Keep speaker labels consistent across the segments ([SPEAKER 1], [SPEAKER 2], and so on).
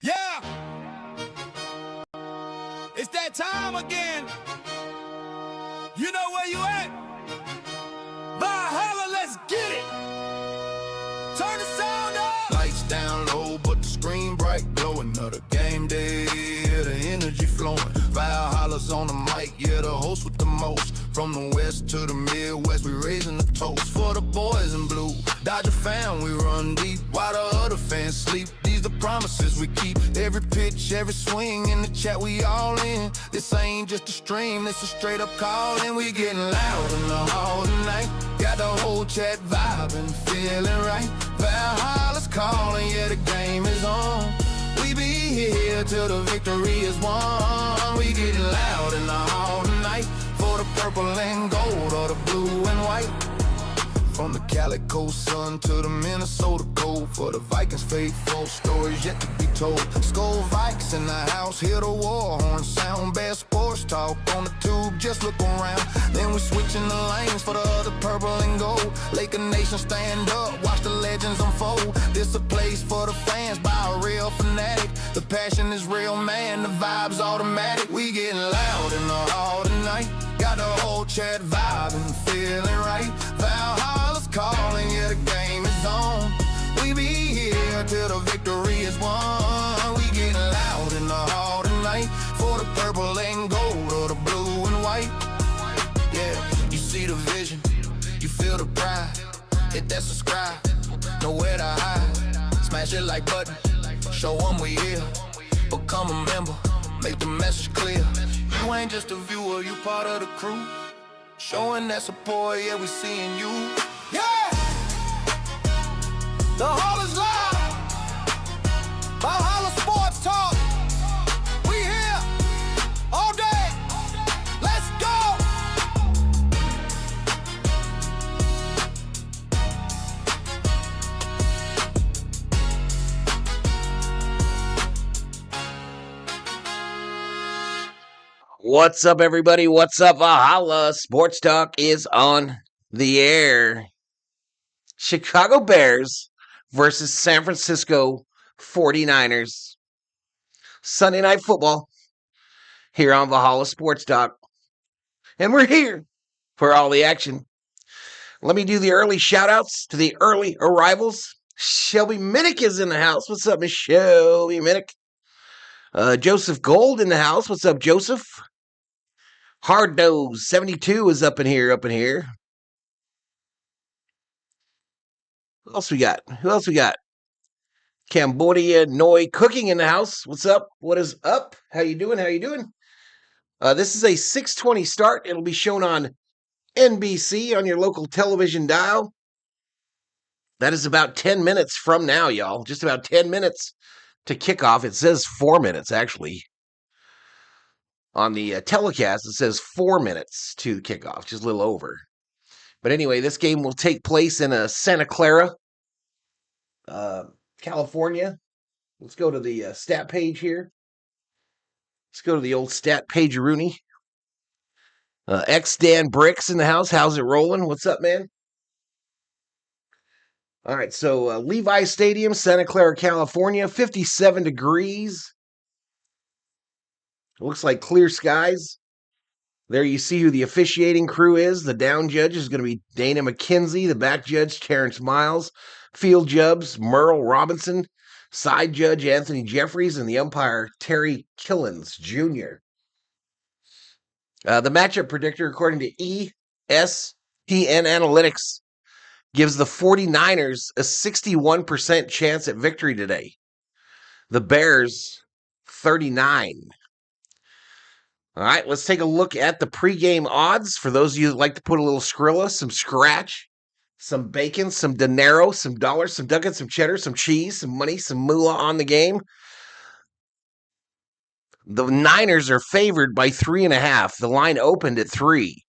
[SPEAKER 1] Yeah, it's that time again. You know where you at? Valhalla, let's get it. Turn the sound up. Lights down low, but the screen bright, glowing. Another game day, yeah, the energy flowing. Valhalla's on the mic, yeah, the host with the most. From the west to the Midwest, we raising the toast for the boys in blue. Dodger fan, we run deep while the other fans sleep. These the promises we keep. Every pitch, every swing in the chat, we all in. This ain't just a stream, this a straight up call, and we getting loud in the hall tonight. Got the whole chat vibing, feeling right. Valhalla's calling, yeah, the game is on. We be here till the victory is won. We getting loud in the hall tonight for the purple and gold or the blue and white. From the Calico sun to the Minnesota cold, for the Vikings faithful, stories yet to be told. Skull Vikes in the house, hear the war horn sound. Best sports talk on the tube, just look around. Then we switching the lanes for the other purple and gold. Laker Nation stand up, watch the legends unfold. This a place for the fans by a real fanatic. The passion is real, man, the vibe's automatic. We getting loud in the hall tonight. Got the whole chat vibing, feeling right. Valhalla's calling, yeah, the game is on. We be here till the victory is won. We getting loud in the hall tonight for the purple and gold or the blue and white. Yeah, you see the vision, you feel the pride. Hit that subscribe, nowhere to hide. Smash it like button, show them we here. Become a member, make the message clear. You ain't just a viewer, you part of the crew. Showing that support, yeah, we seeing you. Yeah! The hall is live. Valhalla Sports Talk. We here all day. Let's go!
[SPEAKER 2] What's up, everybody? What's up? Valhalla Sports Talk is on the air. Chicago Bears versus San Francisco 49ers. Sunday Night Football here on Valhalla Sports Talk. And we're here for all the action. Let me do the early shout-outs to the early arrivals. Shelby Minnick is in the house. What's up, Miss Shelby Minnick? Joseph Gold in the house. What's up, Joseph? Hard Nose 72 is up in here. Who else we got? Cambodia Noi Cooking in the house. What's up? What is up? How you doing? This is a 6:20 start. It'll be shown on NBC on your local television dial. That is about 10 minutes from now, y'all. Just about 10 minutes to kickoff. It says 4 minutes, actually. On the telecast, it says 4 minutes to the kickoff, just a little over. But anyway, this game will take place in Santa Clara, California. Let's go to the stat page here. Let's go to the old stat page Rooney. X Dan Bricks in the house. How's it rolling? What's up, man? All right, so Levi Stadium, Santa Clara, California, 57 degrees. It looks like clear skies. There you see who the officiating crew is. The down judge is going to be Dana McKenzie. The back judge, Terrence Miles. Field judge, Merle Robinson. Side judge, Anthony Jeffries. And the umpire, Terry Killens Jr. The matchup predictor, according to ESPN Analytics, gives the 49ers a 61% chance at victory today. The Bears, 39%. All right, let's take a look at the pregame odds. For those of you that like to put a little Skrilla, some scratch, some bacon, some dinero, some dollars, some ducats, some cheddar, some cheese, some money, some moolah on the game. The Niners are favored by 3.5. The line opened at 3.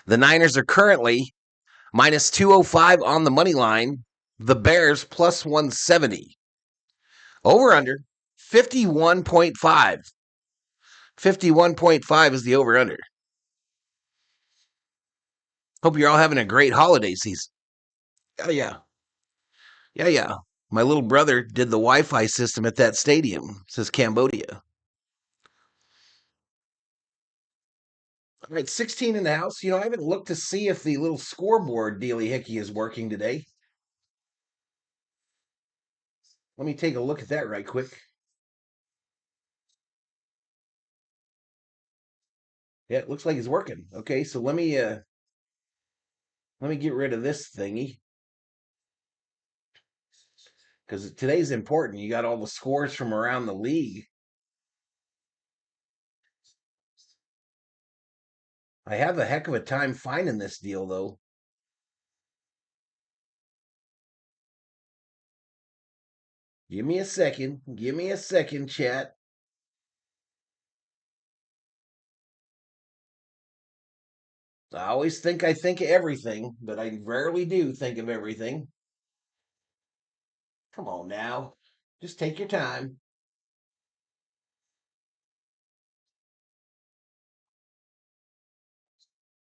[SPEAKER 2] The Niners are currently minus 205 on the money line. The Bears plus 170. Over under 51.5. 51.5 is the over-under. Hope you're all having a great holiday season. Yeah. My little brother did the Wi-Fi system at that stadium, says Cambodia. All right, 16 in the house. I haven't looked to see if the little scoreboard dealy hickey is working today. Let me take a look at that right quick. Yeah, it looks like it's working. Okay, so let me get rid of this thingy because today's important. You got all the scores from around the league. I have a heck of a time finding this deal, though. Give me a second. Give me a second, chat. I always think I think of everything, but I rarely do think of everything. Come on now. Just take your time.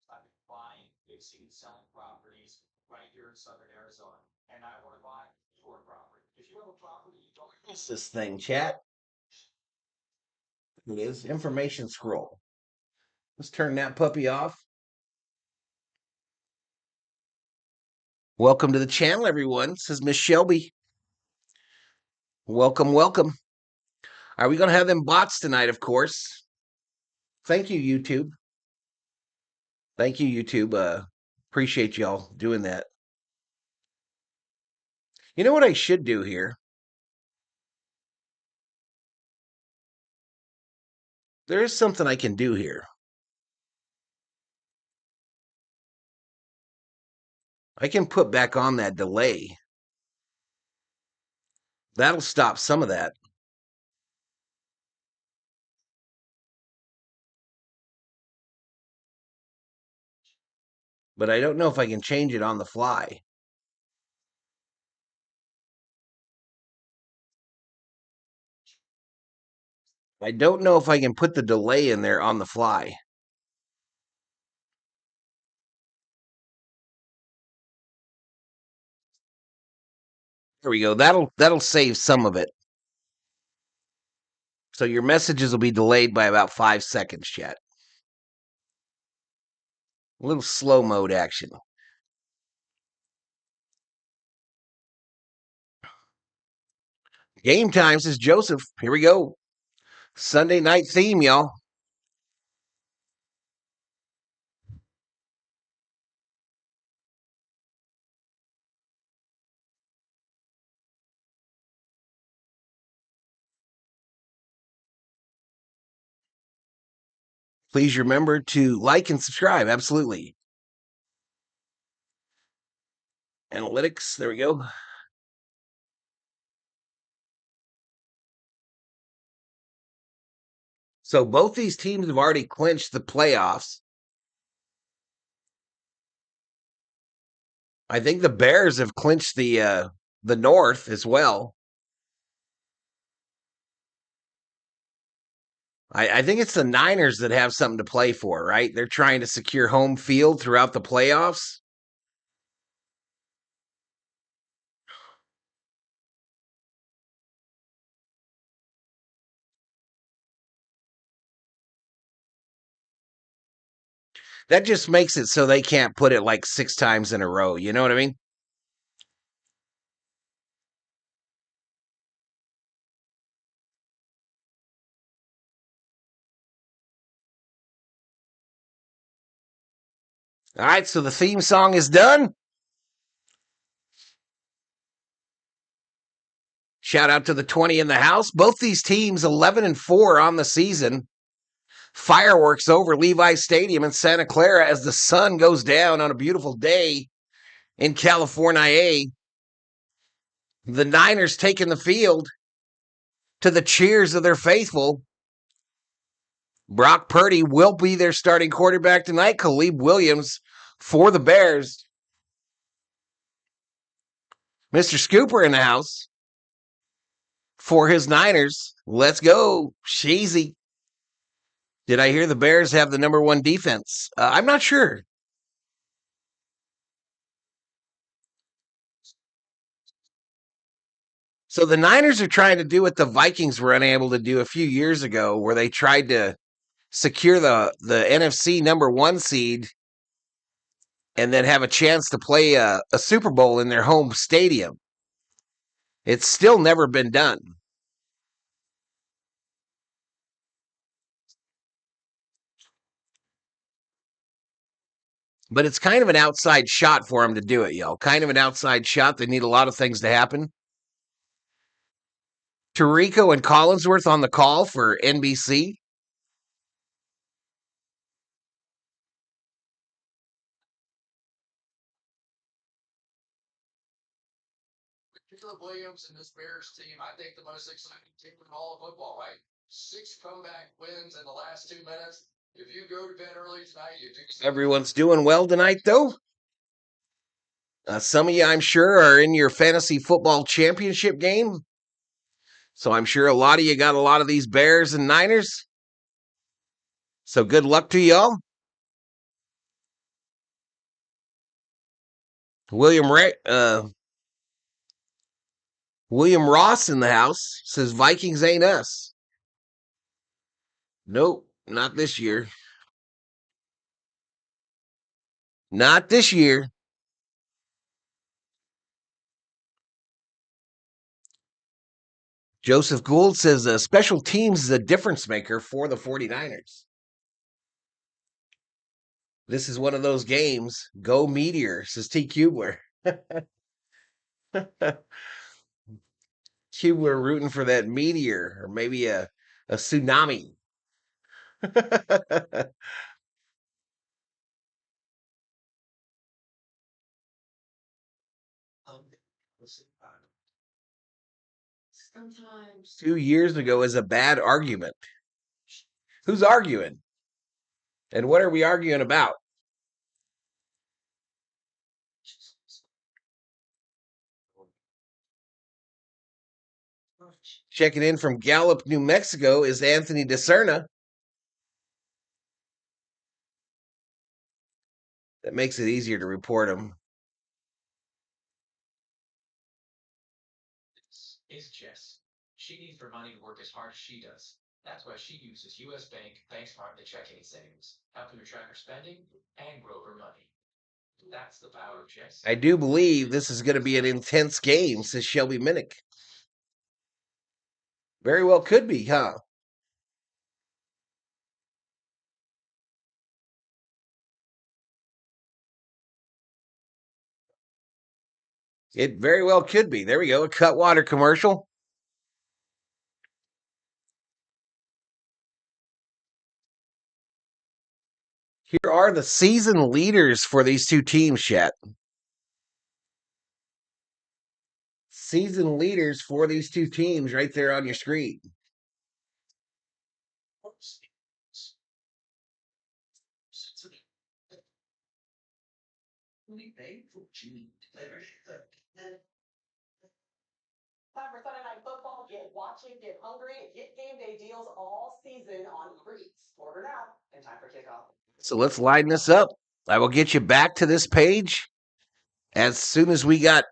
[SPEAKER 2] I've been buying, fixing, selling properties right here in Southern Arizona. And I want to buy your property. If you have a property, you don't miss this thing, chat. It is information scroll. Let's turn that puppy off. Welcome to the channel, everyone, says Miss Shelby. Welcome, welcome. Are we going to have them bots tonight, of course? Thank you, YouTube. Thank you, YouTube. Appreciate y'all doing that. You know what I should do here? There is something I can do here. I can put back on that delay. That'll stop some of that. But I don't know if I can change it on the fly. I don't know if I can put the delay in there on the fly. There we go. That'll save some of it. So your messages will be delayed by about 5 seconds, chat. A little slow mode action. Game time, says Joseph. Here we go. Sunday night theme, y'all. Please remember to like and subscribe. Absolutely. Analytics. There we go. So both these teams have already clinched the playoffs. I think the Bears have clinched the North as well. I think it's the Niners that have something to play for, right? They're trying to secure home field throughout the playoffs. That just makes it so they can't put it like 6 times in a row. You know what I mean? All right, so the theme song is done. Shout out to the 20 in the house. Both these teams 11-4 on the season. Fireworks over Levi Stadium in Santa Clara as the sun goes down on a beautiful day in California. The Niners taking the field to the cheers of their faithful. Brock Purdy will be their starting quarterback tonight. Caleb Williams for the Bears. Mr. Scooper in the house for his Niners. Let's go. Sheezy. Did I hear the Bears have the number 1 defense? I'm not sure. So the Niners are trying to do what the Vikings were unable to do a few years ago, where they tried to secure the NFC number 1 seed and then have a chance to play a Super Bowl in their home stadium. It's still never been done. But it's kind of an outside shot for them to do it, yo. Kind of an outside shot. They need a lot of things to happen. Tirico and Collinsworth on the call for NBC.
[SPEAKER 1] Caleb Williams and this Bears team, I think the most exciting team in all of football, right? 6 comeback wins in the last 2 minutes. If you go to bed early tonight, you do.
[SPEAKER 2] Everyone's doing well tonight, though. Some of you, I'm sure, are in your fantasy football championship game. So I'm sure a lot of you got a lot of these Bears and Niners. So good luck to y'all. William Ross in the house says Vikings ain't us. Nope, not this year. Not this year. Joseph Gould says special teams is a difference maker for the 49ers. This is one of those games. Go Meteor, says T. Kubler. Kubler rooting for that meteor or maybe a tsunami. Sometimes 2 years ago is a bad argument. Who's arguing? And what are we arguing about? Checking in from Gallup, New Mexico is Anthony DeSerna. That makes it easier to report him.
[SPEAKER 1] Is Jess. She needs her money to work as hard as she does. That's why she uses U.S. Bank Smart to check any savings, helping her track her spending and grow her money. That's the power of Jess.
[SPEAKER 2] I do believe this is going to be an intense game, says Shelby Minnick. Very well could be, huh? It very well could be. There we go. A Cutwater commercial. Here are the season leaders for these two teams, chat. Season leaders for these two teams right there on your screen.
[SPEAKER 3] Time for Sunday Night Football. Get watching, get hungry, and get game day deals all season on Uber Eats. Order now in time for kickoff.
[SPEAKER 2] So let's line this up. I will get you back to this page as soon as we got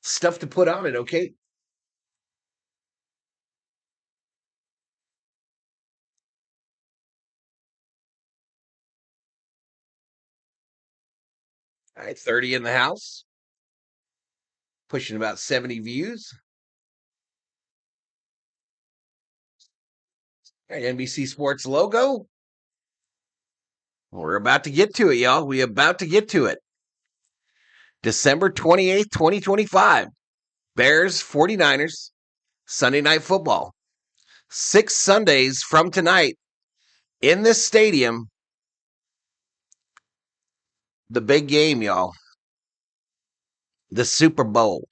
[SPEAKER 2] stuff to put on it, okay? All right, 30 in the house. Pushing about 70 views. All right, NBC Sports logo. We're about to get to it, y'all. We're about to get to it. December 28th, 2025. Bears, 49ers, Sunday Night Football. 6 Sundays from tonight in this stadium. The big game, y'all. The Super Bowl.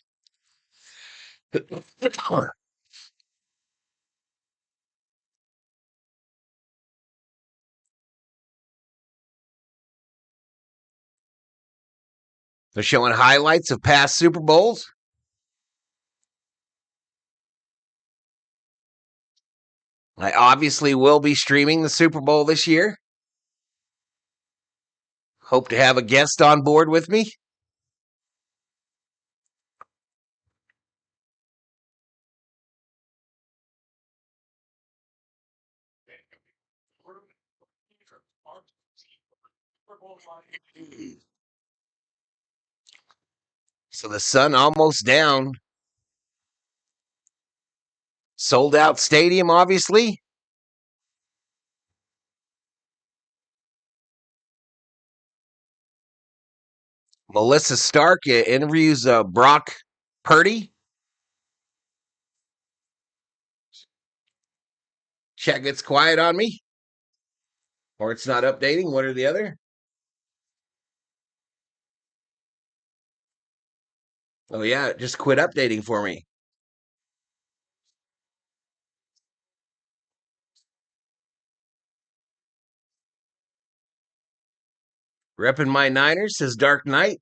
[SPEAKER 2] They're showing highlights of past Super Bowls. I obviously will be streaming the Super Bowl this year. Hope to have a guest on board with me. So the sun almost down. Sold out stadium, obviously. Melissa Stark interviews Brock Purdy. Chat gets quiet on me. Or it's not updating, one or the other. Oh, yeah, it just quit updating for me. Repping my Niners, says Dark Knight.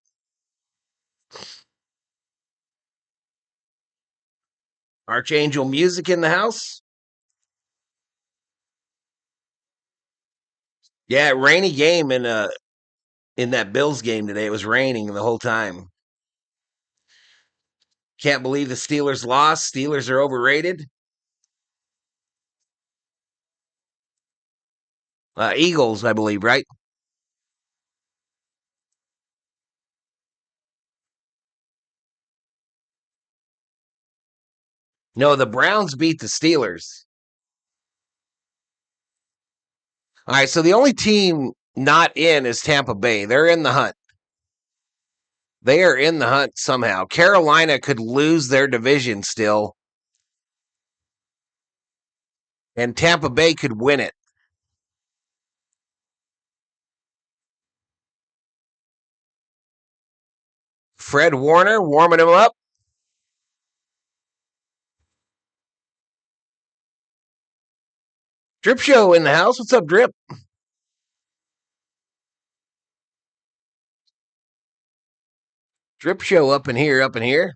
[SPEAKER 2] Archangel Music in the house. Yeah, rainy game in that Bills game today. It was raining the whole time. Can't believe the Steelers lost. Steelers are overrated. Eagles, I believe, right? No, the Browns beat the Steelers. All right, so the only team not in is Tampa Bay. They're in the hunt. They are in the hunt somehow. Carolina could lose their division still, and Tampa Bay could win it. Fred Warner warming him up. Drip Show in the house. What's up, Drip? Drip Show up in here, up in here.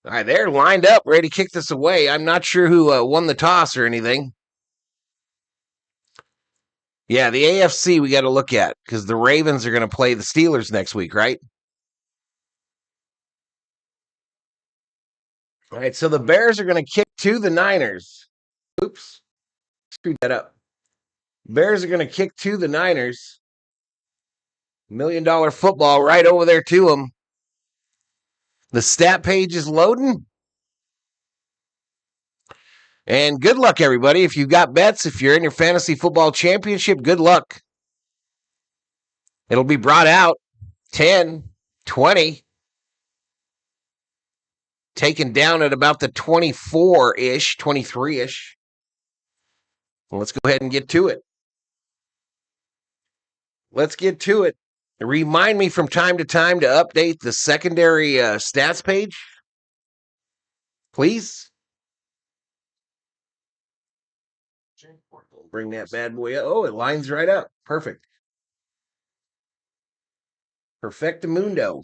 [SPEAKER 2] All right, they're lined up, ready to kick this away. I'm not sure who won the toss or anything. Yeah, the AFC we got to look at because the Ravens are going to play the Steelers next week, right? All right, so the Bears are going to kick to the Niners. Oops, screwed that up. Bears are going to kick to the Niners. $1 million football right over there to them. The stat page is loading. And good luck, everybody. If you've got bets, if you're in your fantasy football championship, good luck. It'll be brought out 10, 20, taken down at about the 24-ish, 23-ish. Well, let's go ahead and get to it. Let's get to it. Remind me from time to time to update the secondary stats page, please. Bring that bad boy up. Oh, it lines right up. Perfect. Perfectamundo.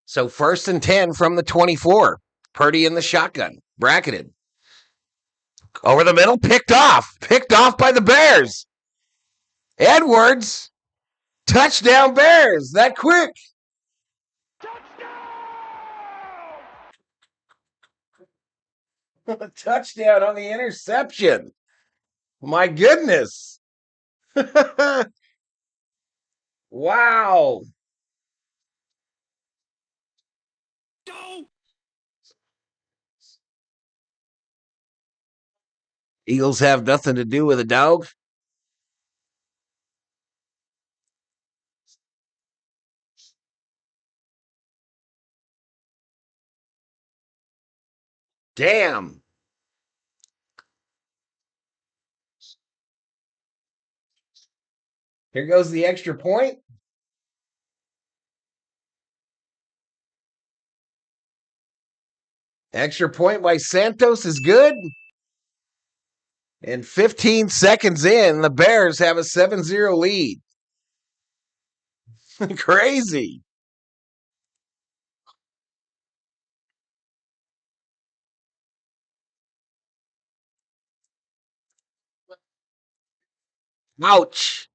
[SPEAKER 2] So 1st and 10 from the 24. Purdy in the shotgun. Bracketed. Over the middle. Picked off. Picked off by the Bears. Edwards. Touchdown Bears. That quick. Touchdown on the interception. My goodness. Wow. Eagles have nothing to do with a dog. Damn. Here goes the extra point. Extra point by Santos is good. And 15 seconds in, the Bears have a 7-0 lead. Crazy. Ouch.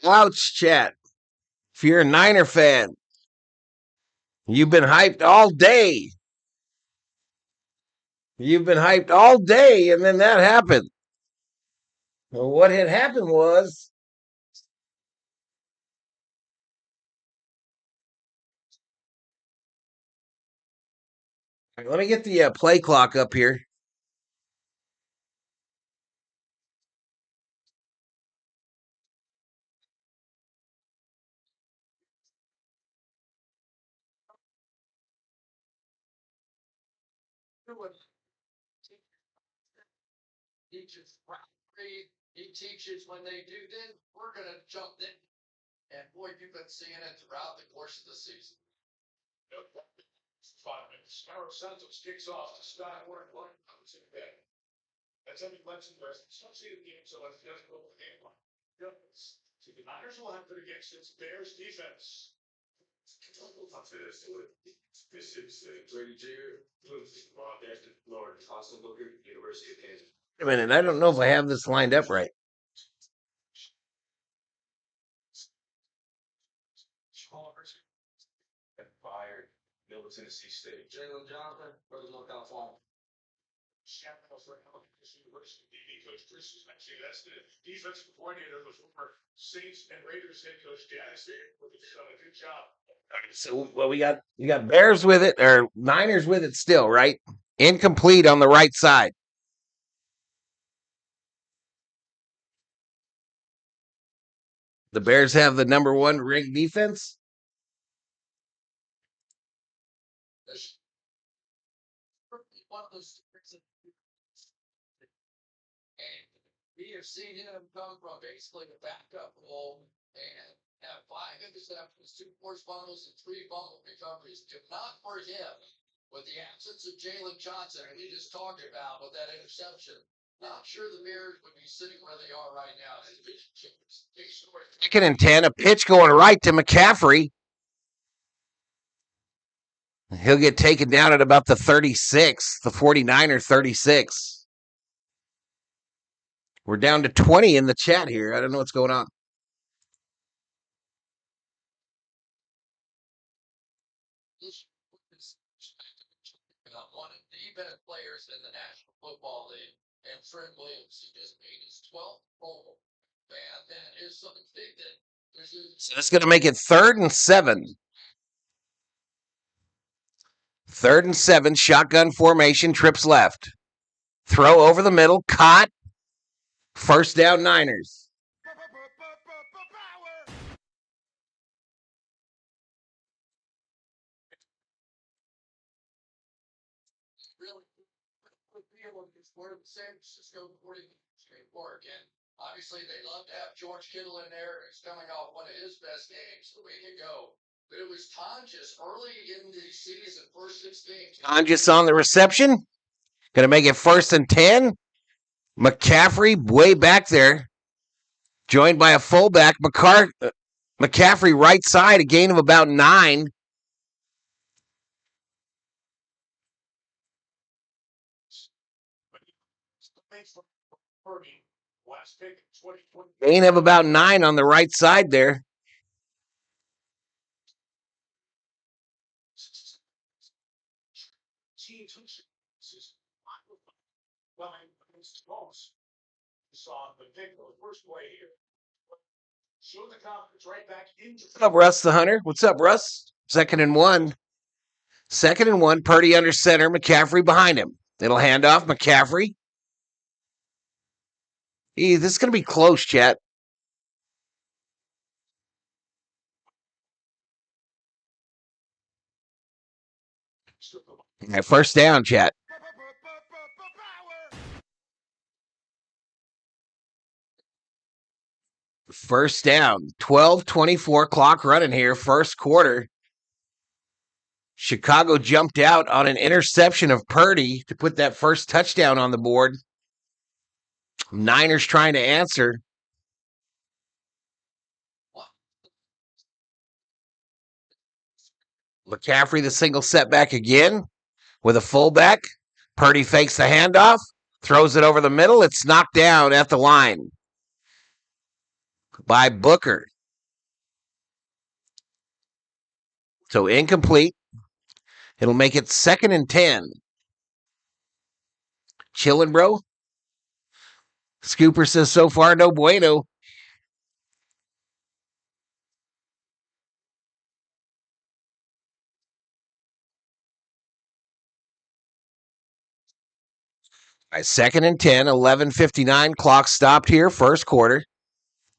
[SPEAKER 2] Ouch, chat. If you're a Niner fan, you've been hyped all day. You've been hyped all day, and then that happened. Well, what had happened was let me get the play clock up here.
[SPEAKER 1] He teaches when they do this, we're going to jump in. And boy, you've been seeing it throughout the course of the season. 5 minutes. Sparrow Santos kicks off to start work line. That's every lesson where it's not see the game, so let's just go with the game line. See, the Niners will have to against its Bears defense. This is Brady Jr. Lord Austin Booker, University of Kansas.
[SPEAKER 2] Wait a minute, I don't know if I have this lined up right.
[SPEAKER 1] Fired. Middle Tennessee State. Jalen Johnson, Northern California. University DB coach Chris was mentioning that's the defensive coordinator was former Saints and Raiders head coach Dennis. Done a good job.
[SPEAKER 2] So well, we got Bears with it or Niners with it still, right? Incomplete on the right side. The Bears have the number 1 ranked defense.
[SPEAKER 1] One of those we have seen him come from basically the backup role and have 5 interceptions, 2 forced fumbles, and 3 fumble recoveries. If not for him, with the absence of Jalen Johnson, and we just talked about with that interception, not sure the Bears would be sitting where they are right now.
[SPEAKER 2] Second and 10, a pitch going right to McCaffrey. He'll get taken down at about the 36, the 49er 36. We're down to 20 in the chat here. I don't know what's going on.
[SPEAKER 1] One of the best players in the National Football League, and Trent Williams, he just made his 12th Bowl. Man, that is something big.
[SPEAKER 2] So that's going to make it 3rd and 7. 3rd and 7, shotgun formation, trips left. Throw over the middle, caught. First down, Niners.
[SPEAKER 1] For the San Francisco 49ers again. Obviously, they love to have George Kittle in there. He's coming off one of his best games a week ago. But it was Tonjes early in the season, first 6 games.
[SPEAKER 2] Tonjes on the reception. Going to make it 1st and 10. McCaffrey way back there. Joined by a fullback. McCaffrey right side, a gain of about 9. Gain of about 9 on the right side there. What's up, Russ the Hunter? What's up, Russ? 2nd and 1. 2nd and 1. Purdy under center. McCaffrey behind him. It'll hand off McCaffrey. This is going to be close, chat. Yeah, 1st down, chat. First down. 12:24 clock running here. 1st quarter. Chicago jumped out on an interception of Purdy to put that first touchdown on the board. Niners trying to answer. McCaffrey, the single setback again with a fullback. Purdy fakes the handoff, Throws it over the middle. It's knocked down at the line by Booker. So incomplete. It'll make it 2nd and 10. Chillin', bro? Scooper says so far, no bueno. All right, 2nd and 10, 11:59. Clock stopped here, first quarter.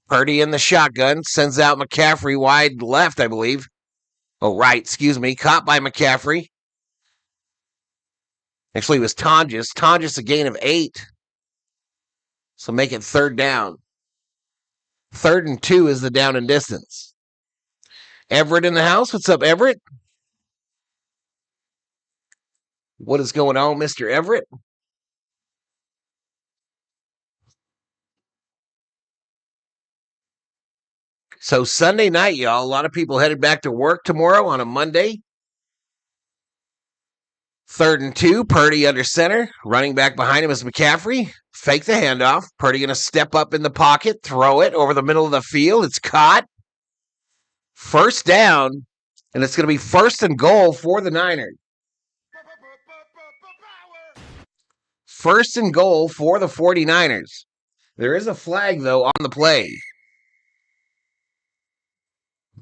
[SPEAKER 2] Purdy in the shotgun, sends out McCaffrey wide left, I believe. Oh, right, excuse me. Caught by McCaffrey. Actually, it was Tonjes. Tonjes a gain of 8. So make it 3rd down. 3rd and 2 is the down and distance. Everett in the house. What's up, Everett? What is going on, Mr. Everett? So Sunday night, y'all, a lot of people headed back to work tomorrow on a Monday. 3rd and 2, Purdy under center. Running back behind him is McCaffrey. Fake the handoff. Purdy going to step up in the pocket, throw it over the middle of the field. It's caught. 1st down, and it's going to be 1st and goal for the Niners. 1st and goal for the 49ers. There is a flag, though, on the play.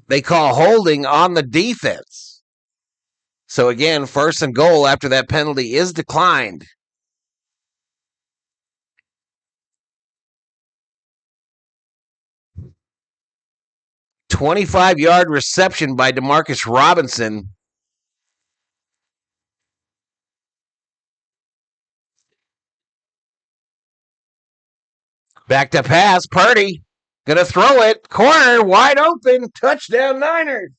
[SPEAKER 2] They call holding on the defense. So again, 1st and goal after that penalty is declined. A 25-yard reception by Demarcus Robinson. Back to pass, Purdy. Gonna throw it. Corner, wide open. Touchdown, Niners.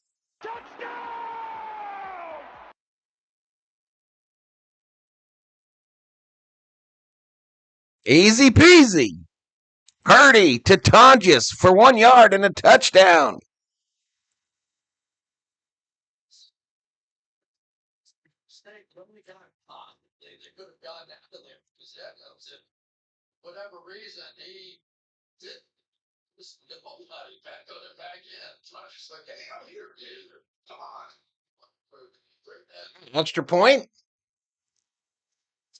[SPEAKER 2] Easy peasy. Purdy to Tonjes for 1 yard and a touchdown.
[SPEAKER 1] Whatever reason, he did the whole body back in. It's not just like, hey, I'm here, dude. Come on.
[SPEAKER 2] Extra point.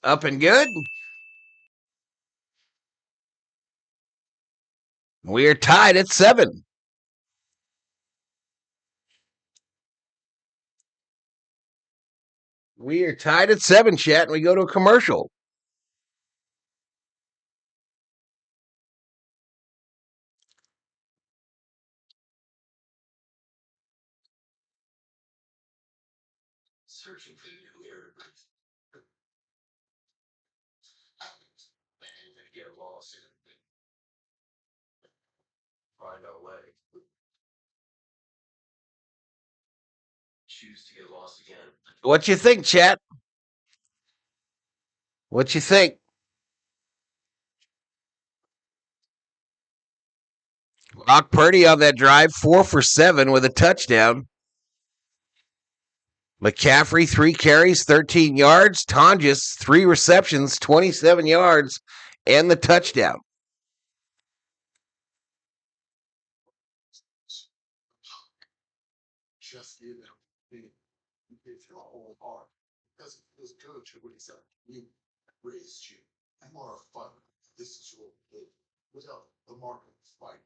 [SPEAKER 2] Up and good. We're tied at 7. We are tied at 7, chat, and we go to a commercial.
[SPEAKER 1] Searching for new Hereford. Man, they get lost in it. Find a way. Choose to get lost again.
[SPEAKER 2] What you think, chat? What you think? Brock Purdy on that drive, 4 for 7 with a touchdown. McCaffrey, 3 carries, 13 yards. Tonjes, 3 receptions, 27 yards, and the touchdown.
[SPEAKER 1] Just give it. You give your whole heart. Because it feels good to what he said. You raised you. I'm more fun. This is your kid. Without the market fight.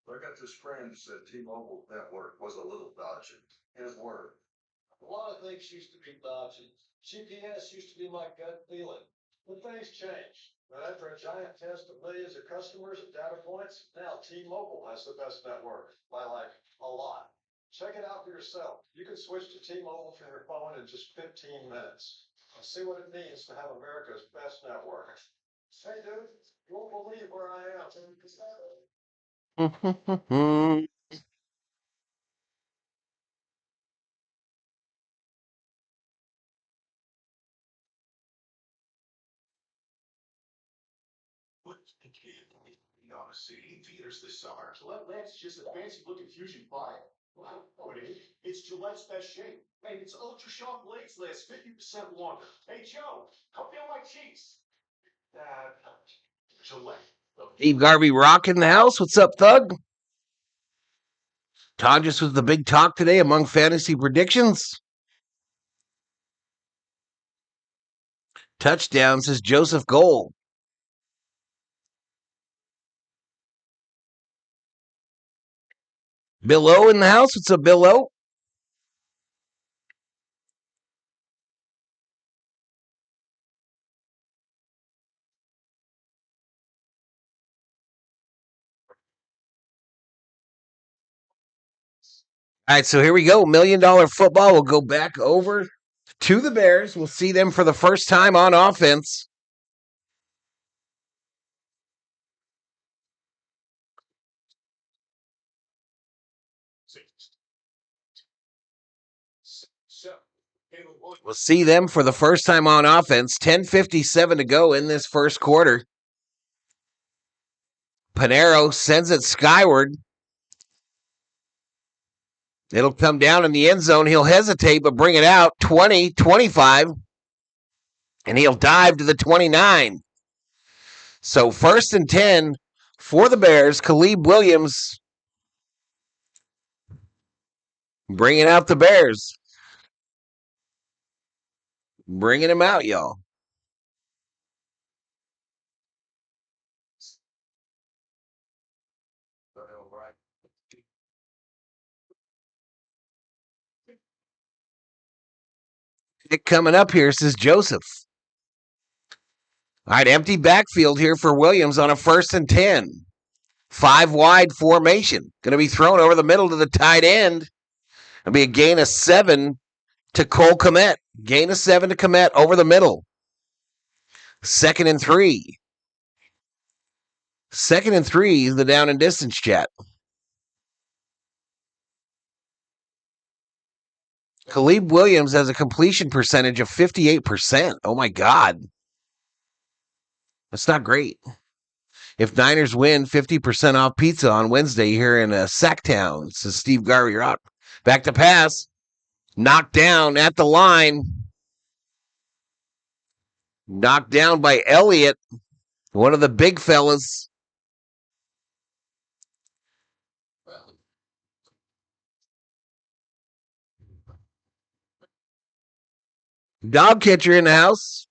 [SPEAKER 1] I got this friend said T-Mobile network was a little dodgy. His word. A lot of things used to be dodgy. GPS used to be my gut feeling. But things changed. But after a giant test of millions of customers and data points, now T-Mobile has the best network. By like a lot. Check it out for yourself. You can switch to T-Mobile from your phone in just 15 minutes. And see what it means to have America's best network. Hey dude, you won't believe where I am. What the kid? You ought to see in theaters this summer. Gillette Labs is just a fancy looking Fusion 5. Wow, no, it ain't. It's Gillette's best shape. And its ultra sharp blades last 50% longer. Hey Joe, come feel my cheeks.
[SPEAKER 2] Steve Garvey Rock in the house. What's up, Thug? Tonjes was the big talk today among fantasy predictions. Touchdown, says Joseph Gold. Bill O in the house. What's up, Bill O? All right, so here we go. $1 Million Football will go back over to the Bears. We'll see them for the first time on offense. We'll see them for the first time on offense. 10:57 to go in this first quarter. Panero sends it skyward. It'll come down in the end zone. He'll hesitate, but bring it out. 20, 25. And he'll dive to the 29. So 1st and 10 for the Bears. Caleb Williams bringing out the Bears. Bringing him out, y'all. Pick coming up here, says Joseph. All right, empty backfield here for Williams on a 1st and 10. 5 wide formation. Going to be thrown over the middle to the tight end. It'll be a gain of 7 to Cole Kmet. Gain of 7 to Kmet over the middle. 2nd and 3. 2nd and 3 is the down and distance chat. Caleb Williams has a completion percentage of 58%. Oh my God. That's not great. If Niners win, 50% off pizza on Wednesday here in Sacktown, says Steve Garvey Rock. Back to pass. Knocked down at the line. Knocked down by Elliott, one of the big fellas. Dog catcher in the house.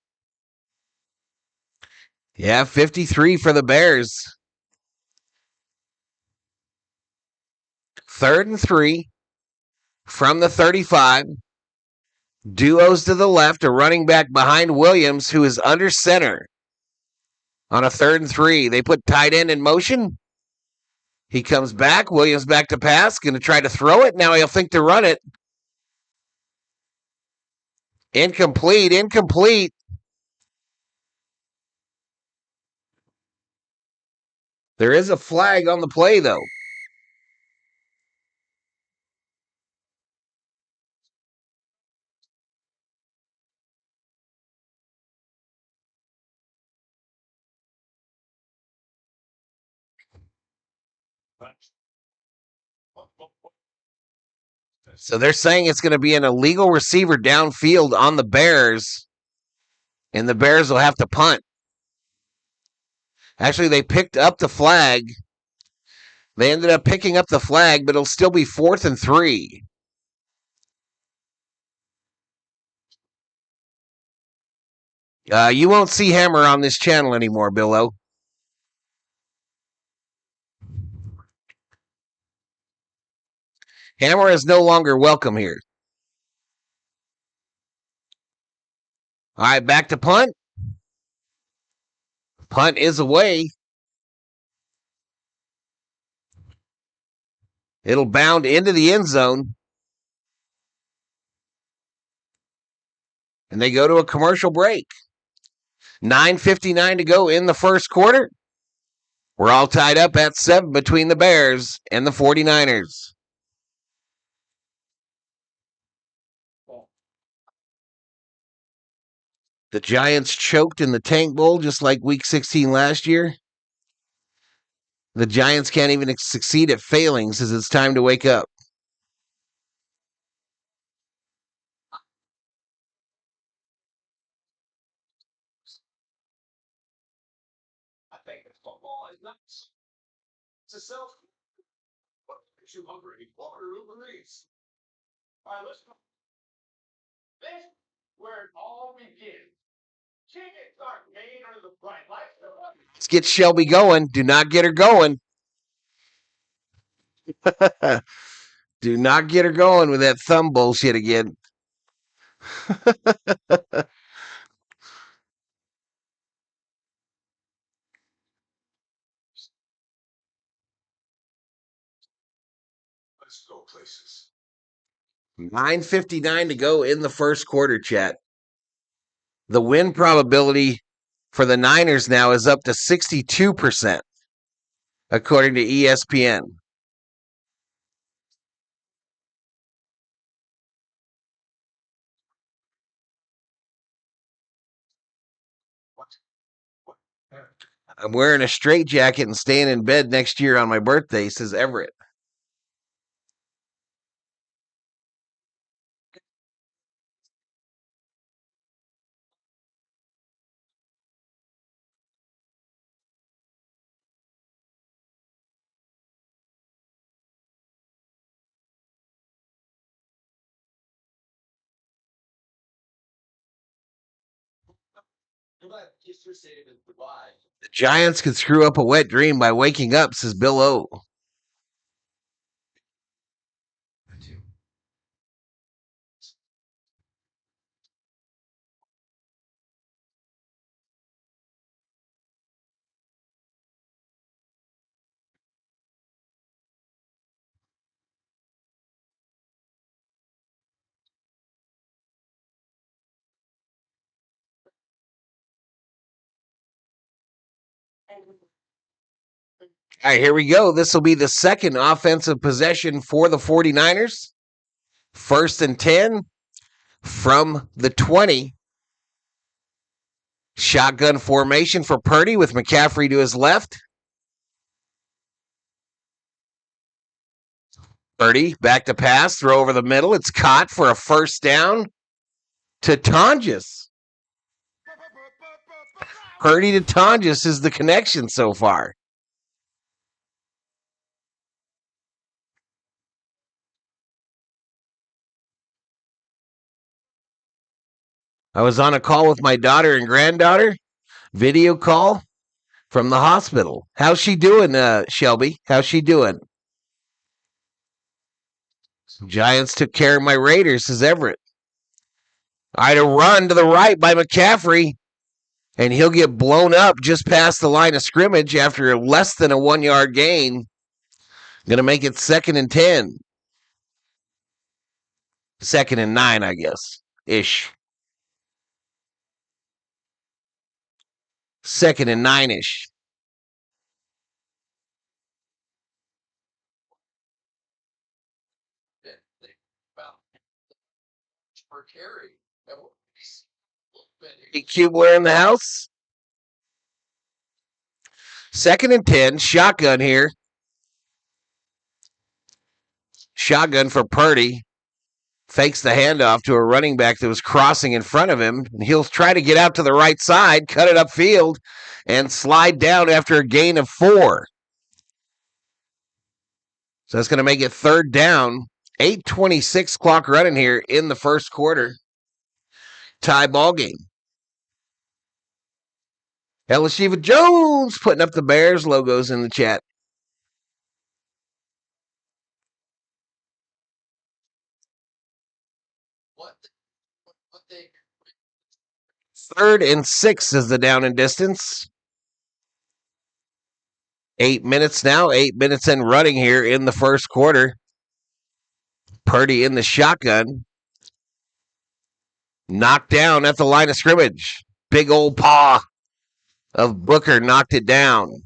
[SPEAKER 2] Yeah, 53 for the Bears. 3rd and 3 from the 35. Duos to the left, a running back behind Williams, who is under center. On a 3rd and 3, they put tight end in motion. He comes back. Williams back to pass. Going to try to throw it. Now he'll think to run it. Incomplete. There is a flag on the play, though. So they're saying it's going to be an illegal receiver downfield on the Bears, and the Bears will have to punt. Actually, they picked up the flag. They ended up picking up the flag, but it'll still be 4th and 3. You won't see Hammer on this channel anymore, Billo. Hammer is no longer welcome here. All right, back to punt. Punt is away. It'll bound into the end zone. And they go to a commercial break. 9:59 to go in the first quarter. We're all tied up at 7 between the Bears and the 49ers. The Giants choked in the Tank Bowl just like Week 16 last year. The Giants can't even succeed at failing, says it's time to wake up.
[SPEAKER 3] Football is nuts. It's a self. What makes you hungry? Water Uber Eats. All right, let's go. This where it all begins. Chickens aren't made under the bright lights.
[SPEAKER 2] Let's get Shelby going. Do not get her going. Do not get her going with that thumb bullshit again.
[SPEAKER 3] Let's go places.
[SPEAKER 2] 9:59 to go in the first quarter, chat. The win probability for the Niners now is up to 62%, according to ESPN. I'm wearing a straitjacket and staying in bed next year on my birthday, says Everett. The Giants could screw up a wet dream by waking up, says Bill O. All right, here we go. This will be the second offensive possession for the 49ers. 1st and 10 from the 20. Shotgun formation for Purdy with McCaffrey to his left. Purdy back to pass, throw over the middle. It's caught for a first down to Tonjes. Purdy to Tonjes is the connection so far. I was on a call with my daughter and granddaughter, video call from the hospital. How's she doing, Shelby? How's she doing? Giants took care of my Raiders, says Everett. I had a run to the right by McCaffrey, and he'll get blown up just past the line of scrimmage after less than a 1-yard gain. Going to make it 2nd and 10. 2nd and 9, I guess, ish. 2nd and 9-ish. Kubler in the house. 2nd and 10. Shotgun here. Shotgun for Purdy. Fakes the handoff to a running back that was crossing in front of him. He'll try to get out to the right side, cut it upfield, and slide down after a gain of 4. So that's going to make it 3rd down. 8:26 clock running here in the first quarter. Tie ball game. Elishiva Jones putting up the Bears logos in the chat. Third and 6 is the down and distance. 8 minutes now. 8 minutes in running here in the first quarter. Purdy in the shotgun. Knocked down at the line of scrimmage. Big old paw of Booker knocked it down.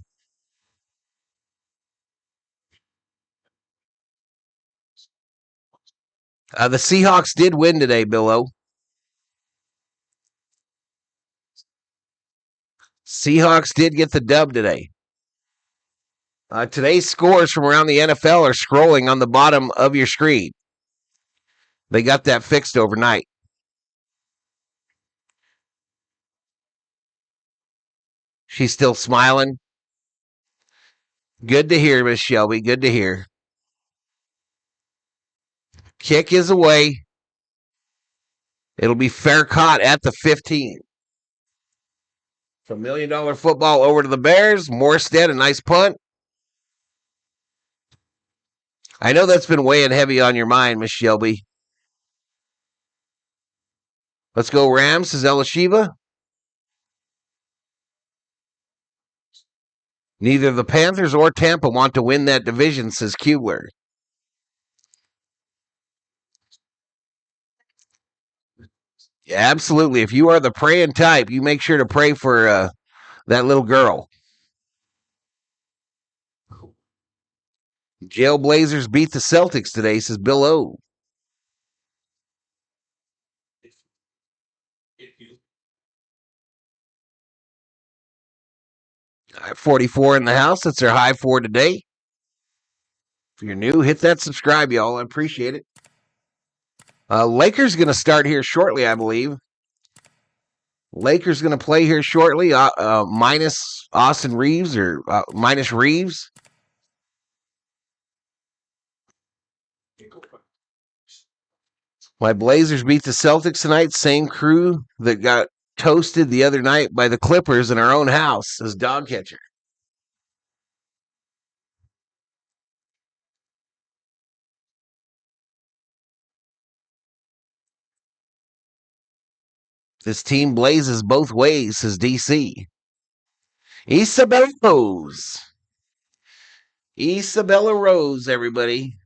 [SPEAKER 2] The Seahawks did win today, Billo. Seahawks did get the dub today. Today's scores from around the NFL are scrolling on the bottom of your screen. They got that fixed overnight. She's still smiling. Good to hear, Miss Shelby. Good to hear. Kick is away. It'll be fair caught at the 15. From $1 million football over to the Bears. Morstead, a nice punt. I know that's been weighing heavy on your mind, Miss Shelby. Let's go Rams, says Elishiva. Neither the Panthers or Tampa want to win that division, says Kubler. Yeah, absolutely. If you are the praying type, you make sure to pray for that little girl. Jailblazers beat the Celtics today, says Bill O. All right, 44 in the house. That's their high for today. If you're new, hit that subscribe, y'all. I appreciate it. Lakers going to start here shortly, I believe. Lakers going to play here shortly, minus Austin Reeves or minus Reeves. My Blazers beat the Celtics tonight. Same crew that got toasted the other night by the Clippers in our own house as dog catcher. This team blazes both ways, says DC. Isabella Rose. Isabella Rose, everybody.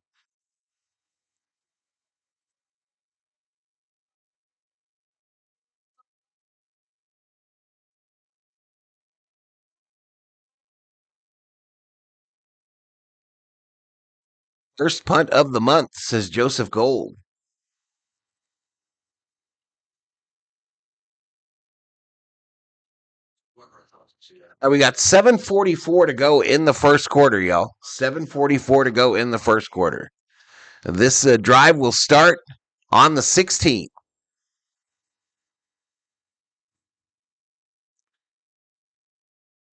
[SPEAKER 2] First punt of the month, says Joseph Gold. We got 7:44 to go in the first quarter, y'all. 7:44 to go in the first quarter. This drive will start on the 16th.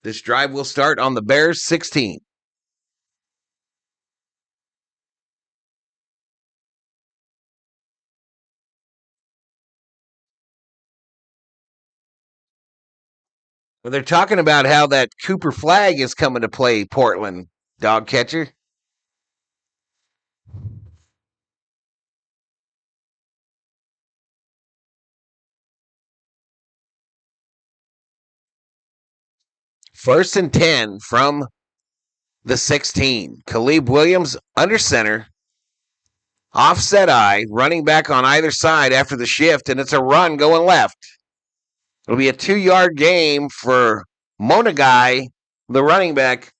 [SPEAKER 2] This drive will start on the Bears 16. Well, they're talking about how that Cooper Flag is coming to play Portland, dog catcher. First and 10 from the 16. Caleb Williams under center. Offset eye, running back on either side after the shift, and it's a run going left. It'll be a 2-yard game for Monagai, the running back,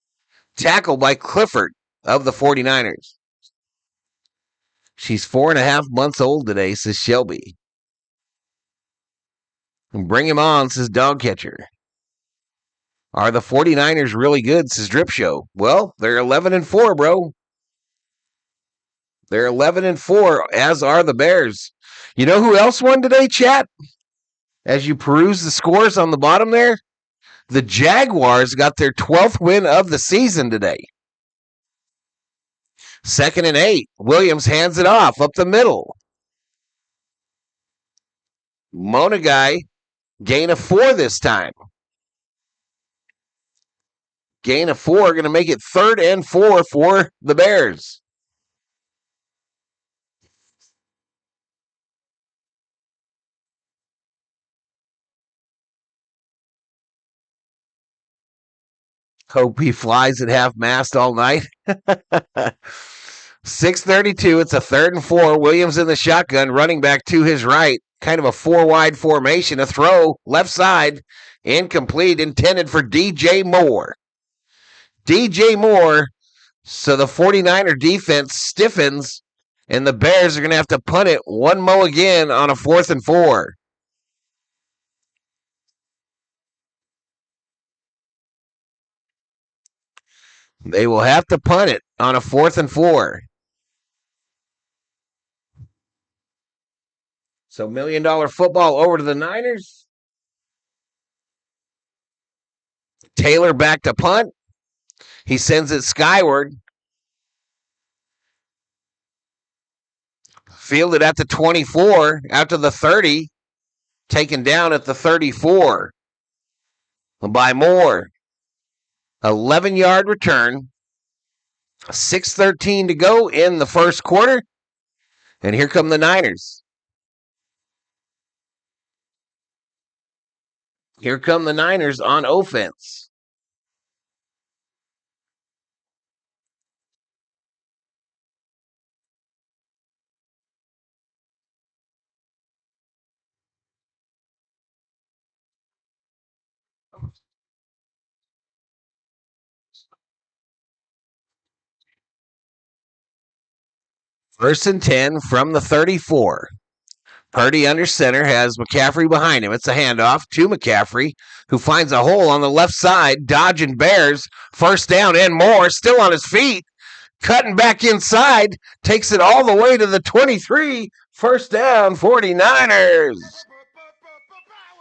[SPEAKER 2] tackled by Clifford of the 49ers. She's 4.5 months old today, says Shelby. And bring him on, says Dog Catcher. Are the 49ers really good, says Drip Show? Well, they're 11-4, bro. They're 11-4, as are the Bears. You know who else won today, chat? As you peruse the scores on the bottom there, the Jaguars got their 12th win of the season today. 2nd and 8. Williams hands it off up the middle. Monagai, gain of 4 this time. Gain of 4, going to make it 3rd and 4 for the Bears. Hope he flies at half mast all night. 6:32. It's a 3rd and 4. Williams in the shotgun, running back to his right. Kind of a 4-wide formation. A throw, left side, incomplete, intended for DJ Moore. DJ Moore. So the 49er defense stiffens, and the Bears are going to have to punt it one mo again on a 4th and 4. They will have to punt it on a 4th and 4. So $1 million football over to the Niners. Taylor back to punt. He sends it skyward. Fielded at the 24, out to the 30. Taken down at the 34 by Moore. 11-yard return. 6:13 to go in the first quarter. And here come the Niners. Here come the Niners on offense. First and 10 from the 34. Purdy under center has McCaffrey behind him. It's a handoff to McCaffrey, who finds a hole on the left side, dodging Bears. First down and more, still on his feet, cutting back inside, takes it all the way to the 23. First down, 49ers.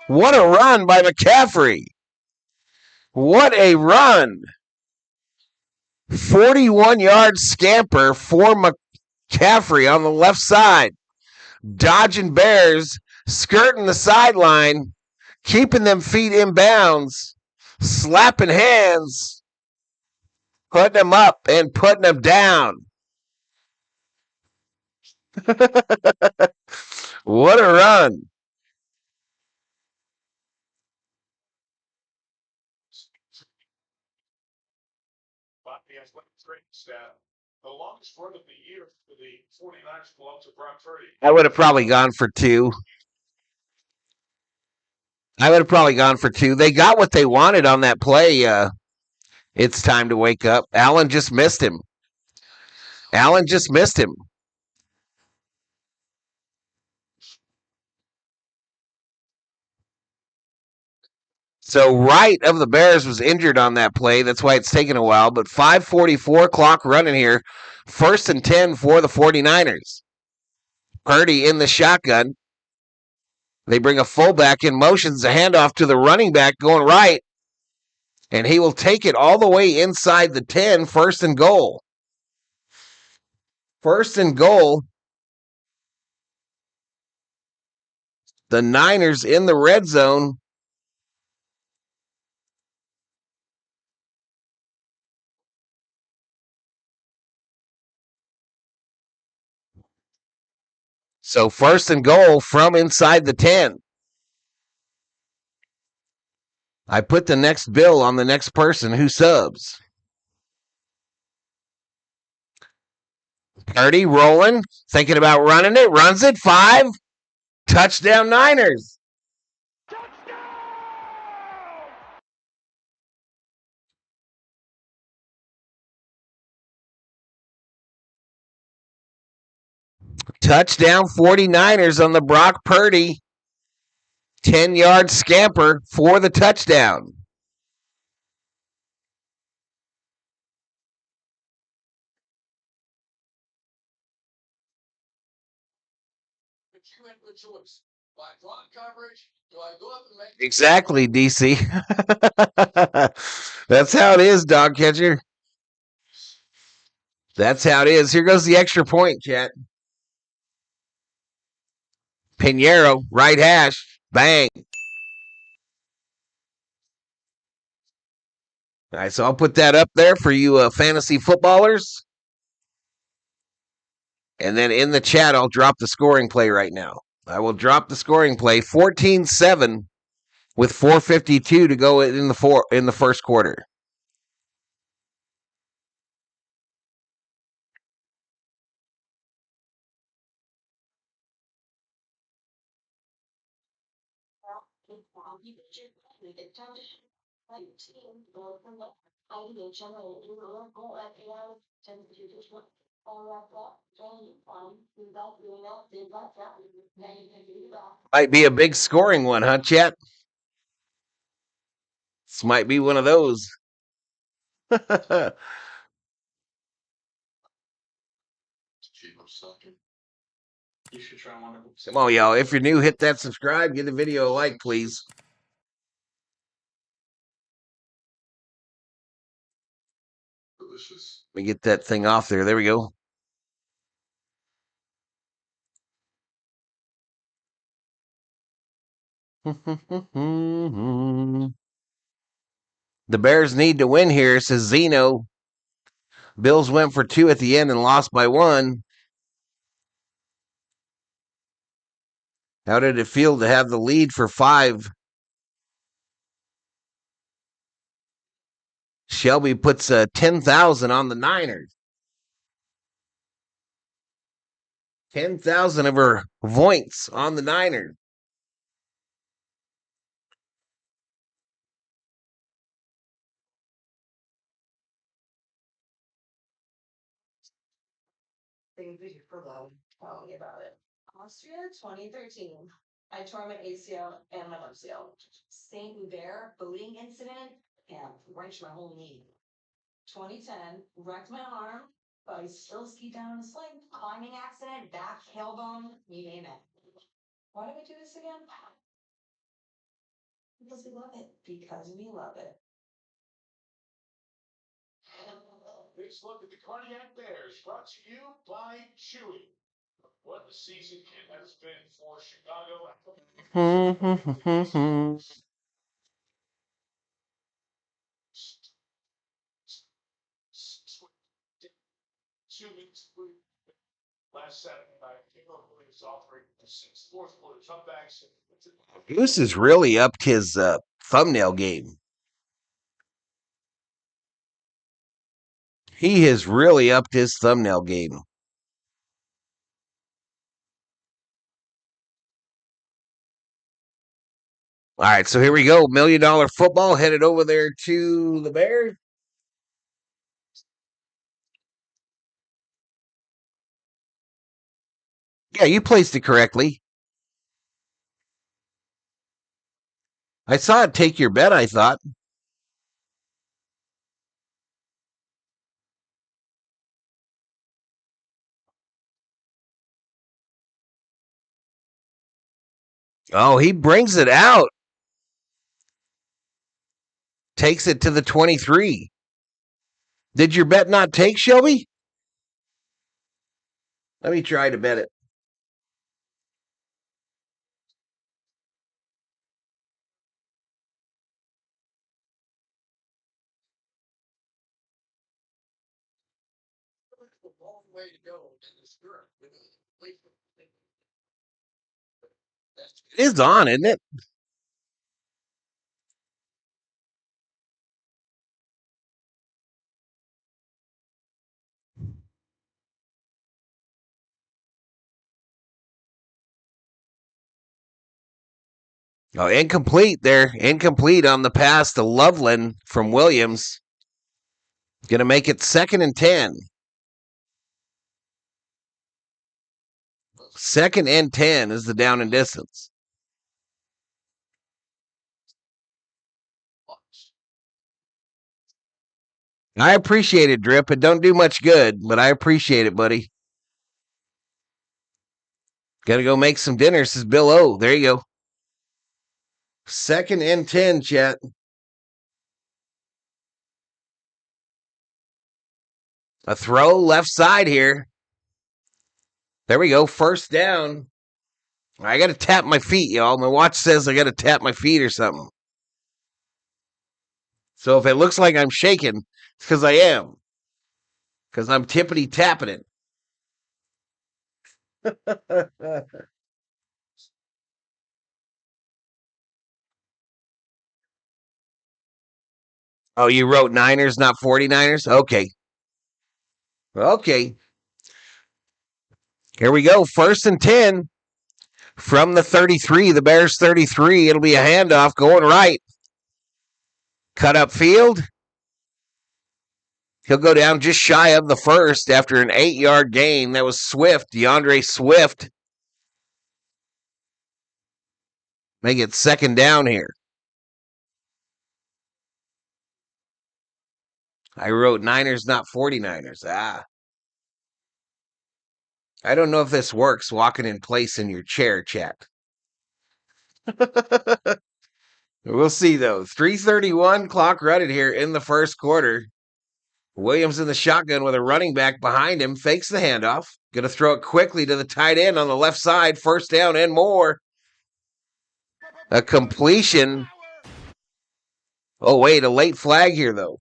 [SPEAKER 2] What a run by McCaffrey. What a run. 41-yard scamper for McCaffrey on the left side. Dodging Bears, skirting the sideline, keeping them feet in bounds, slapping hands, putting them up and putting them down. What a run.
[SPEAKER 3] The athletic training staff, the longest run of the year for the 49ers belongs to Brock Purdy.
[SPEAKER 2] I would have probably gone for 2. They got what they wanted on that play. It's time to wake up. Allen just missed him. So Wright of the Bears was injured on that play. That's why it's taken a while. But 5:44 clock running here. First and 10 for the 49ers. Purdy in the shotgun. They bring a fullback in motions, a handoff to the running back going right. And he will take it all the way inside the 10, first and goal. First and goal. The Niners in the red zone. So first and goal from inside the 10. I put the next bill on the next person who subs. Purdy rolling, thinking about running it, runs it, 5. Touchdown Niners. Touchdown 49ers on the Brock Purdy 10-yard scamper for the touchdown.
[SPEAKER 3] You make the choice. Do I drop coverage? Do I go up and make
[SPEAKER 2] Exactly, DC. That's how it is, dog catcher. That's how it is. Here goes the extra point, chat. Pinheiro, right hash, bang. All right, so I'll put that up there for you fantasy footballers. And then in the chat, I'll drop the scoring play right now. I will drop the scoring play, 14-7 with 4:52 to go in the first quarter. Might be a big scoring one, huh, chat? This might be one of those.
[SPEAKER 3] You should try one of them.
[SPEAKER 2] Come on, y'all. If you're new, hit that subscribe. Give the video a like, please. Let me get that thing off there. There we go. The Bears need to win here, says Zeno. Bills went for 2 at the end and lost by 1. How did it feel to have the lead for 5? Shelby puts 10,000 on the Niners. 10,000 of her points on the Niners.
[SPEAKER 4] Tell me about it. Austria 2013. I tore my ACL and my MCL. St. Hubert boating incident and wrenched my whole knee. 2010, wrecked my arm, but I still skied down in a sling. Climbing accident, back, tailbone, you name it. Why do we do this again? Because we love it. Because we love it.
[SPEAKER 3] Let's look at the Cardiac Bears, brought to you by Chewy. What the season has been for Chicago. Last Saturday night, kickoff was offering 6 fourth quarter comebacks.
[SPEAKER 2] Goose has really upped his thumbnail game. He has really upped his thumbnail game. All right, so here we go. $1 Million Football headed over there to the Bears. Yeah, you placed it correctly. I saw it take your bet, I thought. Oh, he brings it out. Takes it to the 23. Did your bet not take, Shelby? Let me try to bet it. It is on, isn't it? Oh, incomplete there. Incomplete on the pass to Loveland from Williams. Going to make it 2nd and 10. 2nd and 10 is the down and distance. I appreciate it, Drip. It don't do much good, but I appreciate it, buddy. Got to go make some dinner, says Bill O. There you go. 2nd and 10, chat. A throw left side here. There we go. 1st down. I got to tap my feet, y'all. My watch says I got to tap my feet or something. So if it looks like I'm shaking, it's because I am. Because I'm tippity tapping it. Oh, you wrote Niners, not 49ers? Okay. Okay. Here we go. 1st and 10 from the 33. The Bears 33. It'll be a handoff going right. Cut up field. He'll go down just shy of the 1st after an 8-yard gain. That was Swift, DeAndre Swift. Make it 2nd down here. I wrote Niners, not 49ers. I don't know if this works walking in place in your chair, chat. We'll see, though. 3:31 clock running here in the 1st quarter. Williams in the shotgun with a running back behind him, fakes the handoff. Going to throw it quickly to the tight end on the left side. First down and more. A completion. Oh, wait, a late flag here, though.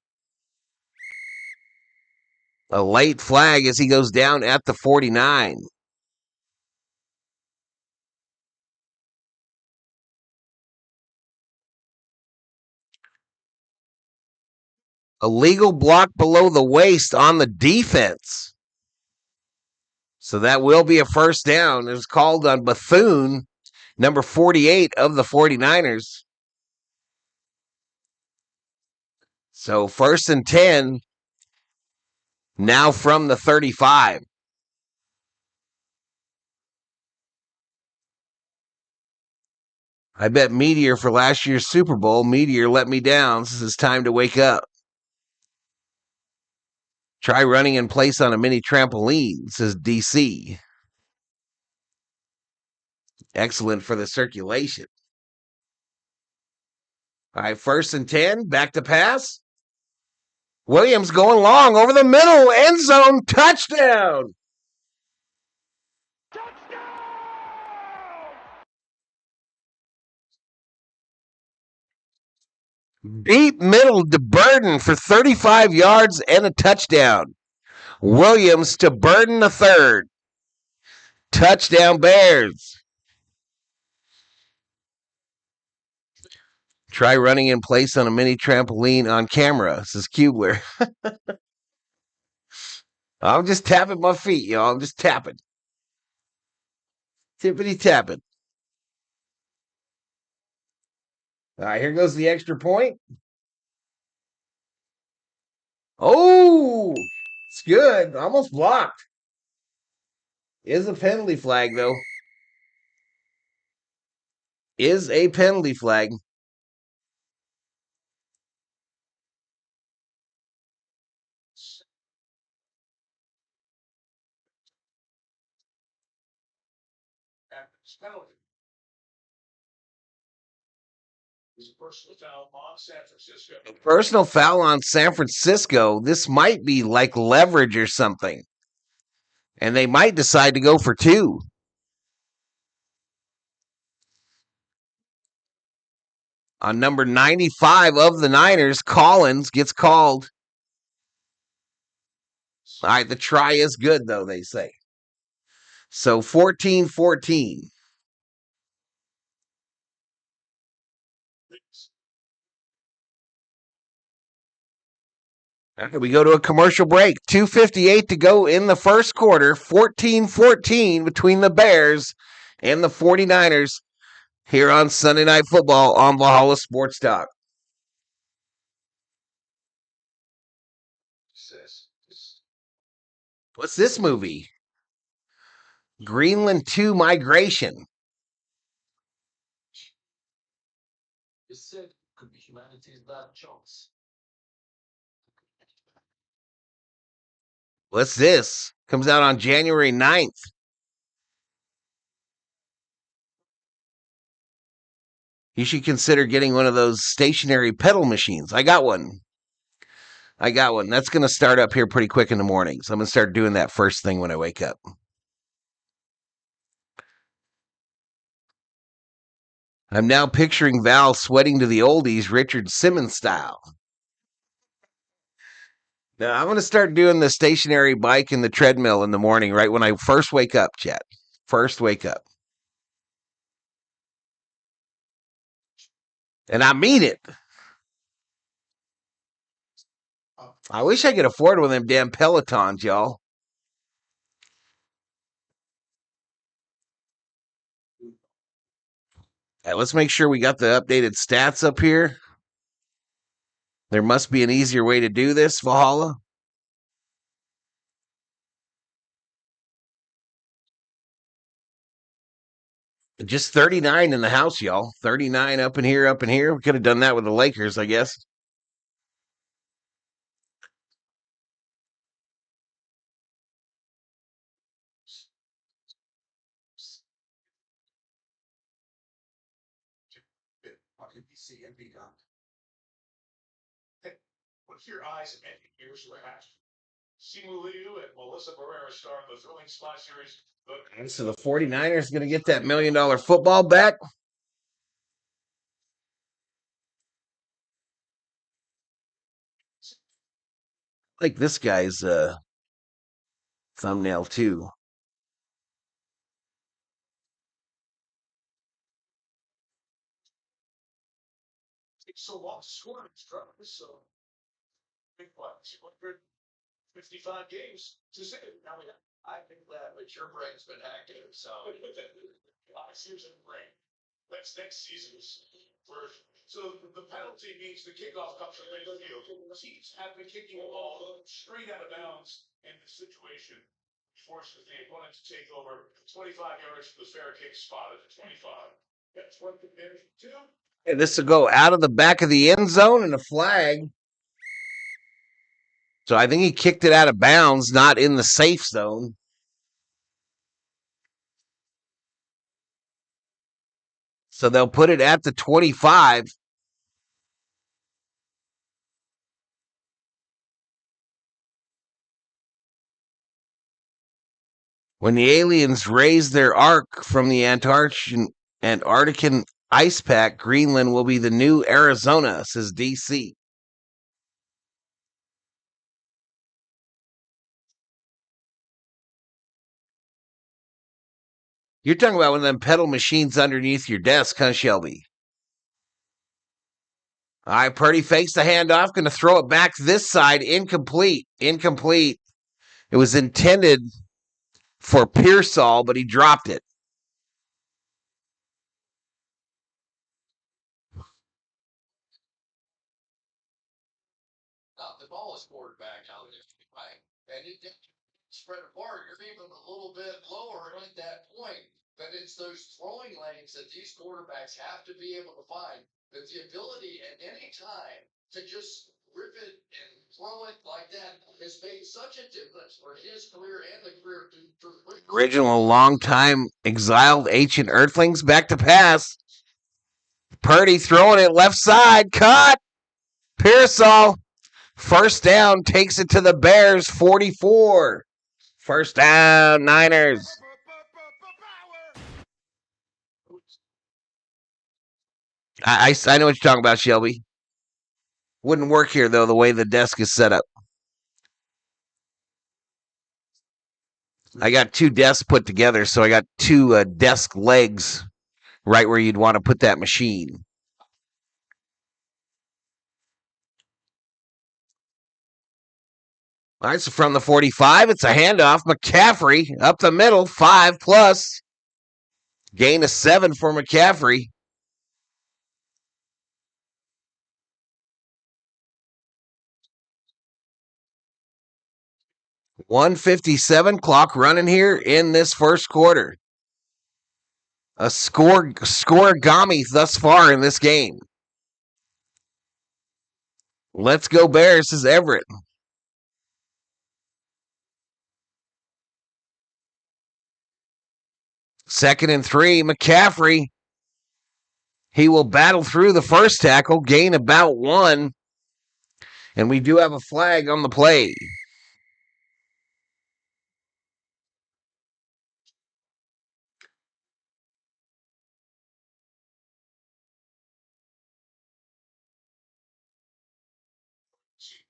[SPEAKER 2] A late flag as he goes down at the 49. A legal block below the waist on the defense. So that will be a first down. It was called on Bethune, number 48 of the 49ers. So 1st and 10, now from the 35. I bet Meteor for last year's Super Bowl. Meteor let me down. This is time to wake up. Try running in place on a mini trampoline, says DC. Excellent for the circulation. All right, 1st and 10, back to pass. Williams going long over the middle, end zone, touchdown. Deep middle to Burden for 35 yards and a touchdown. Williams to Burden the third. Touchdown Bears. Try running in place on a mini trampoline on camera, says Kubler. I'm just tapping my feet, y'all. I'm just tapping. Tippity tapping. All right, here goes the extra point. Oh, it's good. Almost blocked. Is a penalty flag, though. Is a penalty flag.
[SPEAKER 3] Personal foul on San Francisco.
[SPEAKER 2] Personal foul on San Francisco. This might be like leverage or something. And they might decide to go for two. On number 95 of the Niners, Collins gets called. All right, the try is good, though, they say. So 14-14. Okay, we go to a commercial break. 2:58 to go in the first quarter. 14-14 between the Bears and the 49ers here on Sunday Night Football on Valhalla Sports Talk. What's this movie? Greenland 2 Migration.
[SPEAKER 3] This said could be humanity's last chance.
[SPEAKER 2] What's this? Comes out on January 9th. You should consider getting one of those stationary pedal machines. I got one. That's going to start up here pretty quick in the morning. So I'm going to start doing that first thing when I wake up. I'm now picturing Val sweating to the oldies, Richard Simmons style. Now, I'm going to start doing the stationary bike and the treadmill in the morning, right when I first wake up, chat. First wake up. And I mean it. I wish I could afford one of them damn Pelotons, y'all. Right, let's make sure we got the updated stats up here. There must be an easier way to do this, Valhalla. Just 39 in the house, y'all. 39 up in here, up in here. We could have done that with the Lakers, I guess.
[SPEAKER 3] With your eyes and ears wrapped. Simu Liu and Melissa Barrera star in the thrilling spot series.
[SPEAKER 2] So the 49ers going to get that $1 million football back. I like this guy's thumbnail too.
[SPEAKER 3] It's so long scoring, so big what? 255 games to say. Now I think that, but your brain's been active, so last season brain. That's next season's version. So the penalty means the kickoff comes from midfield. Teams have been kicking the ball straight out of bounds in the situation. Forces the opponent to take over 25 yards from the fair kick spot at 25. That's what the finish to.
[SPEAKER 2] And this will go out of the back of the end zone and a flag. So I think he kicked it out of bounds, not in the safe zone. So they'll put it at the 25. When the aliens raise their arc from the Antarctican ice pack, Greenland will be the new Arizona, says DC. You're talking about one of them pedal machines underneath your desk, huh, Shelby? All right, Purdy fakes the handoff, going to throw it back this side. Incomplete. Incomplete. It was intended for Pearsall, but he dropped it.
[SPEAKER 3] The ball is forward back out there, right? And it didn't spread apart. You're even a little bit lower at that point. But it's those throwing lanes that these quarterbacks have to be able to find. But the ability at any time to just rip it and throw it like that has made such a difference for his career and the career of
[SPEAKER 2] Original long-time exiled ancient earthlings back to pass. Purdy throwing it left side. Caught. Pearsall. First down, takes it to the Bears, 44. First down, Niners. I know what you're talking about, Shelby. Wouldn't work here, though, the way the desk is set up. I got two desks put together, so I got two desk legs right where you'd want to put that machine. All right, so from the 45, it's a handoff. McCaffrey up the middle, 5+. Gain of 7 for McCaffrey. .157 clock running here in this first quarter. A scoregami thus far in this game. Let's go Bears, says Everett. Second and 3, McCaffrey. He will battle through the first tackle, gain about 1. And we do have a flag on the play.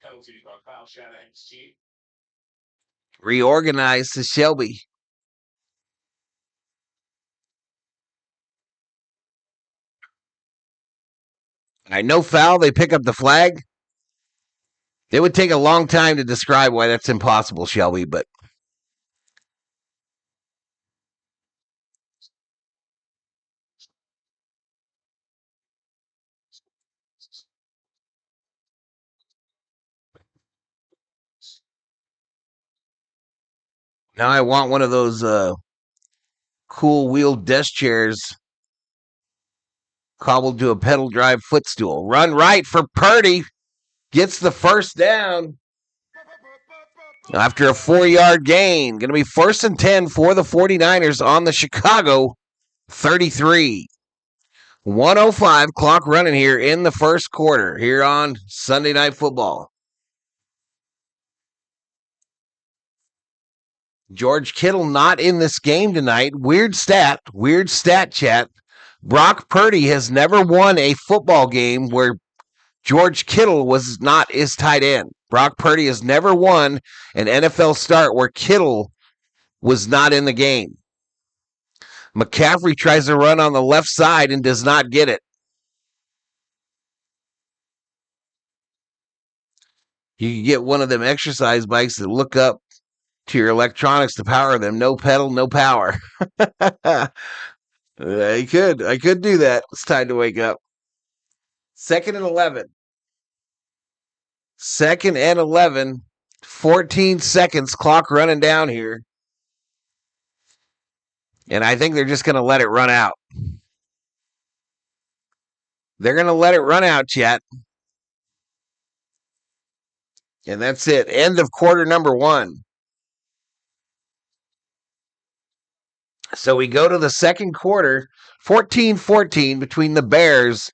[SPEAKER 3] penalties on Kyle Shanahan's team.
[SPEAKER 2] Reorganize to Shelby. I know foul. They pick up the flag. It would take a long time to describe why that's impossible, Shelby, but now I want one of those cool wheeled desk chairs cobbled to a pedal drive footstool. Run right for Purdy. Gets the first down after a 4-yard gain. Going to be 1st and 10 for the 49ers on the Chicago 33. 1:05 clock running here in the first quarter here on Sunday Night Football. George Kittle not in this game tonight. Weird stat, chat. Brock Purdy has never won a football game where George Kittle was not his tight end. Brock Purdy has never won an NFL start where Kittle was not in the game. McCaffrey tries to run on the left side and does not get it. You can get one of them exercise bikes that look up to your electronics to power them. No pedal, no power. I could do that. It's time to wake up. 2nd and 11. 2nd and 11. 14 seconds. Clock running down here. And I think they're just going to let it run out. They're going to let it run out, chat. And that's it. End of quarter number 1. So we go to the second quarter, 14-14 between the Bears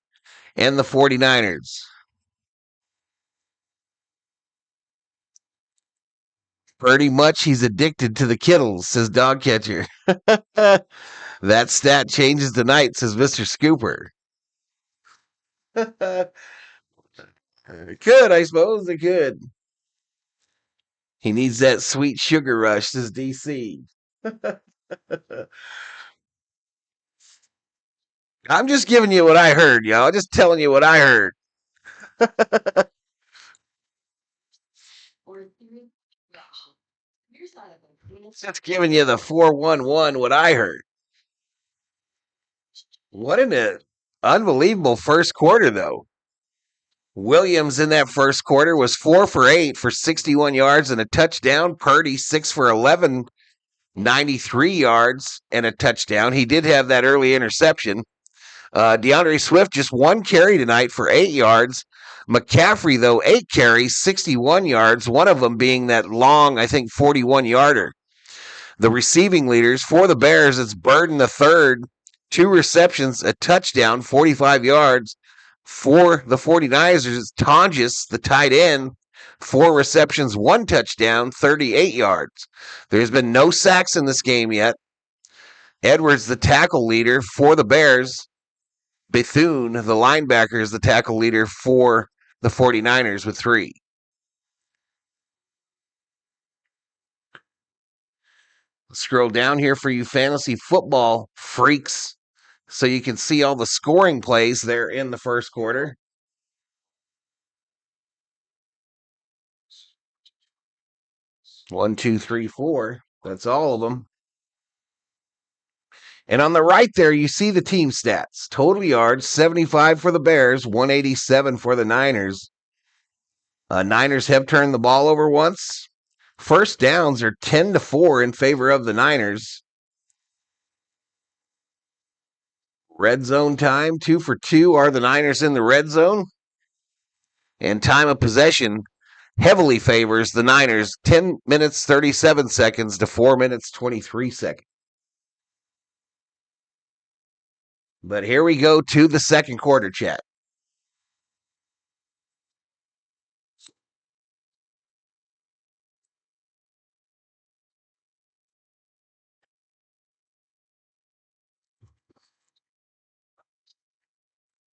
[SPEAKER 2] and the 49ers. Pretty much he's addicted to the Kittles, says Dog Catcher. That stat changes tonight, says Mr. Scooper. It could, I suppose it could. He needs that sweet sugar rush, says DC. I'm just giving you what I heard, y'all. Just telling you what I heard. Just giving you the 4-1-1 what I heard. What an unbelievable first quarter, though. Williams in that first quarter was 4 for 8 for 61 yards and a touchdown. Purdy 6 for 11, 93 yards and a touchdown. He did have that early interception. DeAndre Swift just 1 carry tonight for 8 yards. McCaffrey, though, 8 carries, 61 yards, one of them being that long, I think, 41-yarder. The receiving leaders for the Bears, it's Burden the third, 2 receptions, a touchdown, 45 yards. For the 49ers, it's Tonjes, the tight end, 4 receptions, 1 touchdown, 38 yards. There's been no sacks in this game yet. Edwards, the tackle leader for the Bears. Bethune, the linebacker, is the tackle leader for the 49ers with 3. Scroll down here for you fantasy football freaks so you can see all the scoring plays there in the first quarter. 1, 2, 3, 4. That's all of them. And on the right there, you see the team stats. Total yards, 75 for the Bears, 187 for the Niners. Niners have turned the ball over once. First downs are 10-4 in favor of the Niners. Red zone time, 2 for 2 are the Niners in the red zone. And time of possession heavily favors the Niners, 10 minutes, 37 seconds to 4 minutes, 23 seconds. But here we go to the second quarter, chat.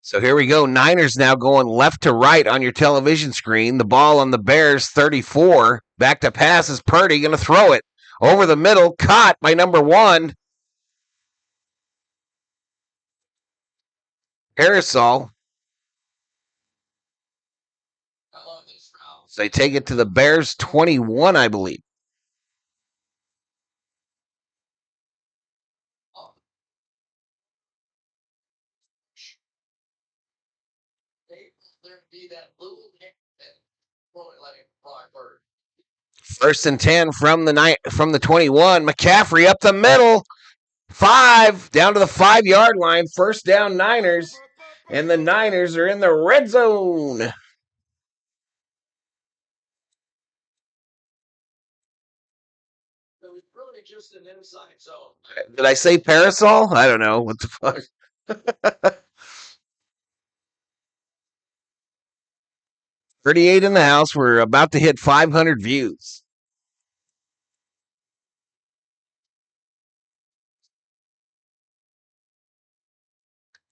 [SPEAKER 2] So here we go. Niners now going left to right on your television screen. The ball on the Bears 34. Back to pass is Purdy going to throw it over the middle. Caught by number 1. Parasol. So they take it to the Bears 21, I believe. First and 10 from the 21. McCaffrey up the middle. 5 down to the 5-yard line. First down Niners. And the Niners are in the red zone.
[SPEAKER 3] Just an inside zone.
[SPEAKER 2] Did I say parasol? I don't know. What the fuck? 38 in the house. We're about to hit 500 views.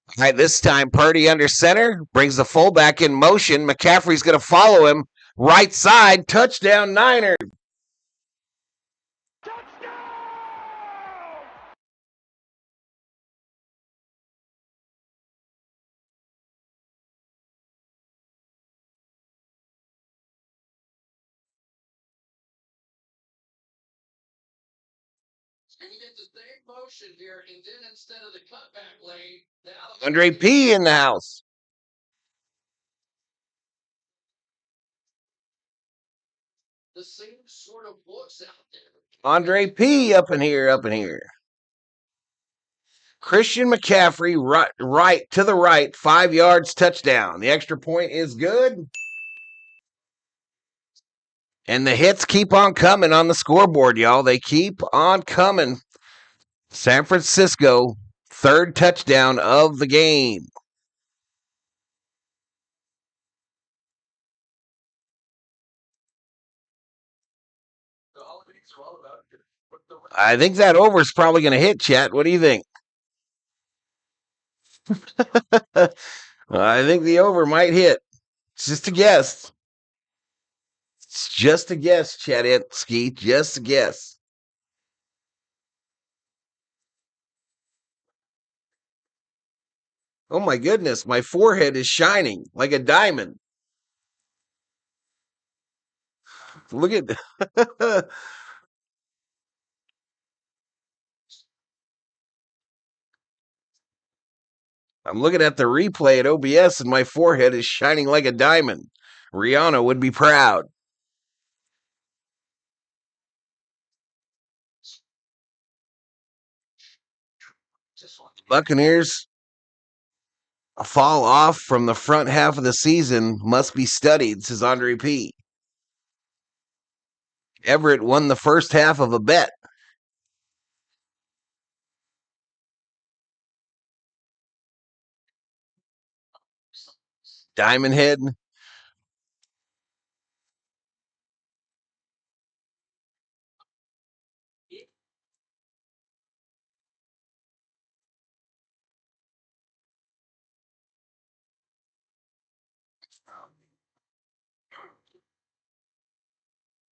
[SPEAKER 2] All right, this time Purdy under center brings the fullback in motion. McCaffrey's going to follow him. Right side, touchdown Niners.
[SPEAKER 3] And you get the same motion here, and then instead of the cutback lane, now
[SPEAKER 2] Andre P in the house.
[SPEAKER 3] the same sort of looks out there.
[SPEAKER 2] Andre P up in here, up in here. Christian McCaffrey, right to the right, 5 yards, touchdown. The extra point is good. And the hits keep on coming on the scoreboard, y'all. They keep on coming. San Francisco, third touchdown of the game. I think that over is probably going to hit, Chat. What do you think? I think the over might hit. It's just a guess. It's just a guess, Chatetsky. Just a guess. Oh my goodness, my forehead is shining like a diamond. Look at I'm looking at the replay at OBS and my forehead is shining like a diamond. Rihanna would be proud. Buccaneers fall off from the front half of the season must be studied, says Andre P. Everett won the first half of a bet. Diamond Head.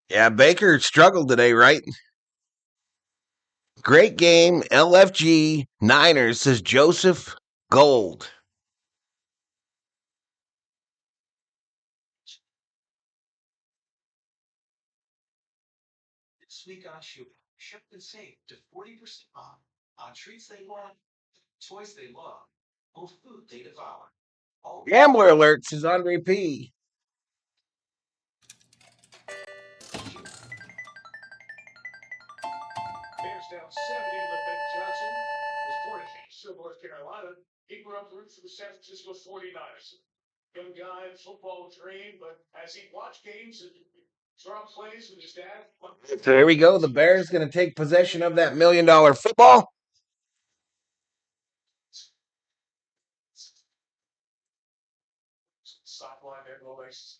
[SPEAKER 2] Yeah, Baker struggled today, right? Great game, LFG Niners, says Joseph Gold.
[SPEAKER 3] This week on ship and save to 40% off on treats they want, toys they love, or food they devour.
[SPEAKER 2] Gambler alert, says Andre P.
[SPEAKER 3] Bears down 70 with Ben Johnson. Was born in Hayesville, North Carolina. He grew up rooting for the San Francisco 49ers. Young guy, football dream, but as he watched games and saw plays with his dad.
[SPEAKER 2] So here we go. The Bears going to take possession of that $1 million football.
[SPEAKER 3] Sideline there, no legs.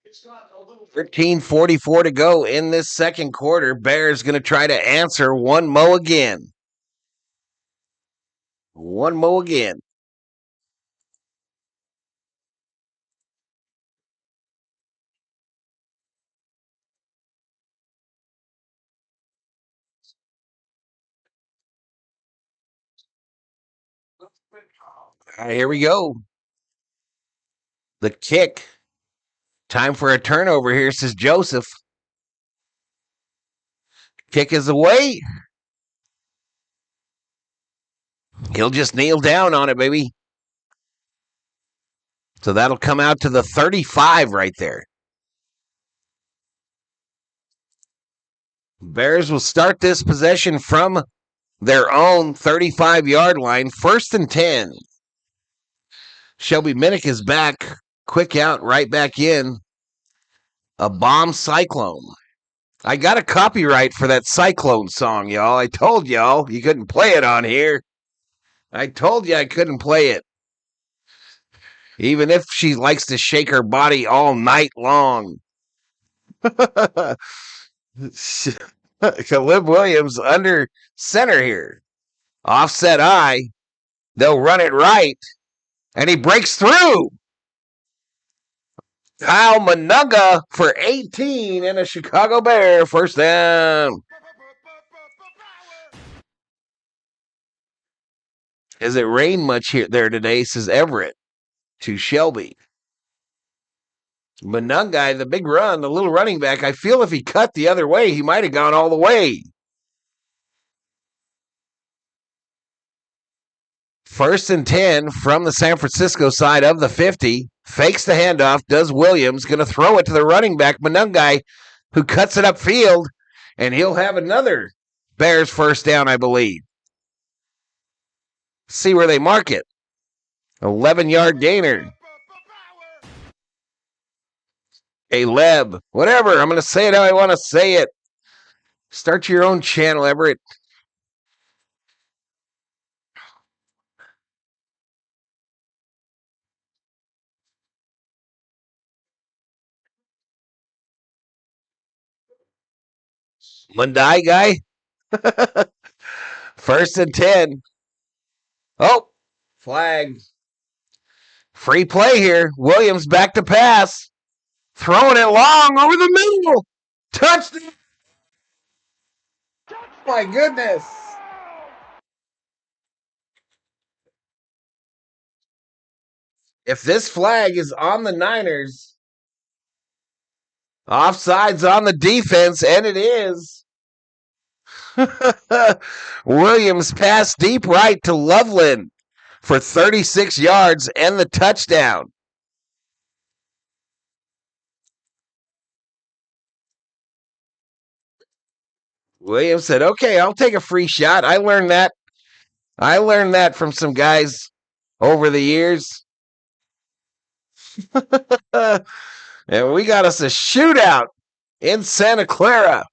[SPEAKER 3] It's got a little
[SPEAKER 2] 13:44 to go in this second quarter. Bears going to try to answer one mo again. One mo again. All right, here we go. The kick. Time for a turnover here, says Joseph. Kick is away. He'll just kneel down on it, baby. So that'll come out to the 35 right there. Bears will start this possession from their own 35-yard line, 1st and 10. Shelby Minnick is back. Quick out, right back in. A bomb cyclone. I got a copyright for that cyclone song, y'all. I told y'all you couldn't play it on here. I told you I couldn't play it. Even if she likes to shake her body all night long. Caleb Williams under center here. Offset eye. They'll run it right, and he breaks through. Kyle Monunga for 18 and a Chicago Bear first down. Has it rained much here there today, says Everett to Shelby. Monunga, the big run, the little running back. I feel if he cut the other way, he might have gone all the way. First and 10 from the San Francisco side of the 50. Fakes the handoff, does Williams. Going to throw it to the running back, Monunga, who cuts it upfield, and he'll have another Bears first down, I believe. See where they mark it. 11-yard gainer. Aleb. Whatever. I'm going to say it how I want to say it. Start your own channel, Everett. Mundai guy. First and 10. Oh, flag. Free play here. Williams back to pass. Throwing it long over the middle. Touchdown. My goodness. If this flag is on the Niners, offsides on the defense, and it is. Williams passed deep right to Loveland for 36 yards and the touchdown. Williams said, okay, I'll take a free shot. I learned that from some guys over the years. And we got us a shootout in Santa Clara.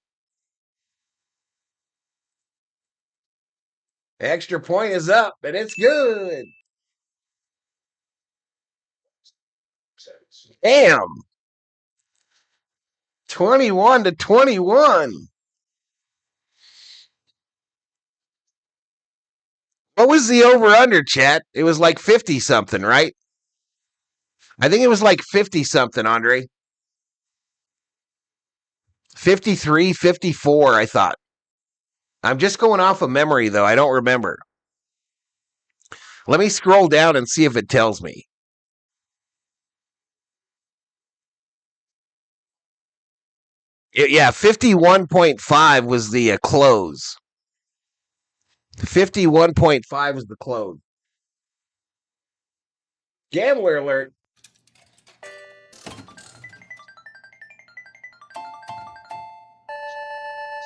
[SPEAKER 2] Extra point is up, and it's good. Damn. 21-21. What was the over-under, chat? It was like 50-something, right? I think it was like 50-something, Andre. 53, 54, I thought. I'm just going off of memory, though. I don't remember. Let me scroll down and see if it tells me. Yeah, 51.5 was the close. 51.5 was the close. Gambler alert.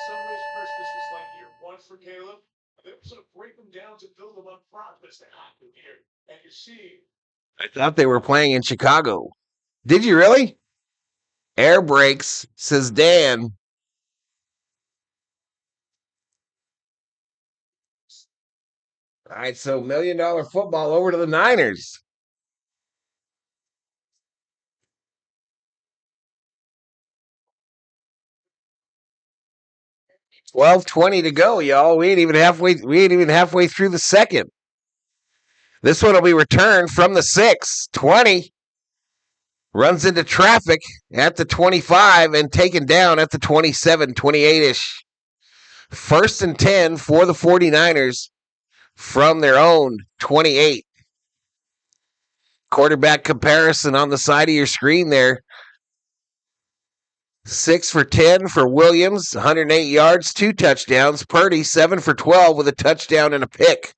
[SPEAKER 3] Some ways Christmas was like year one for Caleb. They sort of break them down to build them up front as they happen here. And you see.
[SPEAKER 2] I thought they were playing in Chicago. Did you really? Air brakes, says Dan. All right, so $1 million football over to the Niners. $12:20 to go, y'all. We ain't even halfway through the second. This one will be returned from the 6. 20. Runs into traffic at the 25 and taken down at the 27, 28-ish. First and 10 for the 49ers from their own 28. Quarterback comparison on the side of your screen there. 6 for 10 for Williams, 108 yards, 2 touchdowns. Purdy, 7 for 12 with a touchdown and a pick.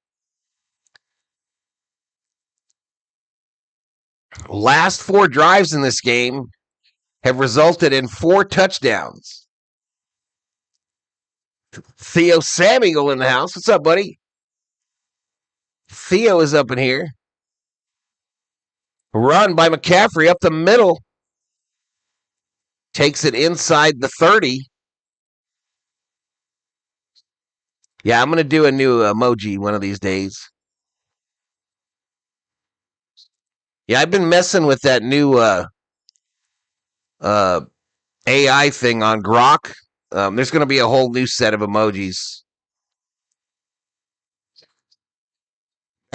[SPEAKER 2] Last 4 drives in this game have resulted in 4 touchdowns. Theo Samuel in the house. What's up, buddy? Theo is up in here. Run by McCaffrey up the middle. Takes it inside the 30. Yeah, I'm going to do a new emoji one of these days. Yeah, I've been messing with that new AI thing on Grok. There's going to be a whole new set of emojis.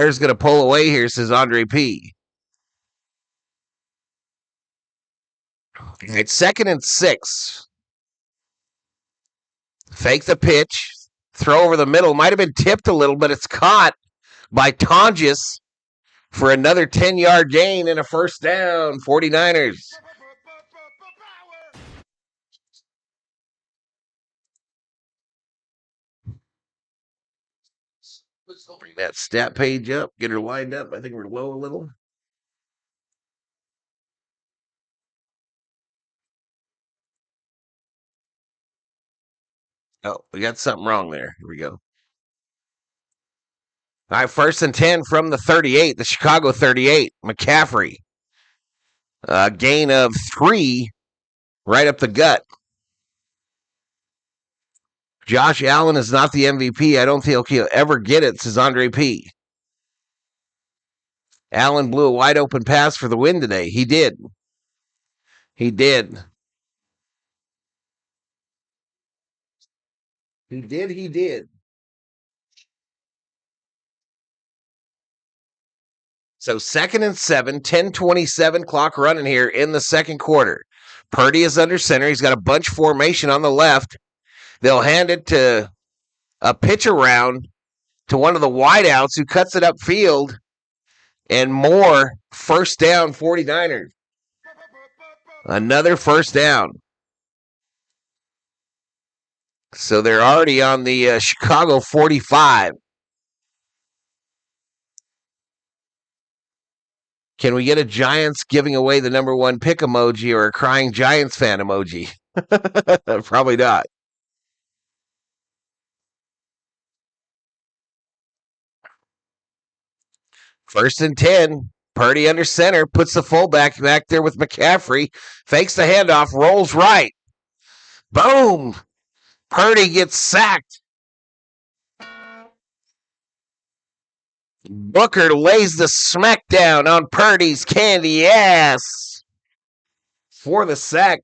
[SPEAKER 2] Bears going to pull away here, says Andre P. It's 2nd and 6. Fake the pitch. Throw over the middle. Might have been tipped a little, but it's caught by Tonjes for another 10-yard gain and a first down. 49ers. Bring that stat page up. Get her lined up. I think we're low a little. Oh, we got something wrong there. Here we go. All right, 1st and 10 from the 38, the Chicago 38. McCaffrey. Gain of 3 right up the gut. Josh Allen is not the MVP. I don't think he'll ever get it, says Andre P. Allen blew a wide open pass for the win today. He did. He did. He did. He did. So 2nd and 7, 10:27 clock running here in the second quarter. Purdy is under center. He's got a bunch formation on the left. They'll hand it to a pitch around to one of the wideouts who cuts it upfield. And more first down 49ers. Another first down. So they're already on the Chicago 45. Can we get a Giants giving away the number 1 pick emoji or a crying Giants fan emoji? Probably not. First and 10. Purdy under center, puts the fullback back there with McCaffrey, fakes the handoff, rolls right. Boom! Purdy gets sacked. Booker lays the smackdown on Purdy's candy ass for the sack.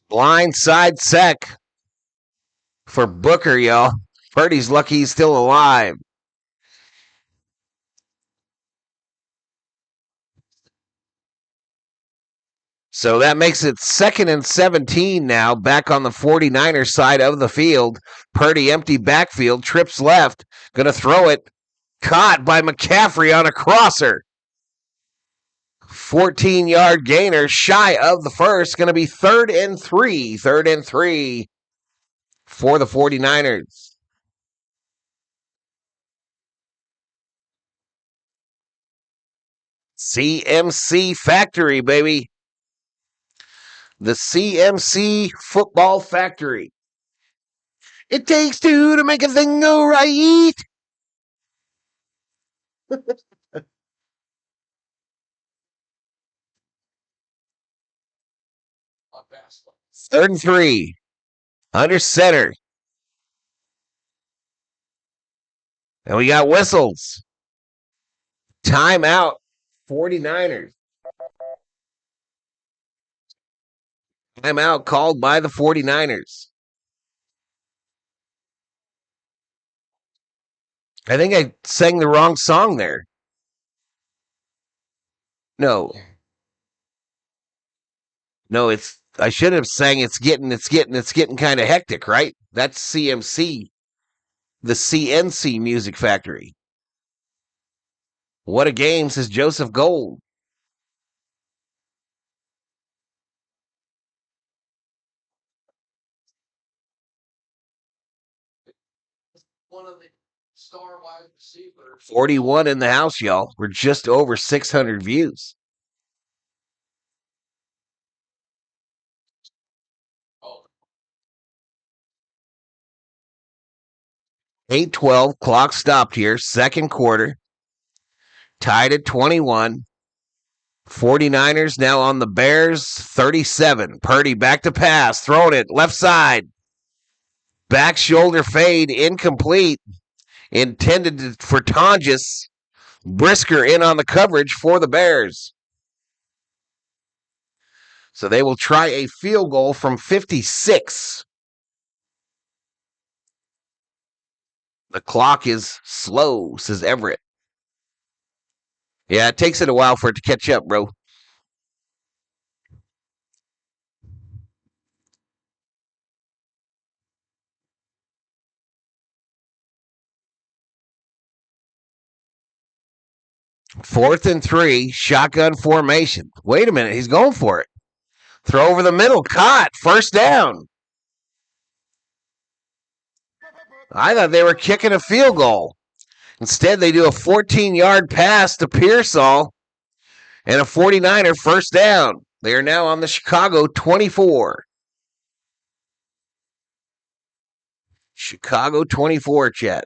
[SPEAKER 2] Blindside sack for Booker, y'all. Purdy's lucky he's still alive. So that makes it 2nd and 17 now, back on the 49ers side of the field. Purdy empty backfield, trips left, going to throw it. Caught by McCaffrey on a crosser. 14-yard gainer, shy of the first. Going to be 3rd and 3. 3rd and 3 for the 49ers. CMC Factory, baby. The CMC Football Factory. It takes 2 to make a thing go right. Third and 3. Under center. And we got whistles. Timeout. 49ers. Timeout called by the 49ers. I think I sang the wrong song there. No, I should have sang it's getting kind of hectic, right? That's CMC, the CNC Music Factory. What a game, says Joseph Gold.
[SPEAKER 3] One of the star wide receivers.
[SPEAKER 2] 41 in the house, y'all. We're just over 600 views. 8:12, clock stopped here, second quarter. Tied at 21. 49ers now on the Bears, 37. Purdy back to pass, throwing it, left side. Back shoulder fade, incomplete. Intended for Tonjes. Brisker in on the coverage for the Bears. So they will try a field goal from 56. The clock is slow, says Everett. Yeah, it takes it a while for it to catch up, bro. Fourth and 3, shotgun formation. Wait a minute, he's going for it. Throw over the middle, caught, first down. I thought they were kicking a field goal. Instead, they do a 14-yard pass to Pearsall and a 49er first down. They are now on the Chicago 24. Chicago 24, chat.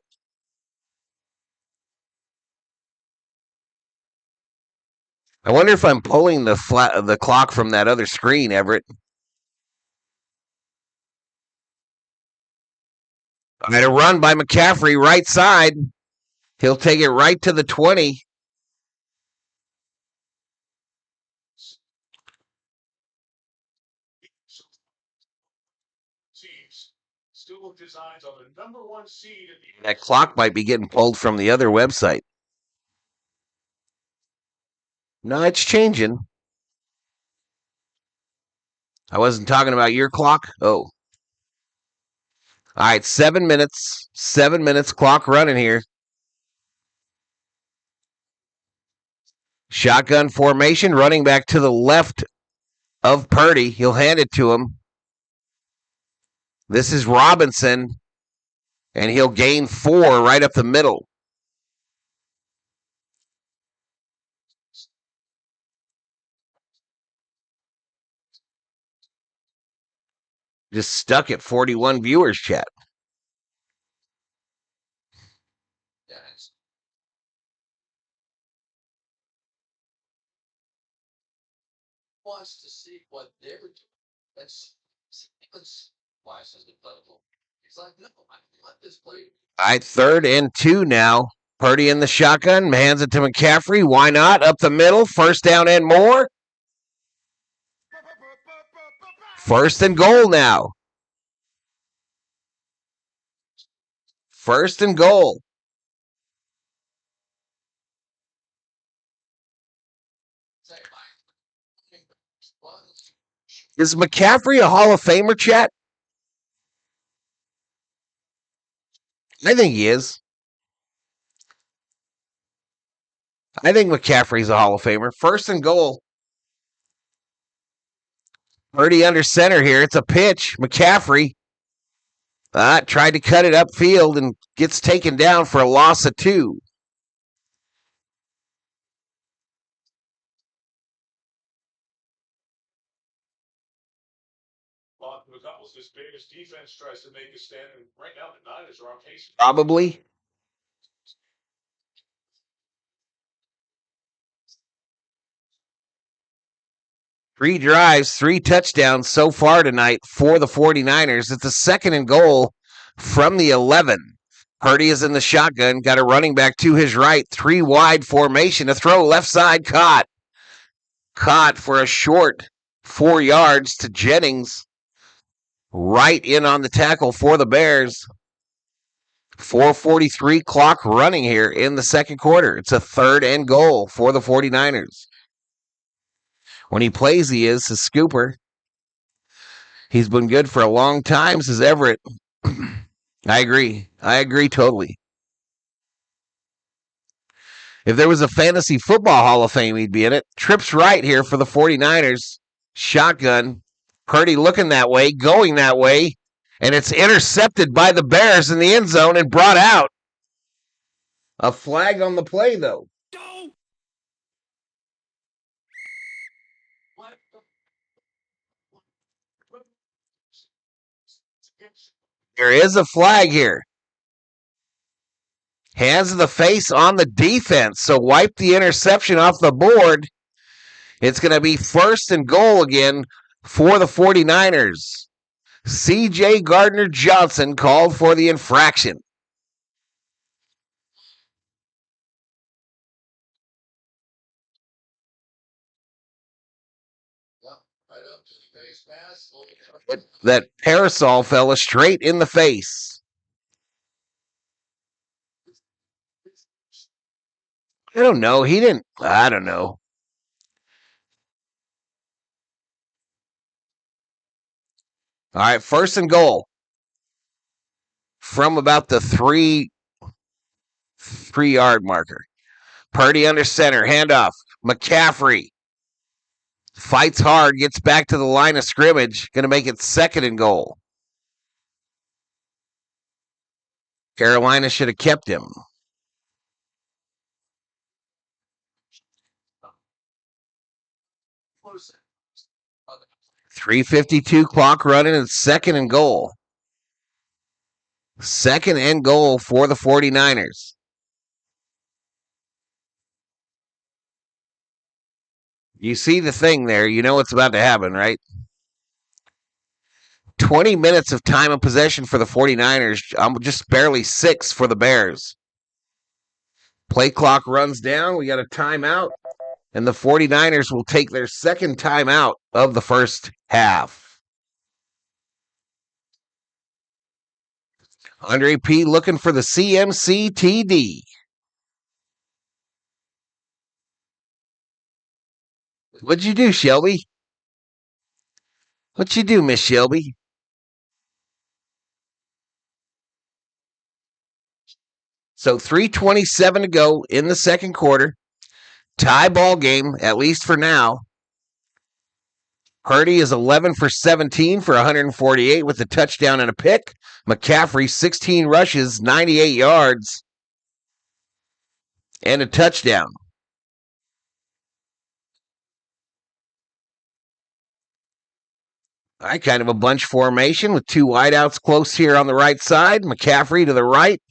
[SPEAKER 2] I wonder if I'm pulling the clock from that other screen, Everett. I had a run by McCaffrey, right side. He'll take it right to the 20.
[SPEAKER 3] Still designs on the number 1 seed.
[SPEAKER 2] That clock might be getting pulled from the other website. No, it's changing. I wasn't talking about your clock. Oh. All right, 7 minutes. 7 minutes clock running here. Shotgun formation, running back to the left of Purdy. He'll hand it to him. This is Robinson, and he'll gain 4 right up the middle. Just stuck at 41 viewers, chat.
[SPEAKER 3] Wants to see what they're doing. That's why it says incredible. He's like, no, I let this play.
[SPEAKER 2] All right, 3rd and 2 now. Purdy in the shotgun, hands it to McCaffrey. Why not? Up the middle, first down and more. 1st and goal now. 1st and goal. Is McCaffrey a Hall of Famer, chat? I think he is. I think McCaffrey's a Hall of Famer. 1st and goal. Purdy under center here. It's a pitch. McCaffrey tried to cut it upfield and gets taken down for a loss of 2.
[SPEAKER 3] This Bears defense tries to make a stand, and right now the Niners are on pace.
[SPEAKER 2] Probably. Three drives, 3 touchdowns so far tonight for the 49ers. It's a 2nd and goal from the 11. Purdy is in the shotgun, got a running back to his right, 3 wide formation, a throw left side, caught. Caught for a short 4 yards to Jennings. Right in on the tackle for the Bears. 4:43 clock running here in the 2nd quarter. It's a 3rd and goal for the 49ers. When he plays, he is a scooper. He's been good for a long time, says Everett. I agree. I agree totally. If there was a fantasy football Hall of Fame, he'd be in it. Trips right here for the 49ers. Shotgun. Purdy looking that way, going that way, and it's intercepted by the Bears in the end zone and brought out. A flag on the play, though. There is a flag here. Hands of the face on the defense, so wipe the interception off the board. It's going to be 1st and goal again for the 49ers. C.J. Gardner-Johnson called for the infraction. That parasol fella straight in the face. I don't know. He didn't. I don't know. All right, 1st and goal from about the 3-yard marker. Purdy under center, handoff. McCaffrey fights hard, gets back to the line of scrimmage, going to make it 2nd and goal. Carolina should have kept him. 3:52 clock running and 2nd and goal. 2nd and goal for the 49ers. You see the thing there. You know what's about to happen, right? 20 minutes of time of possession for the 49ers. Just barely 6 for the Bears. Play clock runs down. We got a timeout. And the 49ers will take their 2nd timeout of the first half. Andre P. looking for the CMC TD. What'd you do, Shelby? What'd you do, Miss Shelby? So 3:27 to go in the 2nd quarter. Tie ball game, at least for now. Purdy is 11 for 17 for 148 with a touchdown and a pick. McCaffrey, 16 rushes, 98 yards, and a touchdown. All right, kind of a bunch formation with 2 wideouts close here on the right side. McCaffrey to the right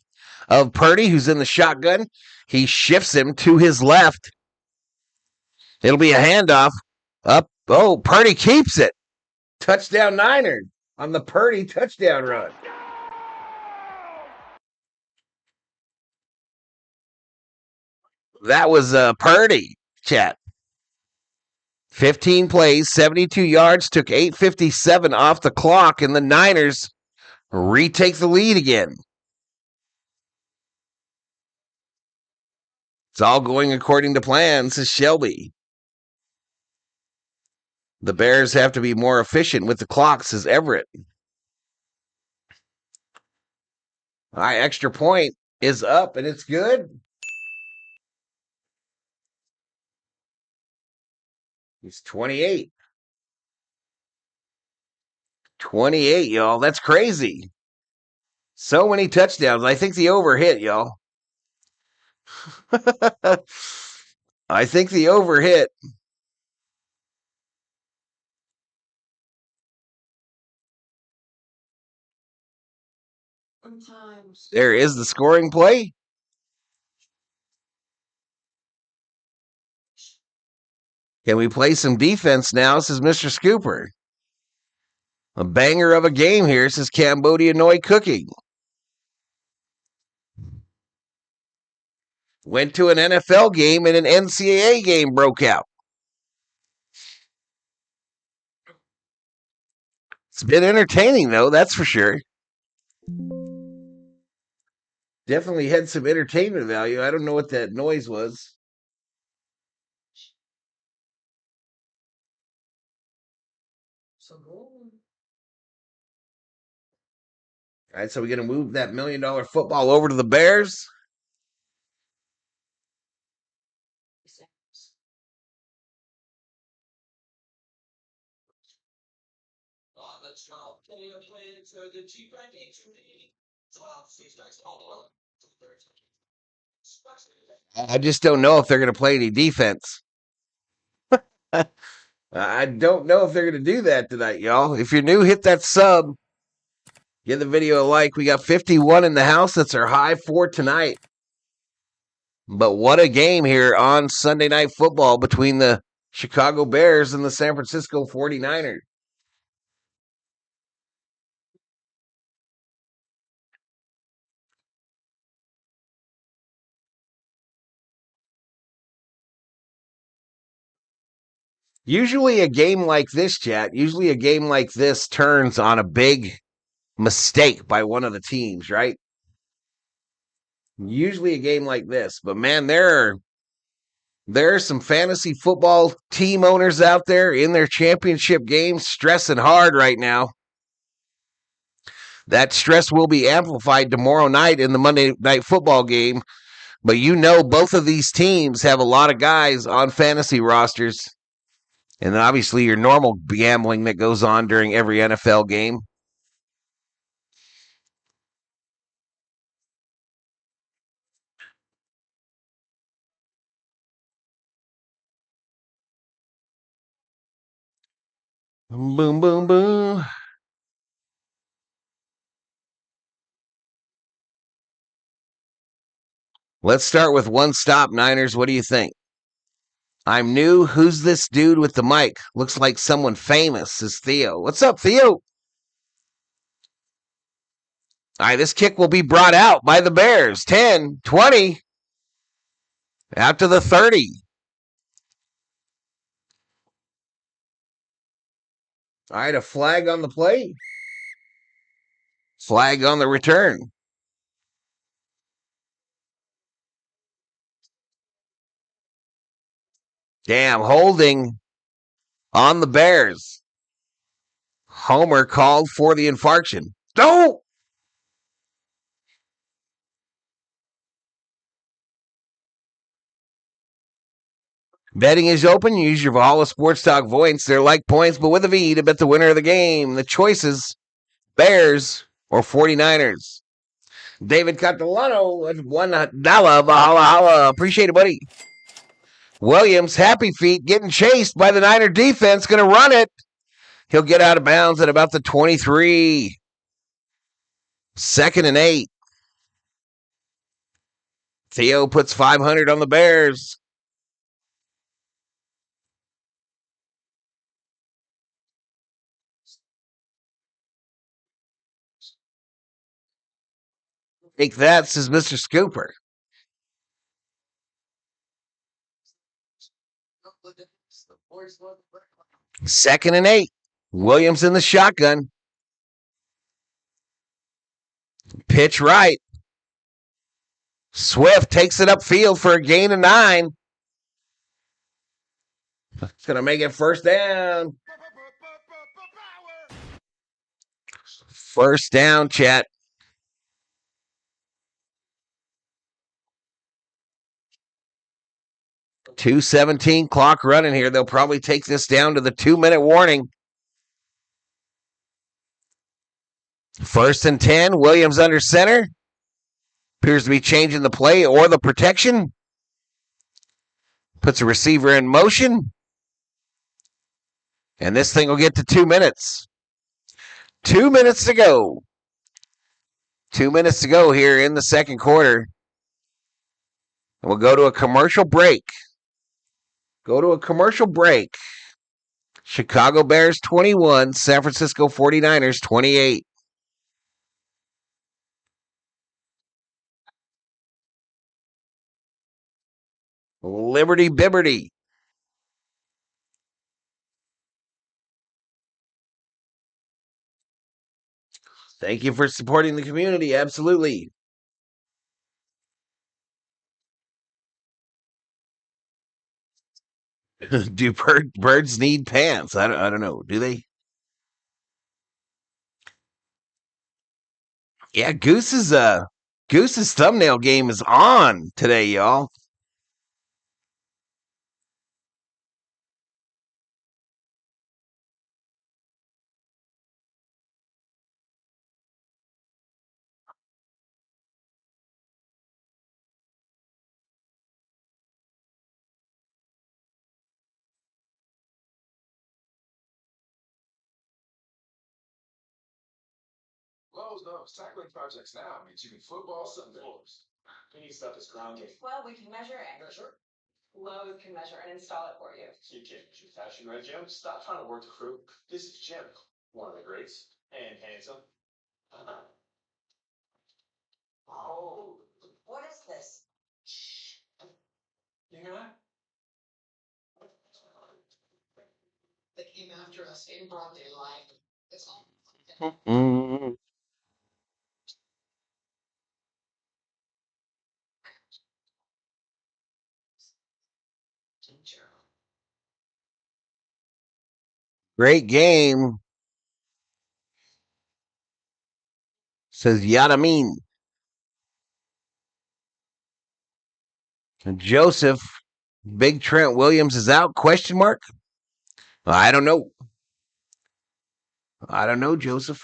[SPEAKER 2] of Purdy, who's in the shotgun. He shifts him to his left. It'll be a handoff. Up. Oh, Purdy keeps it. Touchdown Niners on the Purdy touchdown run. That was Purdy, chat. 15 plays, 72 yards, took 8:57 off the clock, and the Niners retake the lead again. It's all going according to plan, says Shelby. The Bears have to be more efficient with the clock, says Everett. All right, extra point is up, and it's good. He's 28. 28, y'all. That's crazy. So many touchdowns. I think the over hit, y'all. I think the over hit. There is the scoring play. Can we play some defense now? Says Mr. Scooper. A banger of a game here, says Cambodia Noi Cooking. Went to an NFL game and an NCAA game broke out. It's been entertaining, though, that's for sure. Definitely had some entertainment value. I don't know what that noise was. All right, so we're going to move that $1 million football over to the Bears. I just don't know if they're going to play any defense. I don't know if they're going to do that tonight, y'all. If you're new, hit that sub. Give the video a like. We got 51 in the house. That's our high for tonight. But what a game here on Sunday Night Football between the Chicago Bears and the San Francisco 49ers. Usually a game like this, chat, usually a game like this turns on a big mistake by one of the teams, right? Usually a game like this. But man, there are some fantasy football team owners out there in their championship games stressing hard right now. That stress will be amplified tomorrow night in the Monday Night Football game. But you know, both of these teams have a lot of guys on fantasy rosters. And then obviously your normal gambling that goes on during every NFL game. Boom, boom, boom. Let's start with one stop, Niners. What do you think? I'm new. Who's this dude with the mic? Looks like someone famous, says Theo. What's up, Theo? All right, this kick will be brought out by the Bears. 10, 20, out to the 30. All right, a flag on the play. Flag on the return. Damn, holding on the Bears. Homer called for the infraction. Don't! Betting is open. Use your Valhalla Sports Talk points. They're like points, but with a V to bet the winner of the game. The choices, Bears or 49ers. David Catalano, $1 Valhalla. Appreciate it, buddy. Williams, happy feet, getting chased by the Niner defense. Going to run it. He'll get out of bounds at about the 23. 2nd and 8. Theo puts 500 on the Bears. Take that, says Mr. Scooper. 2nd and 8. Williams in the shotgun. Pitch right. Swift takes it upfield for a gain of 9. It's going to make it first down. First down, chat. 2:17 clock running here. They'll probably take this down to the 2-minute warning. 1st and 10. Williams under center. Appears to be changing the play or the protection. Puts a receiver in motion. And this thing will get to 2 minutes. 2 minutes to go. 2 minutes to go here in the second quarter. And we'll go to a commercial break. Chicago Bears 21, San Francisco 49ers 28. Liberty Bibberty. Thank you for supporting the community. Absolutely. Do birds need pants? I don't know. Do they? Yeah, Goose's thumbnail game is on today, y'all.
[SPEAKER 3] Lowe's knows tackling projects now means you can football Sundays. We need stuff that's grounded.
[SPEAKER 4] Well, we can measure it.
[SPEAKER 3] Measure.
[SPEAKER 4] Lowe's can measure and install it for you.
[SPEAKER 3] You can't you fashion right, Jim? Stop trying to work the crew. This is Jim, one of the greats, and handsome. Oh,
[SPEAKER 4] What is this?
[SPEAKER 3] you hear that?
[SPEAKER 2] Mm. Great game, says Yadamin. Joseph, Big Trent Williams is out? Question mark. I don't know. I don't know, Joseph.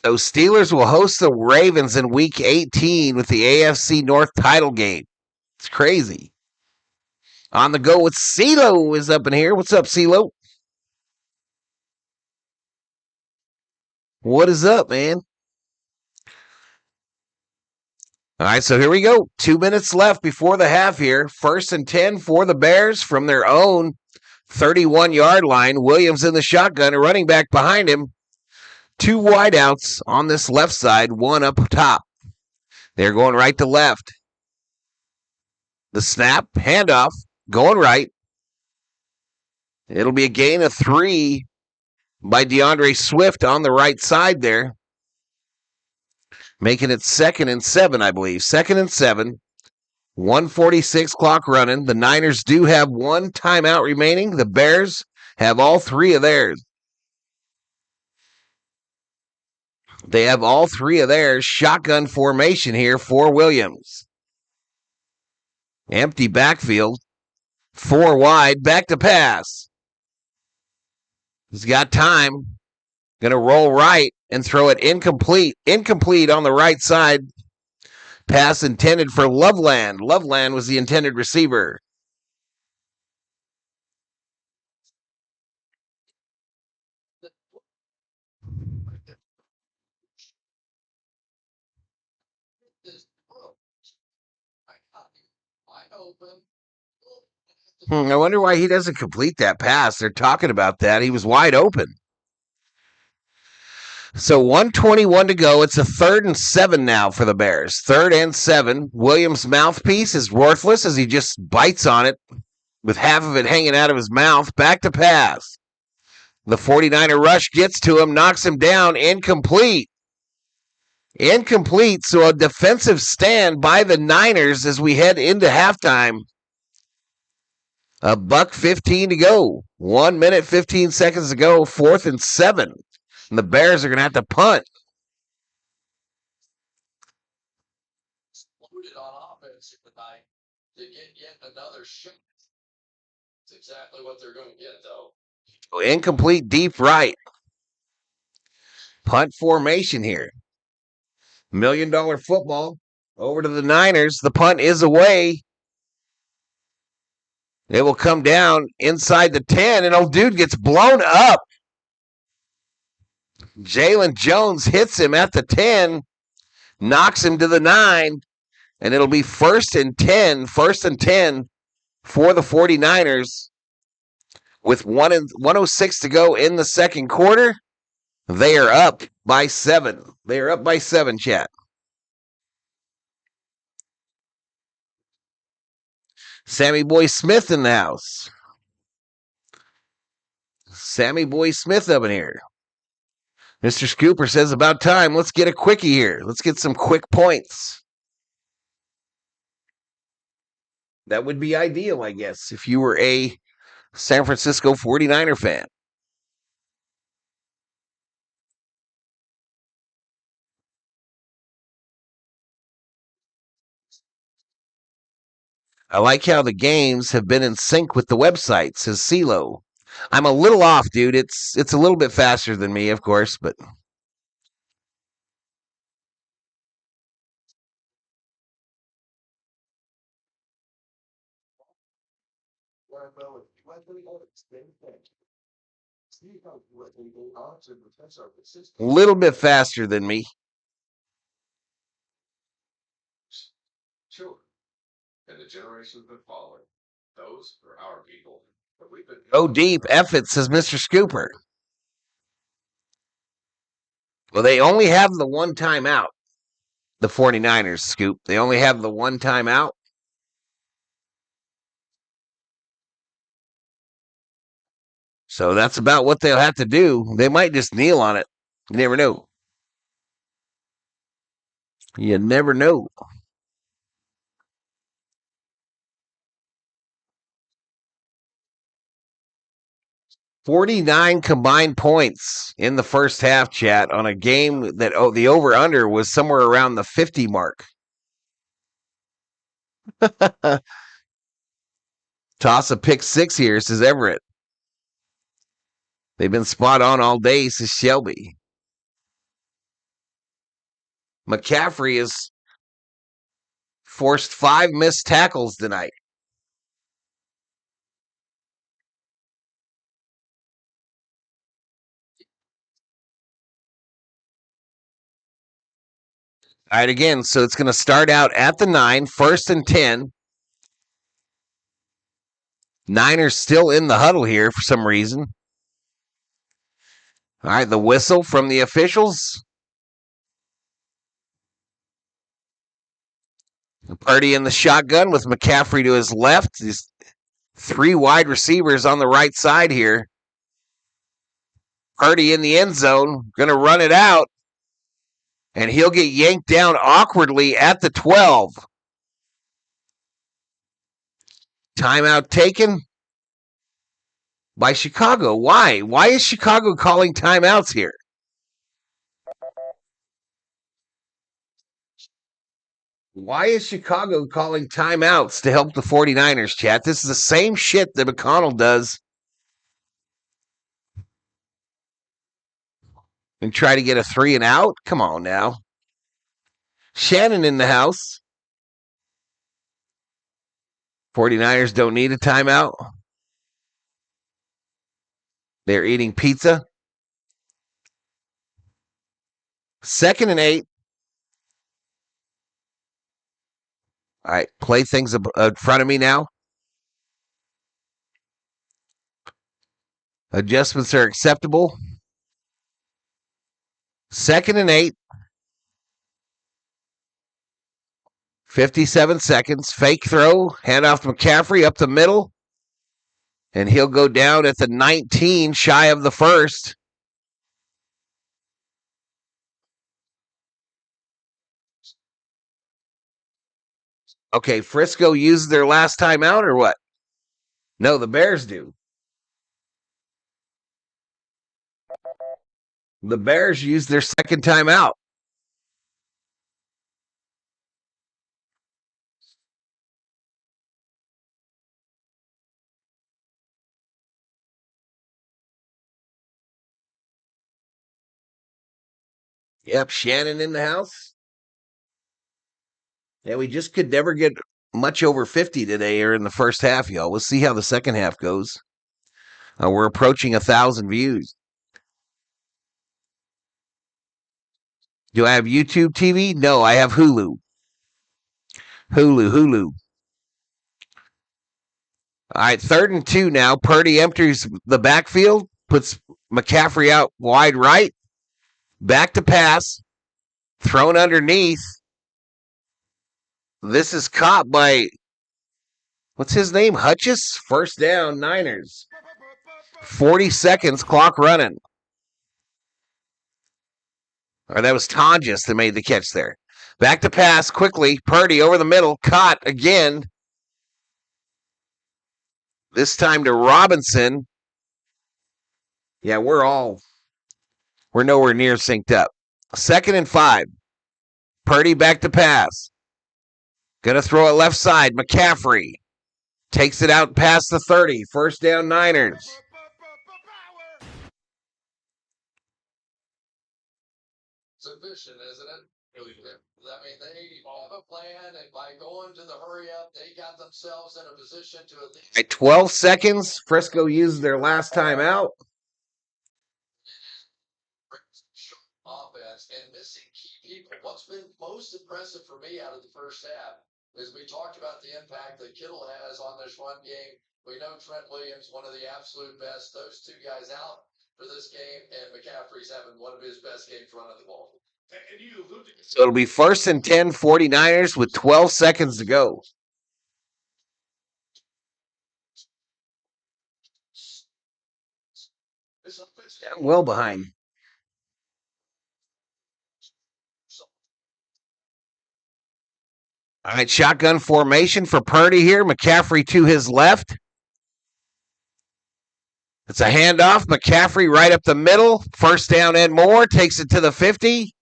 [SPEAKER 2] So Steelers will host the Ravens in Week 18 with the AFC North title game. It's crazy. On the go with CeeLo is up in here. What's up, CeeLo? What is up, man? All right, so here we go. 2 minutes left before the half here. 1st and 10 for the Bears from their own 31-yard line. Williams in the shotgun, a running back behind him. 2 wideouts on this left side, 1 up top. They're going right to left. The snap, handoff, going right. It'll be a gain of 3 by DeAndre Swift on the right side there. Making it 2nd and 7, I believe. 2nd and 7. 1:46 clock running. The Niners do have 1 timeout remaining. The Bears have all 3 of theirs. They have all 3 of theirs. Shotgun formation here for Williams. Empty backfield. 4 wide. Back to pass. He's got time. Going to roll right and throw it incomplete. Incomplete on the right side. Pass intended for Loveland. Loveland was the intended receiver. I wonder why he doesn't complete that pass. They're talking about that. He was wide open. So 1:21 to go. It's a 3rd and 7 now for the Bears. 3rd and 7. Williams' mouthpiece is worthless as he just bites on it with half of it hanging out of his mouth. Back to pass. The 49er rush gets to him, knocks him down, incomplete. Incomplete, so a defensive stand by the Niners as we head into halftime. $1:15 to go. 1 minute, 15 seconds to go. 4th and 7. And the Bears are going to have to punt.
[SPEAKER 3] Loaded on offense tonight to get yet another shot. That's exactly what they're going to get, though.
[SPEAKER 2] Incomplete deep right. Punt formation here. $1 million football over to the Niners. The punt is away. It will come down inside the 10, and old dude gets blown up. Jalen Jones hits him at the 10, knocks him to the 9, and it'll be 1st and 10. 1st and 10 for the 49ers. With 1:06 to go in the second quarter, they are up by 7. They are up by 7, chat. Sammy Boy Smith in the house. Sammy Boy Smith up in here. Mr. Scooper says, about time. Let's get a quickie here. Let's get some quick points. That would be ideal, I guess, if you were a San Francisco 49er fan. I like how the games have been in sync with the website, says CeeLo. I'm a little off, dude. It's a little bit faster than me, of course, but a little bit faster than me.
[SPEAKER 3] Sure. And the generations that follow, those are our people. But we've been
[SPEAKER 2] Go deep, F it, says Mr. Scooper. Well, they only have the 1 timeout. the 49ers, Scoop. They only have the one timeout. So that's about what they'll have to do. They might just kneel on it. You never know. You never know. 49 combined points in the first half, chat, on a game that the over-under was somewhere around the 50 mark. Toss a pick 6 here, says Everett. They've been spot on all day, says Shelby. McCaffrey has forced 5 missed tackles tonight. All right, again, so it's going to start out at the 9, 1st and 10. Niners still in the huddle here for some reason. All right, the whistle from the officials. Purdy in the shotgun with McCaffrey to his left. These 3 wide receivers on the right side here. Purdy in the end zone, going to run it out, and he'll get yanked down awkwardly at the 12. Timeout taken by Chicago. Why? Why is Chicago calling timeouts here? Why is Chicago calling timeouts to help the 49ers, chat? This is the same shit that McConnell does and try to get a 3 and out? Come on now. Shannon in the house. 49ers don't need a timeout. They're eating pizza. 2nd and 8. All right, play things in front of me now. Adjustments are acceptable. 2nd and 8. 57 seconds. Fake throw. Hand off to McCaffrey up the middle. And he'll go down at the 19, shy of the 1st. Okay, Frisco used their last timeout or what? No, the Bears do. The Bears used their second timeout. Yep, Shannon in the house. Yeah, we just could never get much over 50 today or in the first half, y'all. We'll see how the second half goes. We're approaching 1,000 views. Do I have YouTube TV? No, I have Hulu. Hulu. All right, 3rd and 2 now. Purdy enters the backfield, puts McCaffrey out wide right. Back to pass. Thrown underneath. This is caught by, what's his name? Hutchis? First down, Niners. 40 seconds, clock running. Or that was Tonjes that made the catch there. Back to pass quickly. Purdy over the middle. Caught again. This time to Robinson. Yeah, we're nowhere near synced up. 2nd and 5. Purdy back to pass. Gonna throw it left side. McCaffrey takes it out past the 30. First down, Niners.
[SPEAKER 3] Sufficient, isn't it? I mean, they have a plan, and by going to the hurry up, they got themselves in a position to at least.
[SPEAKER 2] At 12 seconds, Frisco used their last time out.
[SPEAKER 3] Offense and missing key people. What's been most impressive for me out of the first half is we talked about the impact that Kittle has on this run game. We know Trent Williams, one of the absolute best. Those 2 guys out for this game, and McCaffrey's having one of his best games running the ball.
[SPEAKER 2] So it'll be 1st and 10 49ers with 12 seconds to go. Well behind. All right, shotgun formation for Purdy here. McCaffrey to his left. It's a handoff. McCaffrey right up the middle. 1st down and more. Takes it to the 50.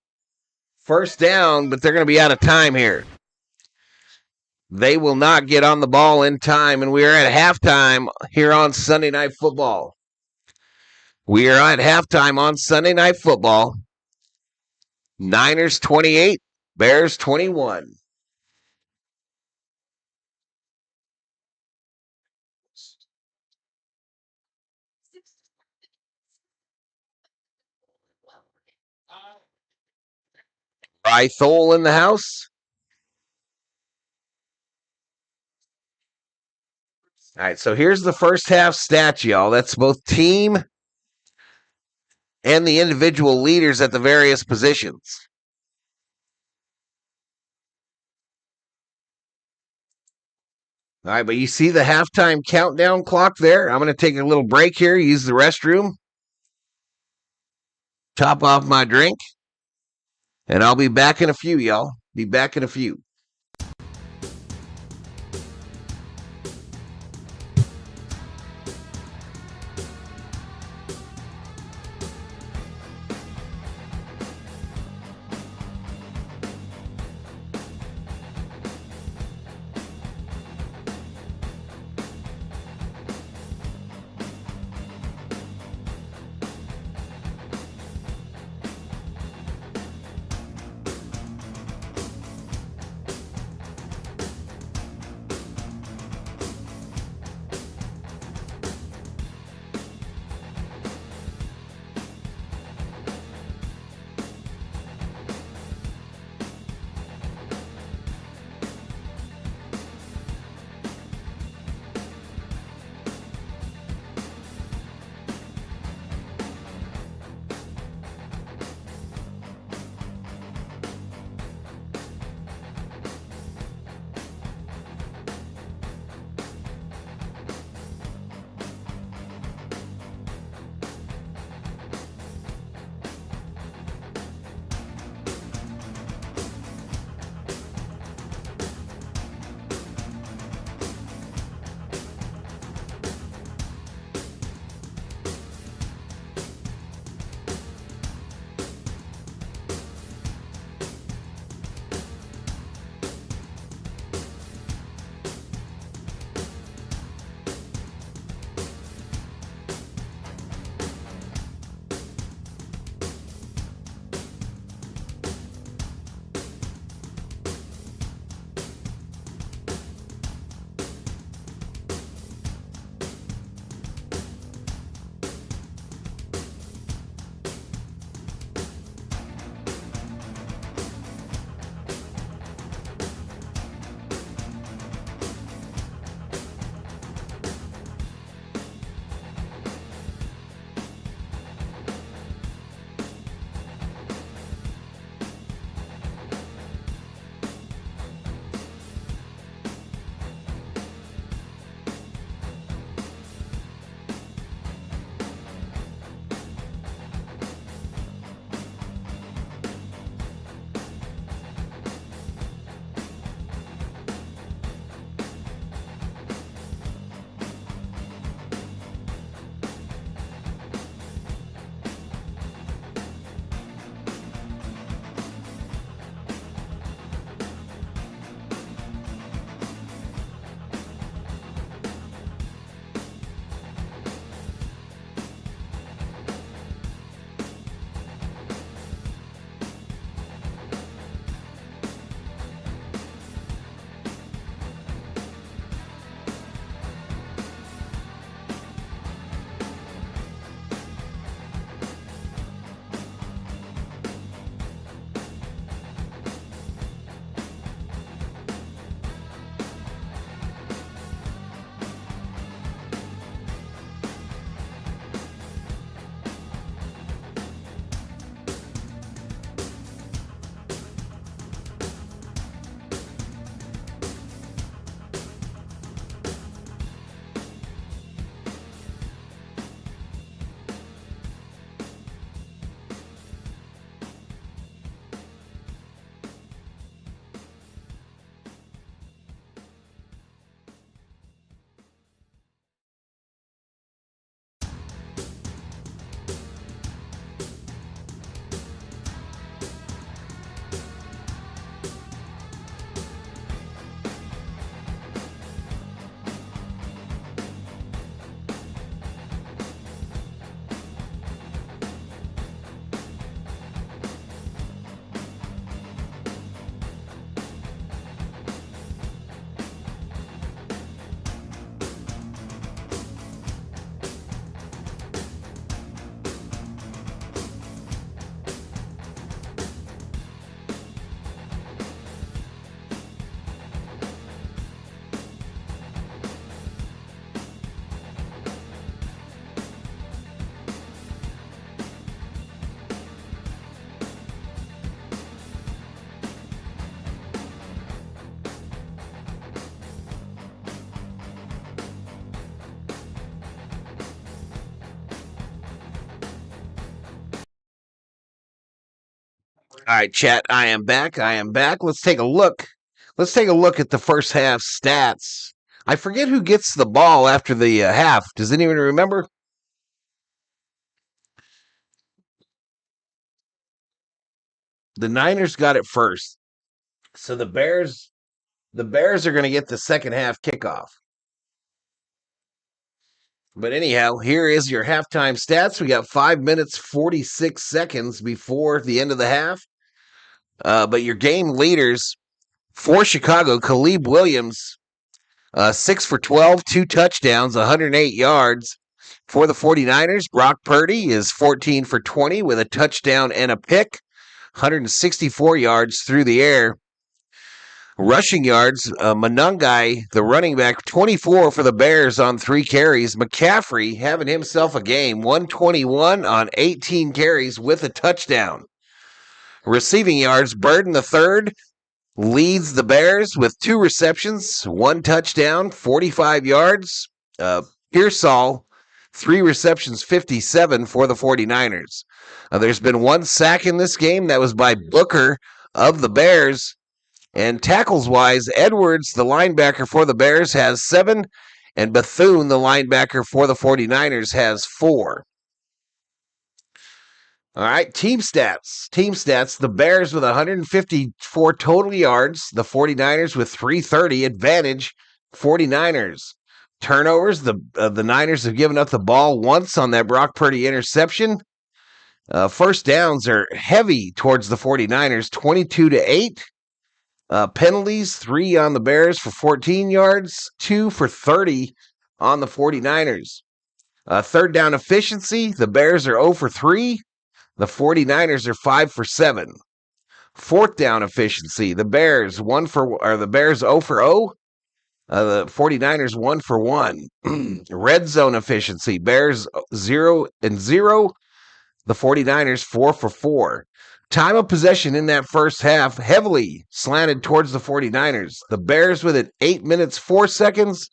[SPEAKER 2] 1st down, but they're going to be out of time here. They will not get on the ball in time, and we are at halftime here on Sunday Night Football. We are at halftime on Sunday Night Football. Niners 28, Bears 21. Thole in the house. All right, so here's the first half stats, y'all. That's both team and the individual leaders at the various positions. All right, but you see the halftime countdown clock there? I'm going to take a little break here, use the restroom, top off my drink, and I'll be back in a few, y'all. Be back in a few. All right, chat. I am back. Let's take a look. Let's take a look at the first half stats. I forget who gets the ball after the half. Does anyone remember? The Niners got it first. So the Bears are going to get the second half kickoff. But anyhow, here is your halftime stats. We got 5 minutes 46 seconds before the end of the half. But your game leaders for Chicago, Caleb Williams, 6 for 12, 2 touchdowns, 108 yards. For the 49ers, Brock Purdy is 14 for 20 with a touchdown and a pick, 164 yards through the air. Rushing yards, Monangai, the running back, 24 for the Bears on 3 carries. McCaffrey having himself a game, 121 on 18 carries with a touchdown. Receiving yards, Burden the third leads the Bears with 2 receptions, 1 touchdown, 45 yards. Pearsall, 3 receptions, 57 for the 49ers. There's been 1 sack in this game. That was by Booker of the Bears. And tackles-wise, Edwards, the linebacker for the Bears, has 7, and Bethune, the linebacker for the 49ers, has 4. All right, team stats. The Bears with 154 total yards, the 49ers with 330, advantage 49ers. Turnovers, the Niners have given up the ball once on that Brock Purdy interception. First downs are heavy towards the 49ers, 22-8. Penalties, 3 on the Bears for 14 yards, 2 for 30 on the 49ers. Third down efficiency, the Bears are 0 for 3. The 49ers are 5 for 7. Fourth down efficiency, the Bears 0 for 0. The 49ers 1 for 1. Red zone efficiency, Bears 0 and 0. The 49ers 4 for 4. Time of possession in that first half heavily slanted towards the 49ers. The Bears with it 8 minutes 4 seconds.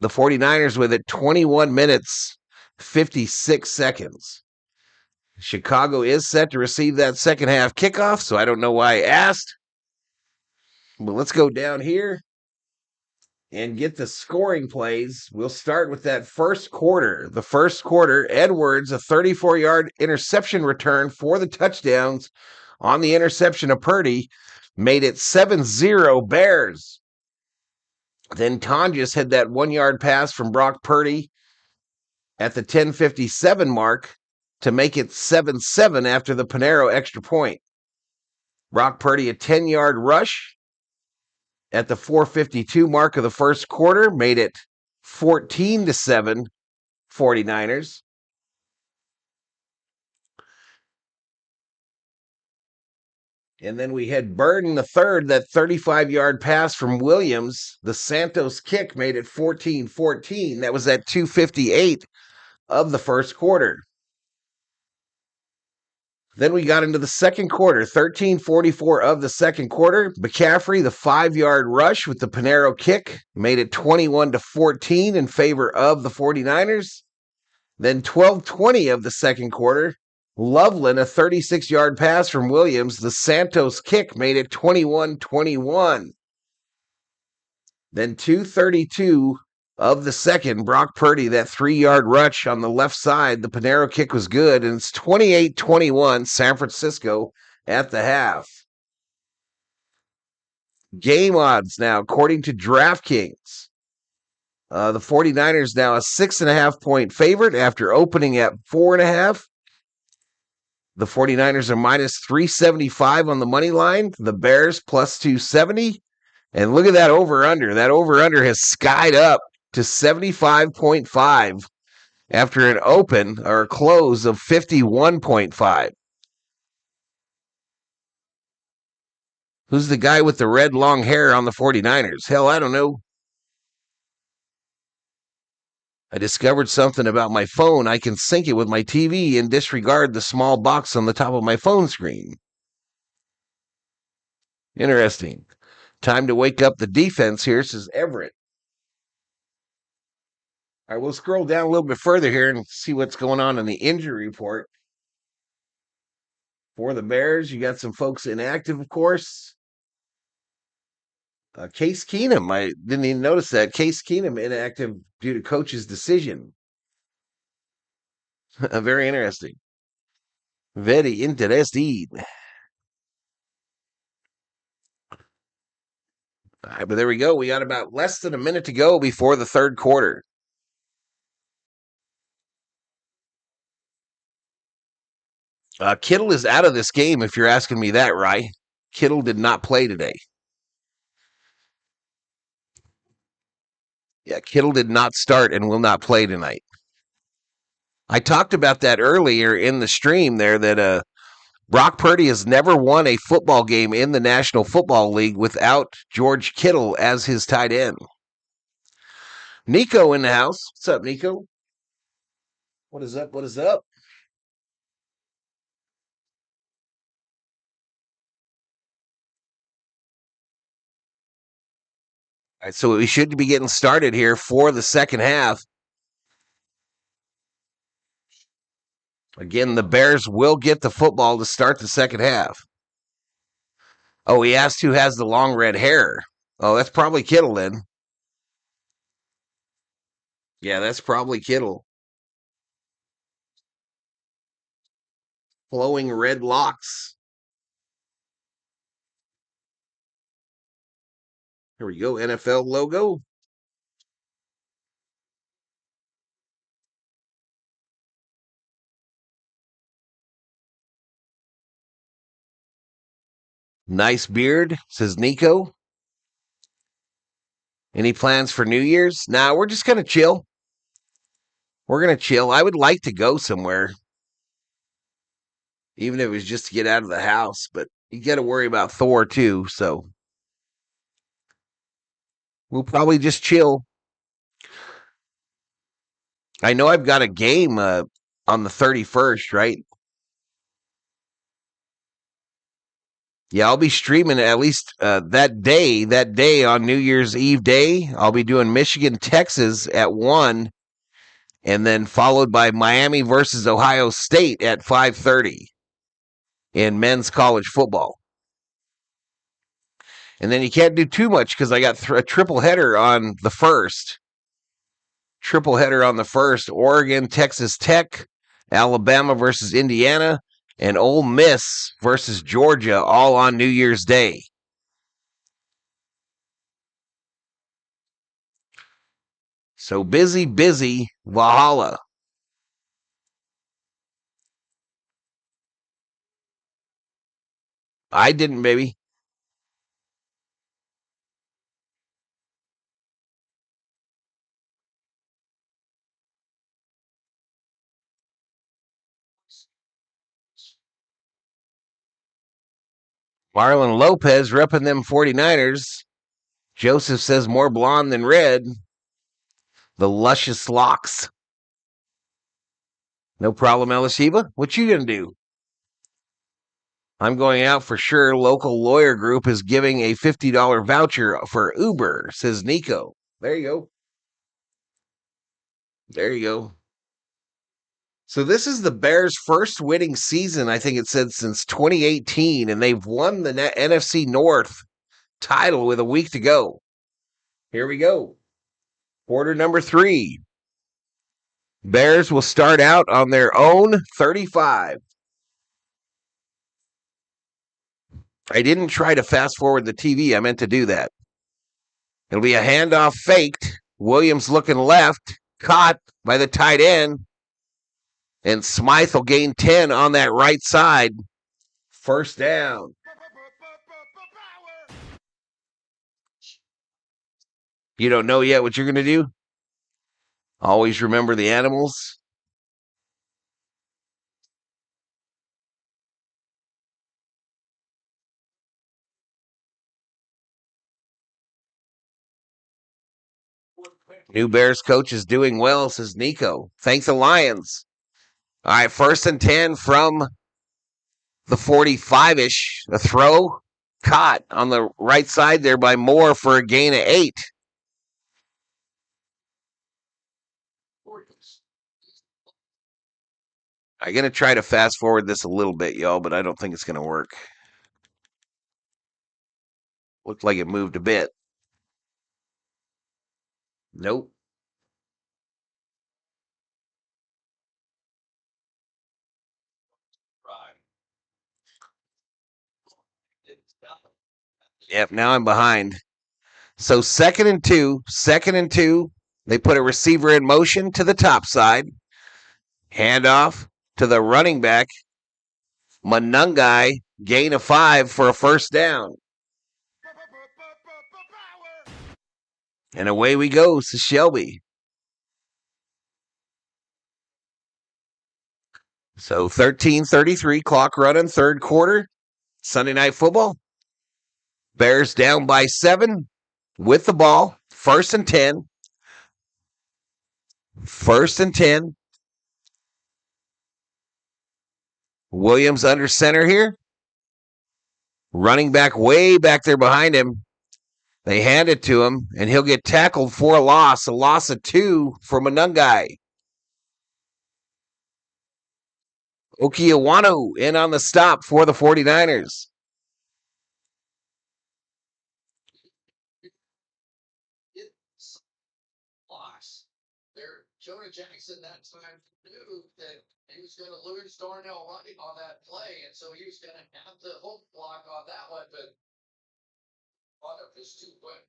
[SPEAKER 2] The 49ers with it 21 minutes 56 seconds. Chicago is set to receive that second half kickoff, so I don't know why I asked. But let's go down here and get the scoring plays. We'll start with that first quarter. The first quarter, Edwards, a 34-yard interception return for the touchdowns on the interception of Purdy, made it 7-0 Bears. Then Tonjes had that 1-yard pass from Brock Purdy at the 10:57 mark to make it 7-7 after the Panero extra point. Brock Purdy, a 10-yard rush at the 4:52 mark of the first quarter, made it 14-7 49ers. And then we had Burden the third, that 35-yard pass from Williams. The Santos kick made it 14-14. That was at 2:58 of the first quarter. Then we got into the second quarter, 13:44 of the second quarter. McCaffrey, the 5-yard rush with the Panero kick, made it 21-14 in favor of the 49ers. Then 12:20 of the second quarter, Loveland, a 36-yard pass from Williams. The Santos kick made it 21-21. Then 2:32 of the second, Brock Purdy, that 3-yard rush on the left side. The Panero kick was good, and it's 28-21 San Francisco at the half. Game odds now, according to DraftKings. The 49ers now a 6.5 point favorite after opening at 4.5. The 49ers are minus 375 on the money line. The Bears plus 270. And look at that over-under. That over-under has skied up to 75.5 after an open or a close of 51.5. Who's the guy with the red long hair on the 49ers? Hell, I don't know. I discovered something about my phone. I can sync it with my TV and disregard the small box on the top of my phone screen. Interesting. Time to wake up the defense here, says Everett. All right, we'll scroll down a little bit further here and see what's going on in the injury report. For the Bears, you got some folks inactive, of course. Case Keenum, I didn't even notice that. Case Keenum inactive due to coach's decision. Very interesting. Very interesting. All right, but there we go. We got about less than a minute to go before the third quarter. Kittle is out of this game, if you're asking me that, right? Kittle did not play today. Yeah, Kittle did not start and will not play tonight. I talked about that earlier in the stream there that Brock Purdy has never won a football game in the National Football League without George Kittle as his tight end. Nico in the house. What's up, Nico? What is up? What is up? All right, so we should be getting started here for the second half. Again, the Bears will get the football to start the second half. Oh, he asked who has the long red hair. Oh, that's probably Kittle then. Yeah, that's probably Kittle. Flowing red locks. Here we go, NFL logo. Nice beard, says Nico. Any plans for New Year's? Nah, we're just going to chill. We're going to chill. I would like to go somewhere, even if it was just to get out of the house, but you got to worry about Thor too, so we'll probably just chill. I know I've got a game on the 31st, right? Yeah, I'll be streaming at least that day on New Year's Eve day. I'll be doing Michigan, Texas at 1, and then followed by Miami versus Ohio State at 5:30 in men's college football. And then you can't do too much because I got a triple header on the first. Oregon, Texas Tech, Alabama versus Indiana, and Ole Miss versus Georgia, all on New Year's Day. So busy Valhalla. I didn't, baby. Marlon Lopez repping them 49ers. Joseph says more blonde than red. The luscious locks. No problem, Elishiva. What you gonna do? I'm going out for sure. Local lawyer group is giving a $50 voucher for Uber, says Nico. There you go. There you go. So this is the Bears' first winning season, I think it said, since 2018, and they've won the NFC North title with a week to go. Here we go. Quarter number 3. Bears will start out on their own 35. I didn't try to fast forward the TV. I meant to do that. It'll be a handoff faked. Williams looking left, caught by the tight end. And Smythe will gain 10 on that right side. First down. You don't know yet what you're going to do? Always remember the animals. New Bears coach is doing well, says Nico. Thanks, the Lions. All right, 1st and 10 from the 45-ish. A throw caught on the right side there by Moore for a gain of 8. I'm going to try to fast forward this a little bit, y'all, but I don't think it's going to work. Looked like it moved a bit. Nope. Yep, now I'm behind. So 2nd and 2. They put a receiver in motion to the top side. Handoff to the running back. Manungai, gain of 5 for a first down. And away we go to Shelby. So 13:33, clock running, third quarter. Sunday Night Football. Bears down by 7 with the ball. 1st and 10. 1st and 10. Williams under center here. Running back way back there behind him. They hand it to him, and he'll get tackled for a loss of 2 for Manungai. Okiawanu in on the stop for the 49ers.
[SPEAKER 3] Jonah Jackson that time knew that he was going to lose Darnell Wright on that play, and so he was going to have to hook block on that one, but one of his too quick.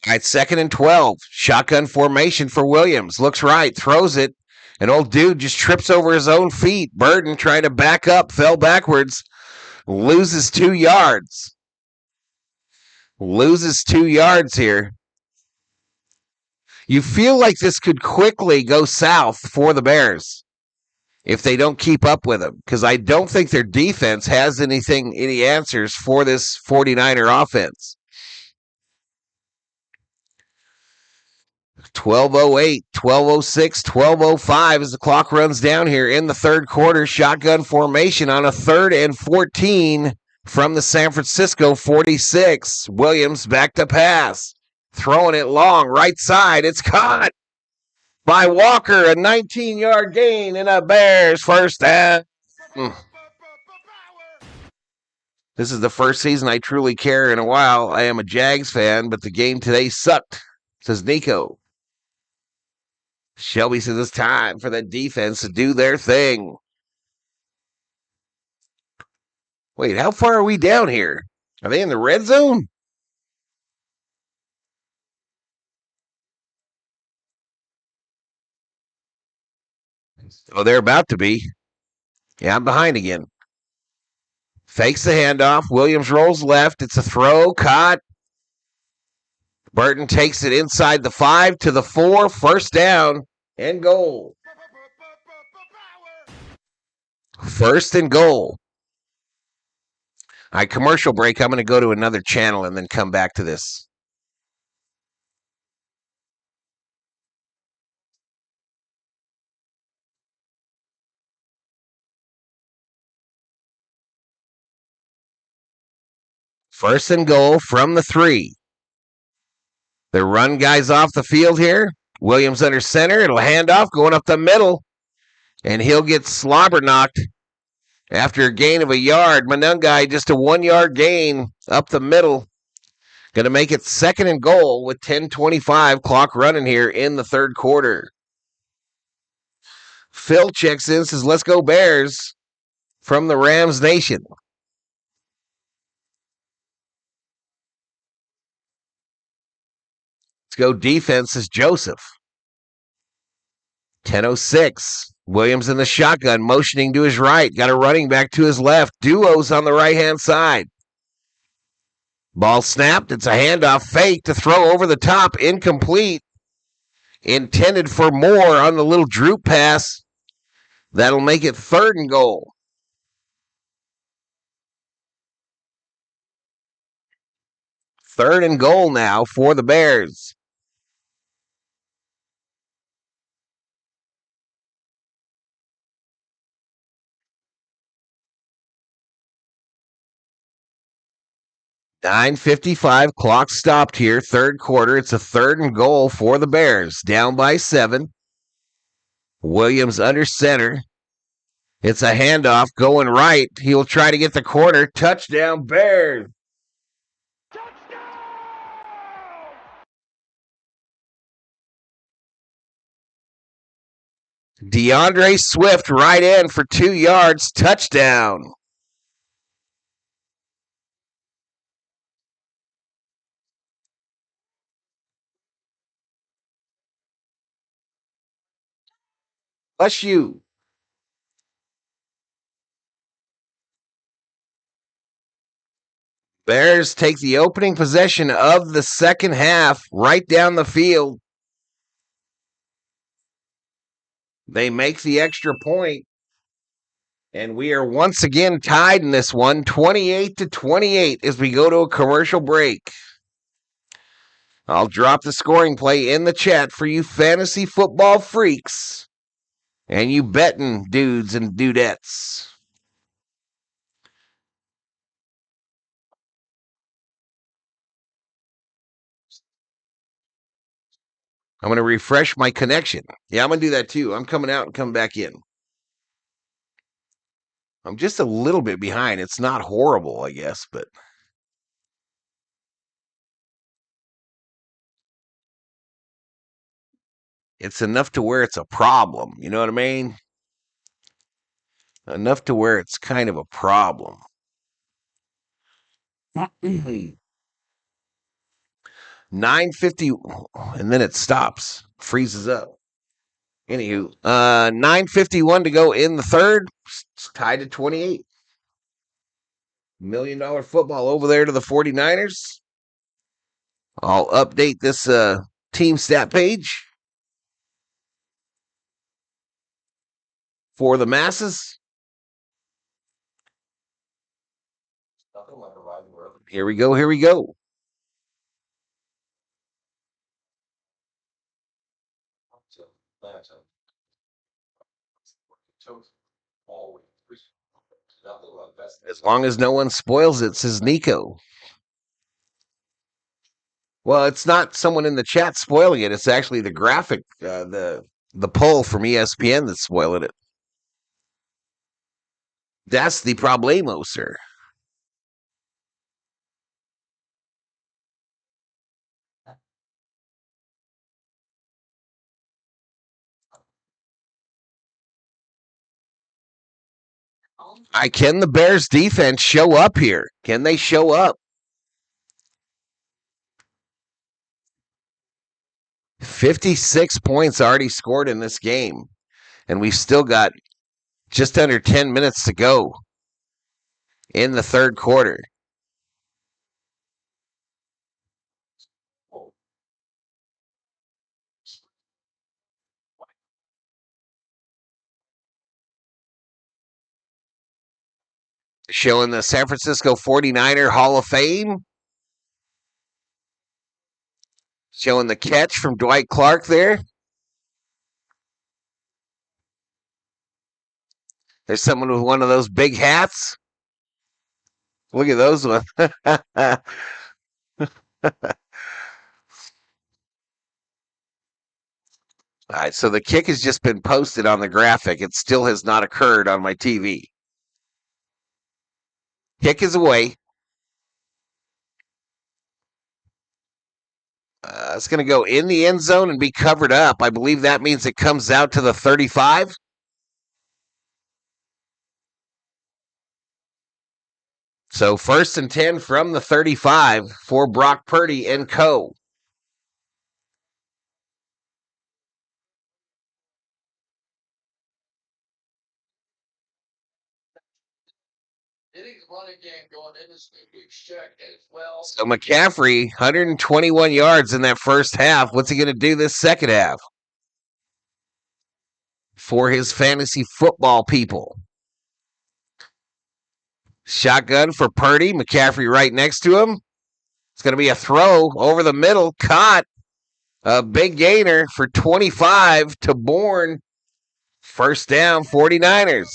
[SPEAKER 2] All right, 2nd and 12. Shotgun formation for Williams. Looks right, throws it. An old dude just trips over his own feet. Burden trying to back up, fell backwards. Loses 2 yards. Loses 2 yards here. You feel like this could quickly go south for the Bears if they don't keep up with them, because I don't think their defense has any answers for this 49er offense. 12:08, 12:06, 12:05 as the clock runs down here in the third quarter. Shotgun formation on a 3rd and 14 from the San Francisco 46. Williams back to pass. Throwing it long, right side. It's caught by Walker. A 19-yard gain and a Bears first down. This is the first season I truly care in a while. I am a Jags fan, but the game today sucked, says Nico. Shelby says it's time for the defense to do their thing. Wait, how far are we down here? Are they in the red zone? Oh, they're about to be. Yeah, I'm behind again. Fakes the handoff. Williams rolls left. It's a throw. Caught. Burton takes it inside the 5 to the 4. First down and goal. 1st and goal. All right, commercial break. I'm going to go to another channel and then come back to this. First and goal from the 3. The run guys off the field here. Williams under center. It'll hand off going up the middle. And he'll get slobber knocked after a gain of a yard. Manungai just a 1-yard gain up the middle. Going to make it 2nd and goal with 10:25 clock running here in the third quarter. Phil checks in, says, let's go Bears from the Rams Nation. Let's go defense, says Joseph. 10:06. Williams in the shotgun, motioning to his right. Got a running back to his left. Duos on the right-hand side. Ball snapped. It's a handoff fake to throw over the top. Incomplete. Intended for more on the little droop pass. That'll make it 3rd and goal. 3rd and goal now for the Bears. .55, clock stopped here, third quarter. It's a 3rd and goal for the Bears, down by 7. Williams under center. It's a handoff going right. He'll try to get the corner. Touchdown, Bears. DeAndre Swift right in for 2 yards. Touchdown. Bless you. Bears take the opening possession of the second half right down the field. They make the extra point, and we are once again tied in this one, 28-28, as we go to a commercial break. I'll drop the scoring play in the chat for you fantasy football freaks and you betting dudes and dudettes. I'm going to refresh my connection. Yeah, I'm going to do that too. I'm coming out and coming back in. I'm just a little bit behind. It's not horrible, I guess, but it's enough to where it's a problem. You know what I mean? Enough to where it's kind of a problem. 9:50, and then it stops, freezes up. Anywho, 9:51 to go in the third. It's tied at 28. $1 million football over there to the 49ers. I'll update this team stat page for the masses. Here we go. Here we go. As long as no one spoils it, says Nico. Well, it's not someone in the chat spoiling it. It's actually the graphic, the poll from ESPN that's spoiling it. That's the problemo, sir. Can the Bears defense show up here? Can they show up? 56 points already scored in this game, and we've still got just under 10 minutes to go in the third quarter. Showing the San Francisco 49er Hall of Fame. Showing the catch from Dwight Clark there. There's someone with one of those big hats. Look at those ones. All right, so the kick has just been posted on the graphic. It still has not occurred on my TV. Kick is away. It's going to go in the end zone and be covered up. I believe that means it comes out to the 35. So 1st and 10 from the 35 for Brock Purdy and co. So McCaffrey, 121 yards in that first half. What's he going to do this second half? For his fantasy football people. Shotgun for Purdy. McCaffrey right next to him. It's going to be a throw over the middle. Caught. A big gainer for 25 to Bourne. First down, 49ers.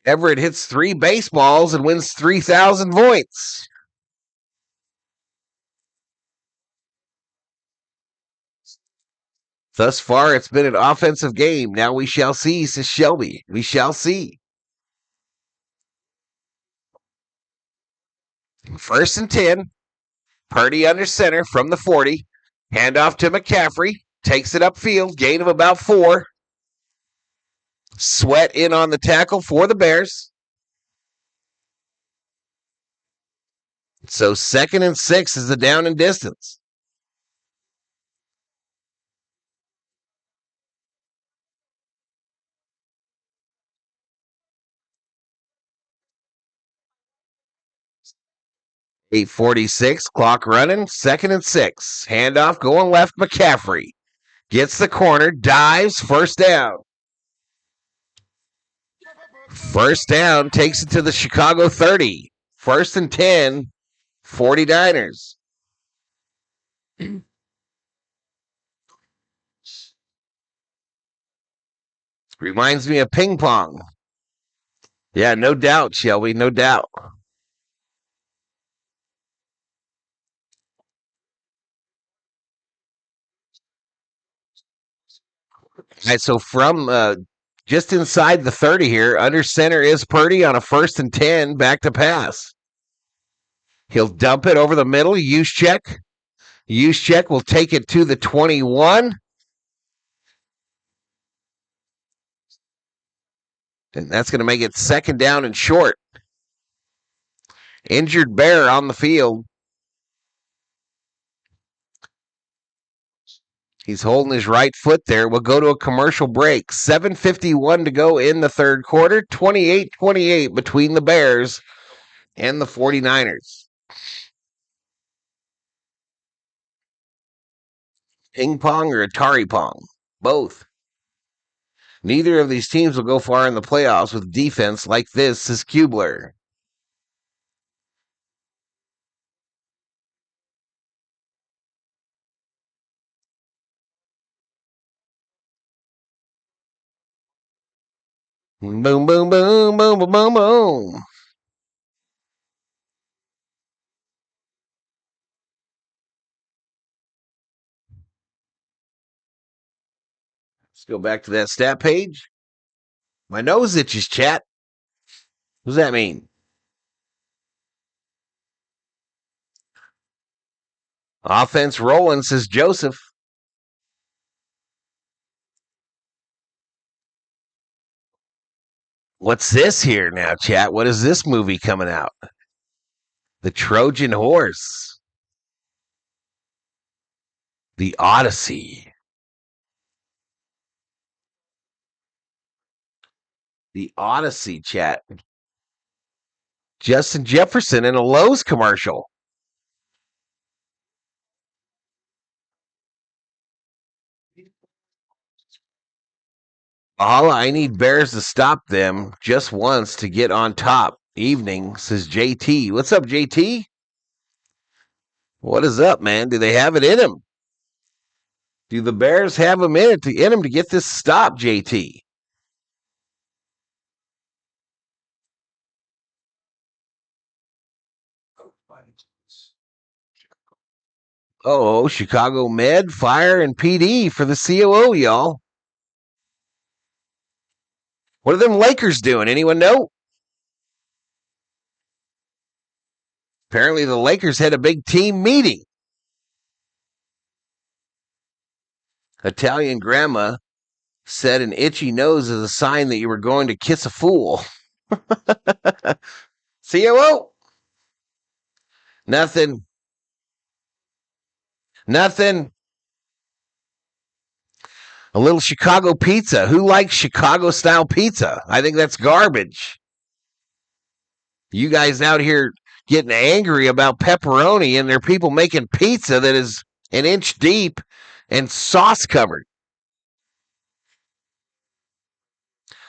[SPEAKER 2] Everett hits 3 baseballs and wins 3,000 points. Thus far, it's been an offensive game. Now we shall see, says Shelby. We shall see. 1st and 10. Purdy under center from the 40. Handoff to McCaffrey. Takes it upfield. Gain of about 4. Sweat in on the tackle for the Bears. So 2nd and 6 is the down and distance. .846, clock running, 2nd and 6. Handoff going left, McCaffrey. Gets the corner, dives, 1st down. 1st down, takes it to the Chicago 30. 1st and 10, 49ers. Reminds me of ping pong. Yeah, no doubt, Shelby, no doubt. All right, so from just inside the 30 here, under center is Purdy on a 1st and 10, back to pass. He'll dump it over the middle, Juszczyk. Juszczyk will take it to the 21. And that's going to make it 2nd down and short. Injured Bear on the field. He's holding his right foot there. We'll go to a commercial break. 7:51 to go in the 3rd quarter. 28-28 between the Bears and the 49ers. Ping pong or Atari pong? Both. Neither of these teams will go far in the playoffs with defense like this, says Kubler. Boom, boom, boom, boom, boom, boom, boom. Let's go back to that stat page. My nose itches, chat. What does that mean? Offense rolling, says Joseph. What's this here now, chat? What is this movie coming out? The Trojan Horse. The Odyssey. The Odyssey, chat. Justin Jefferson in a Lowe's commercial. Valhalla, I need Bears to stop them just once to get on top. Evening, says JT. What's up, JT? What is up, man? Do they have it in them? Do the Bears have them in them to get this stop, JT? Oh, Chicago Med, Fire, and PD for the COO, y'all. What are them Lakers doing? Anyone know? Apparently the Lakers had a big team meeting. Italian grandma said an itchy nose is a sign that you were going to kiss a fool. COO? Nothing. A little Chicago pizza. Who likes Chicago-style pizza? I think that's garbage. You guys out here getting angry about pepperoni, and there are people making pizza that is an inch deep and sauce covered.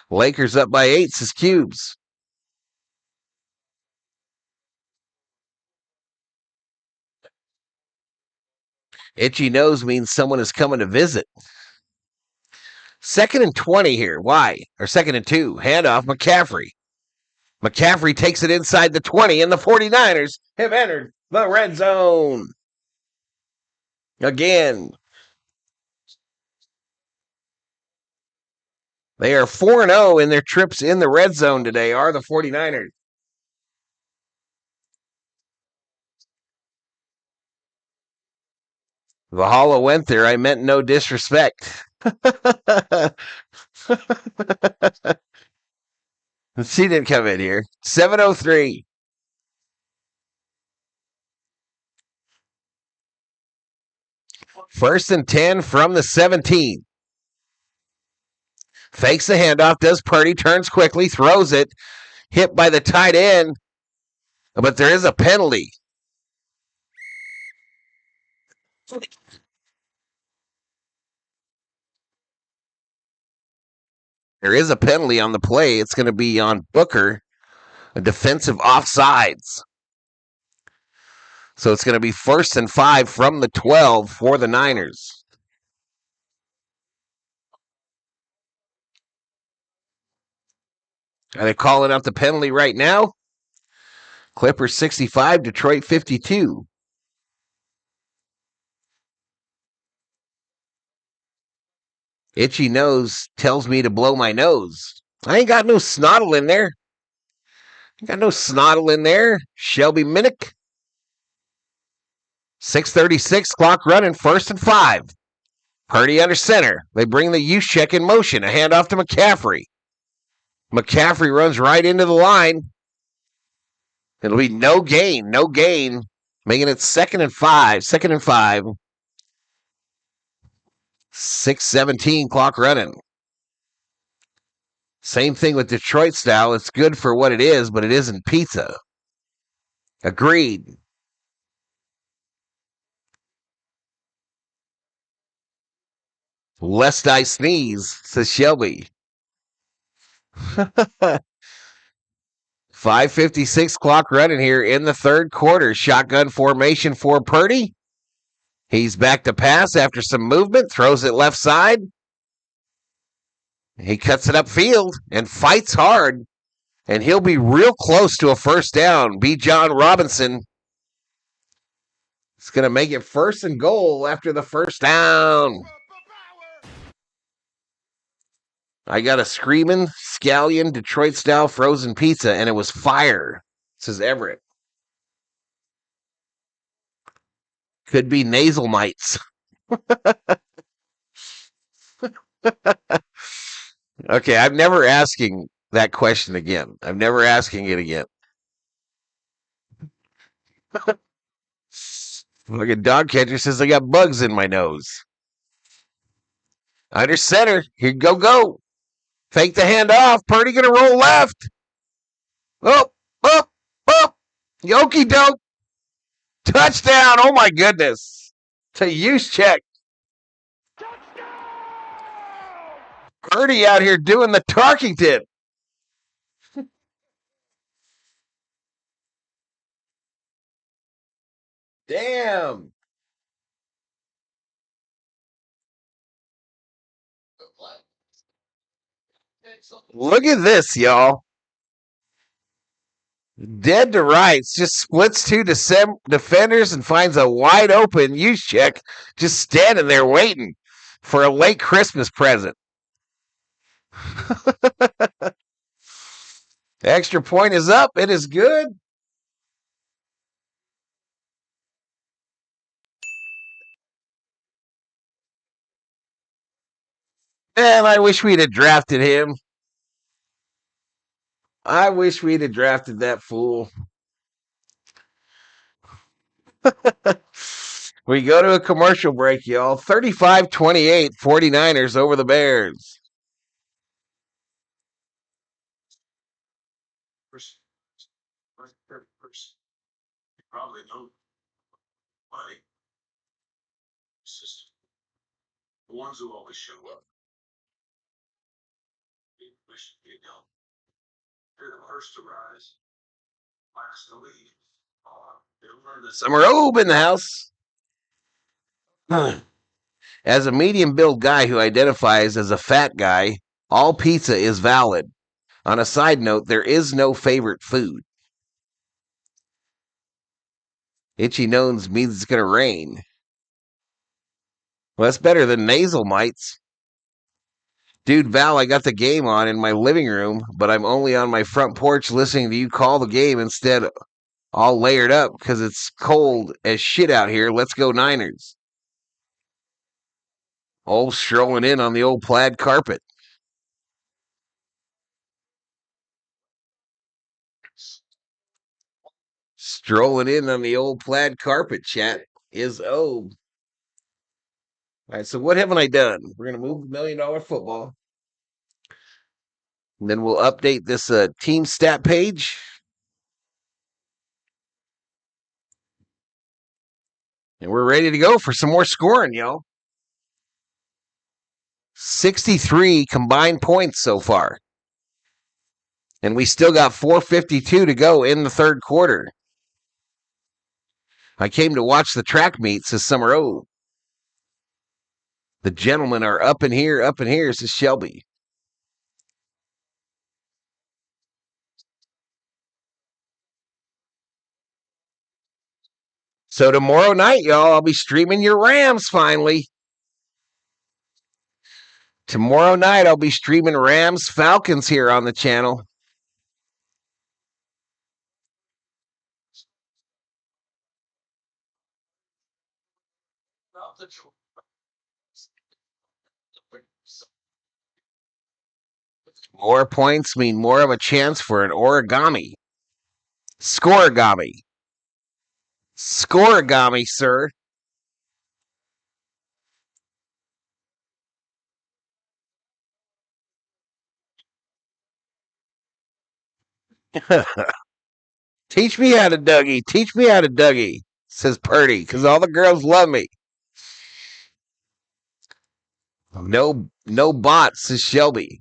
[SPEAKER 2] Lakers up by 8, says Cubes. Itchy nose means someone is coming to visit. 2nd and 20 here. Why? Or 2nd and 2. Handoff, McCaffrey. McCaffrey takes it inside the 20, and the 49ers have entered the red zone. Again. They are 4-0 in their trips in the red zone today, are the 49ers. Valhalla went there. I meant no disrespect. She didn't come in here. 7:03. First and 10 from the 17. Fakes the handoff, does Purdy, turns quickly, throws it, hit by the tight end, but there is a penalty. There is a penalty on the play. It's going to be on Booker, a defensive offsides. So it's going to be 1st and 5 from the 12 for the Niners. Are they calling out the penalty right now? Clippers 65, Detroit 52. Itchy nose tells me to blow my nose. I ain't got no snottle in there. Shelby Minnick. 6:36, clock running, 1st and 5. Purdy under center. They bring the use check in motion. A handoff to McCaffrey. McCaffrey runs right into the line. It'll be no gain. Making it 2nd and 5. 6:17, clock running. Same thing with Detroit style. It's good for what it is, but it isn't pizza. Agreed. Lest I sneeze, says Shelby. 5:56, clock running here in the third quarter. Shotgun formation for Purdy. He's back to pass after some movement, throws it left side. He cuts it upfield and fights hard, and he'll be real close to a first down. B. John Robinson is going to make it 1st and goal after the first down. I got a screaming scallion Detroit style frozen pizza, and it was fire, says Everett. Could be nasal mites. Okay, I'm never asking that question again. I'm never asking it again. Fucking dog catcher says I got bugs in my nose. Under center. Here, go. Fake the handoff. Purdy gonna roll left. Up. Yoki doke. Touchdown. Oh my goodness. To use check. Purdy out here doing the Tarkington. Damn. Look at this, y'all. Dead to rights, just splits two defenders and finds a wide open use check, just standing there waiting for a late Christmas present. The extra point is up. It is good. Man, I wish we'd have drafted him. I wish we'd have drafted that fool. We go to a commercial break, y'all. 35-28, 49ers over the Bears.
[SPEAKER 3] First, you probably know my sister. The ones who always show up. They're the first to rise, last to leave.
[SPEAKER 2] Summer Obe in the house. As a medium-built guy who identifies as a fat guy, all pizza is valid. On a side note, there is no favorite food. Itchy nose means it's going to rain. Well, that's better than nasal mites. Dude, Val, I got the game on in my living room, but I'm only on my front porch listening to you call the game instead, all layered up because it's cold as shit out here. Let's go Niners. All strolling in on the old plaid carpet. Strolling in on the old plaid carpet, chat is All right, so what haven't I done? We're going to move the $1 million football. And then we'll update this team stat page. And we're ready to go for some more scoring, y'all. 63 combined points so far. And we still got 4:52 to go in the third quarter. I came to watch the track meet, says Summer O. The gentlemen are up in here, says Shelby. So tomorrow night, y'all, I'll be streaming your Rams finally. Tomorrow night, I'll be streaming Rams Falcons here on the channel. More points mean more of a chance for an origami. Scorigami. Scorigami, sir. Teach me how to Dougie. Teach me how to Dougie, says Purdy, because all the girls love me. No bots, says Shelby.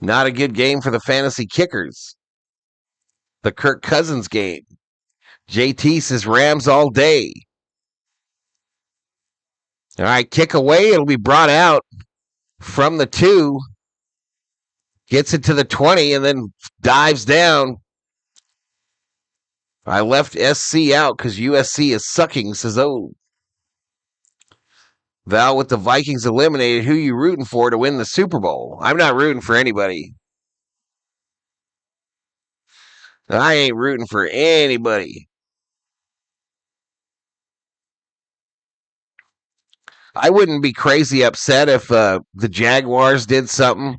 [SPEAKER 2] Not a good game for the fantasy kickers. The Kirk Cousins game. JT says Rams all day. All right, kick away. It'll be brought out from the 2. Gets it to the 20 and then dives down. I left SC out because USC is sucking, says Val, with the Vikings eliminated, who you rooting for to win the Super Bowl? I'm not rooting for anybody. I ain't rooting for anybody. I wouldn't be crazy upset if the Jaguars did something.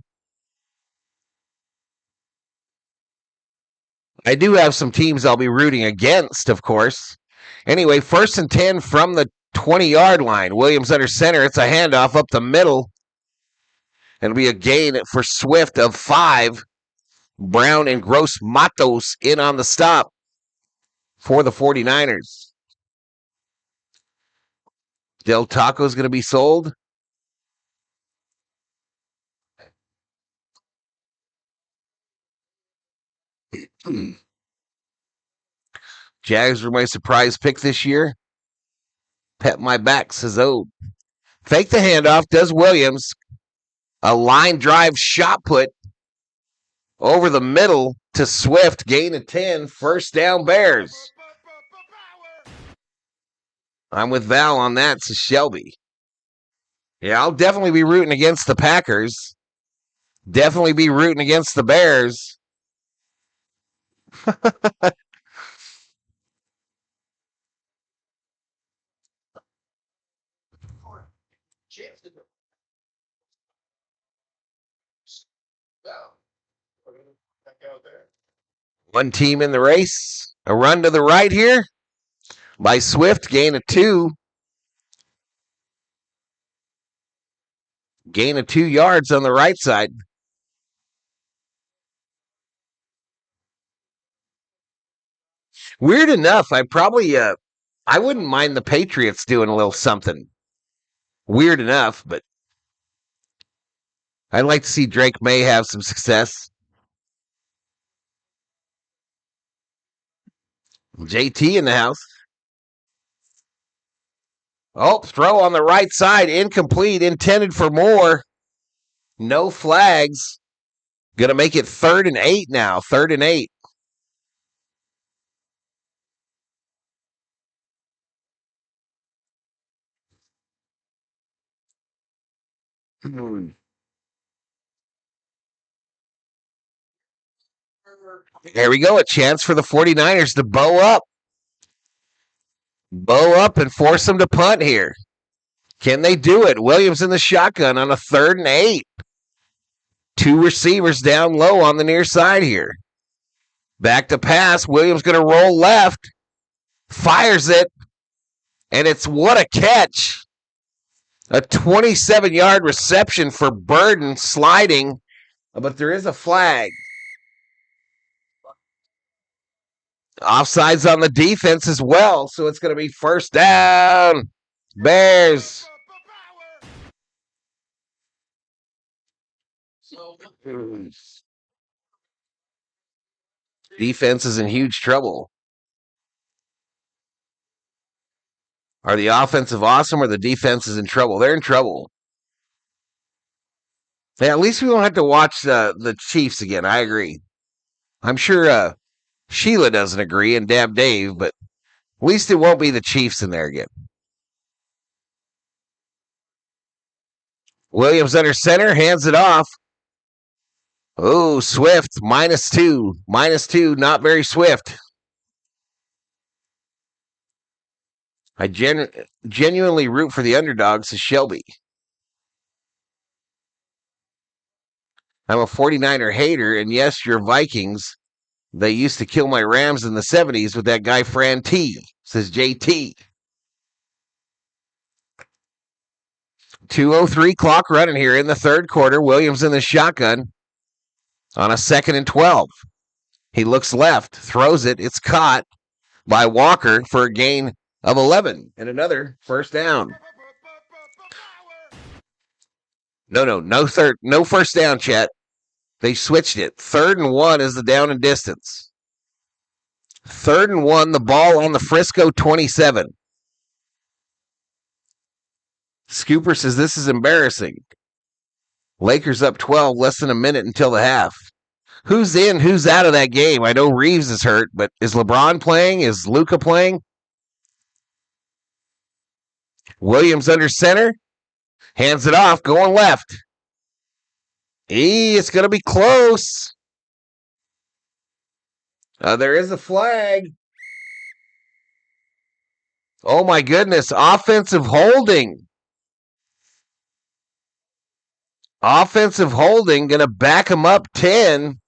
[SPEAKER 2] I do have some teams I'll be rooting against, of course. Anyway, 1st and 10 from the 20-yard line. Williams under center. It's a handoff up the middle. It'll be a gain for Swift of 5. Brown and Gross Matos in on the stop for the 49ers. Del Taco's going to be sold. Jags were my surprise pick this year. Pet my back, says Fake the handoff, does Williams. A line drive shot put over the middle to Swift. Gain of 10. First down, Bears. I'm with Val on that, says Shelby. Yeah, I'll definitely be rooting against the Packers. Definitely be rooting against the Bears. One team in the race. A run to the right here by Swift. Gain of 2. Gain of 2 yards on the right side. Weird enough, I wouldn't mind the Patriots doing a little something. Weird enough, but I'd like to see Drake May have some success. JT in the house. Oh, throw on the right side, incomplete, intended for more. No flags. Going to make it 3rd and 8 now. 3rd and 8. There we go. A chance for the 49ers to bow up. Bow up and force them to punt here. Can they do it? Williams in the shotgun on a 3rd and 8. 2 receivers down low on the near side here. Back to pass. Williams going to roll left. Fires it. And it's what a catch. A 27-yard reception for Burden sliding. But there is a flag. Offsides on the defense as well. So it's going to be 1st down. Bears. Defense is in huge trouble. Are the offensive awesome or the defense is in trouble? They're in trouble. Yeah, at least we don't have to watch the Chiefs again. I agree. I'm sure Sheila doesn't agree and Dab Dave, but at least it won't be the Chiefs in there again. Williams under center, hands it off. Oh, Swift, -2. -2, not very swift. I genuinely root for the underdogs, says Shelby. I'm a 49er hater, and yes, your Vikings. They used to kill my Rams in the 70s with that guy Fran T, says JT. 2:03 clock running here in the 3rd quarter. Williams in the shotgun on a 2nd and 12. He looks left, throws it. It's caught by Walker for a gain of 11 and another 1st down. No 1st down, chat. They switched it. 3rd and 1 is the down and distance. 3rd and 1, the ball on the Frisco 27. Scooper says this is embarrassing. Lakers up 12, less than a minute until the half. Who's in, who's out of that game? I know Reeves is hurt, but is LeBron playing? Is Luka playing? Williams under center. Hands it off, going left. It's going to be close. There is a flag. Oh, my goodness. Offensive holding. Offensive holding, going to back him up 10.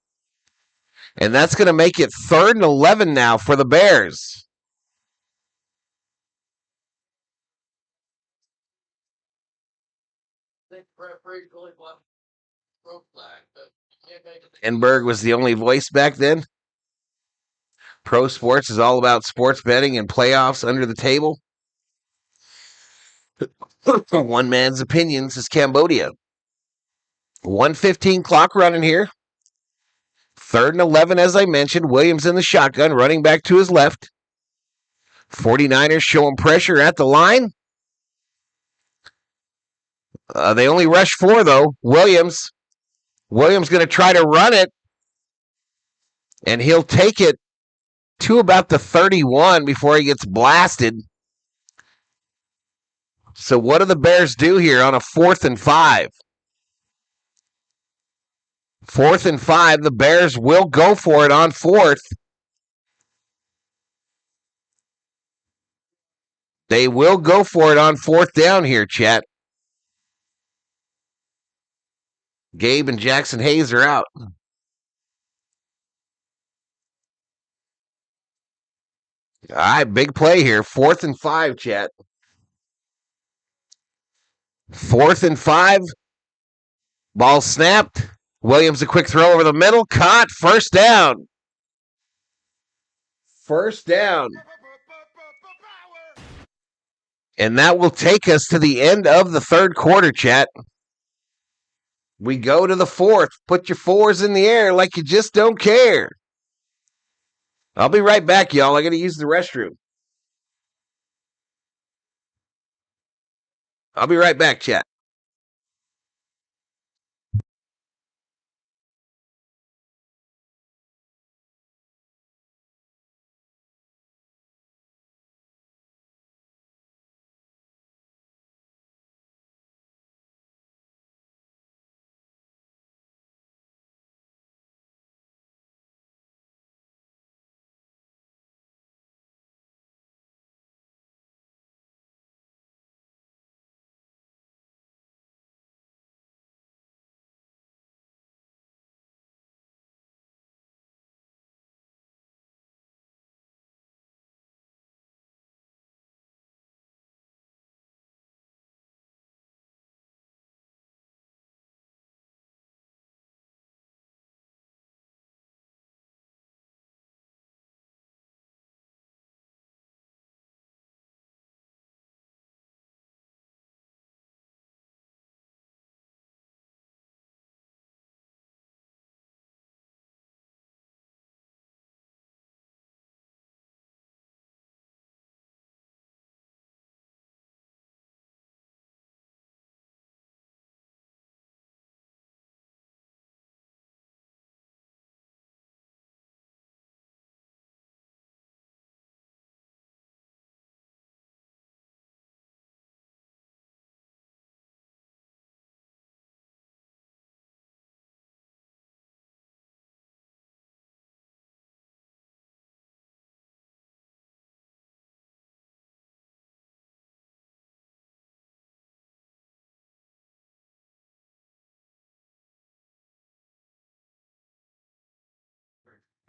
[SPEAKER 2] And that's going to make it 3rd and 11 now for the Bears. Enberg was the only voice back then. Pro sports is all about sports betting and playoffs under the table. One man's opinions is Cambodia. 1:15 clock running here. 3rd and 11, as I mentioned. Williams in the shotgun, running back to his left. 49ers showing pressure at the line. They only rush 4, though. Williams going to try to run it. And he'll take it to about the 31 before he gets blasted. So what do the Bears do here on a 4th and 5? 4th and 5, the Bears will go for it on 4th. They will go for it on 4th down here, chat. Gabe and Jackson Hayes are out. All right, big play here. 4th and 5, chat. 4th and 5. Ball snapped. Williams a quick throw over the middle. Caught. 1st down. 1st down. And that will take us to the end of the 3rd quarter, chat. We go to the 4th. Put your 4s in the air like you just don't care. I'll be right back, y'all. I got to use the restroom. I'll be right back, chat.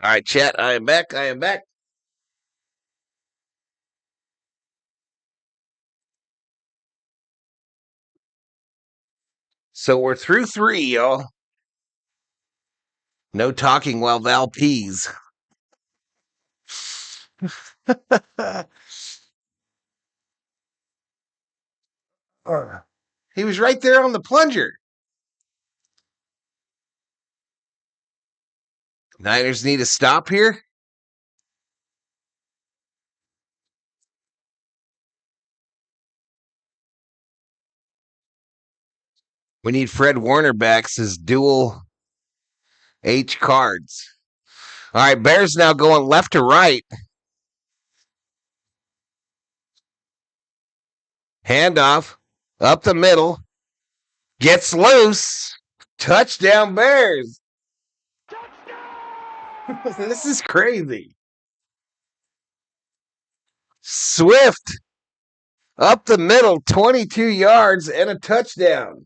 [SPEAKER 2] All right, chat. I am back. I am back. So we're through 3, y'all. No talking while Val pees. He was right there on the plunger. Niners need a stop here. We need Fred Warner backs as dual H cards. All right, Bears now going left to right. Handoff up the middle. Gets loose. Touchdown Bears. This is crazy. Swift up the middle, 22 yards and a touchdown.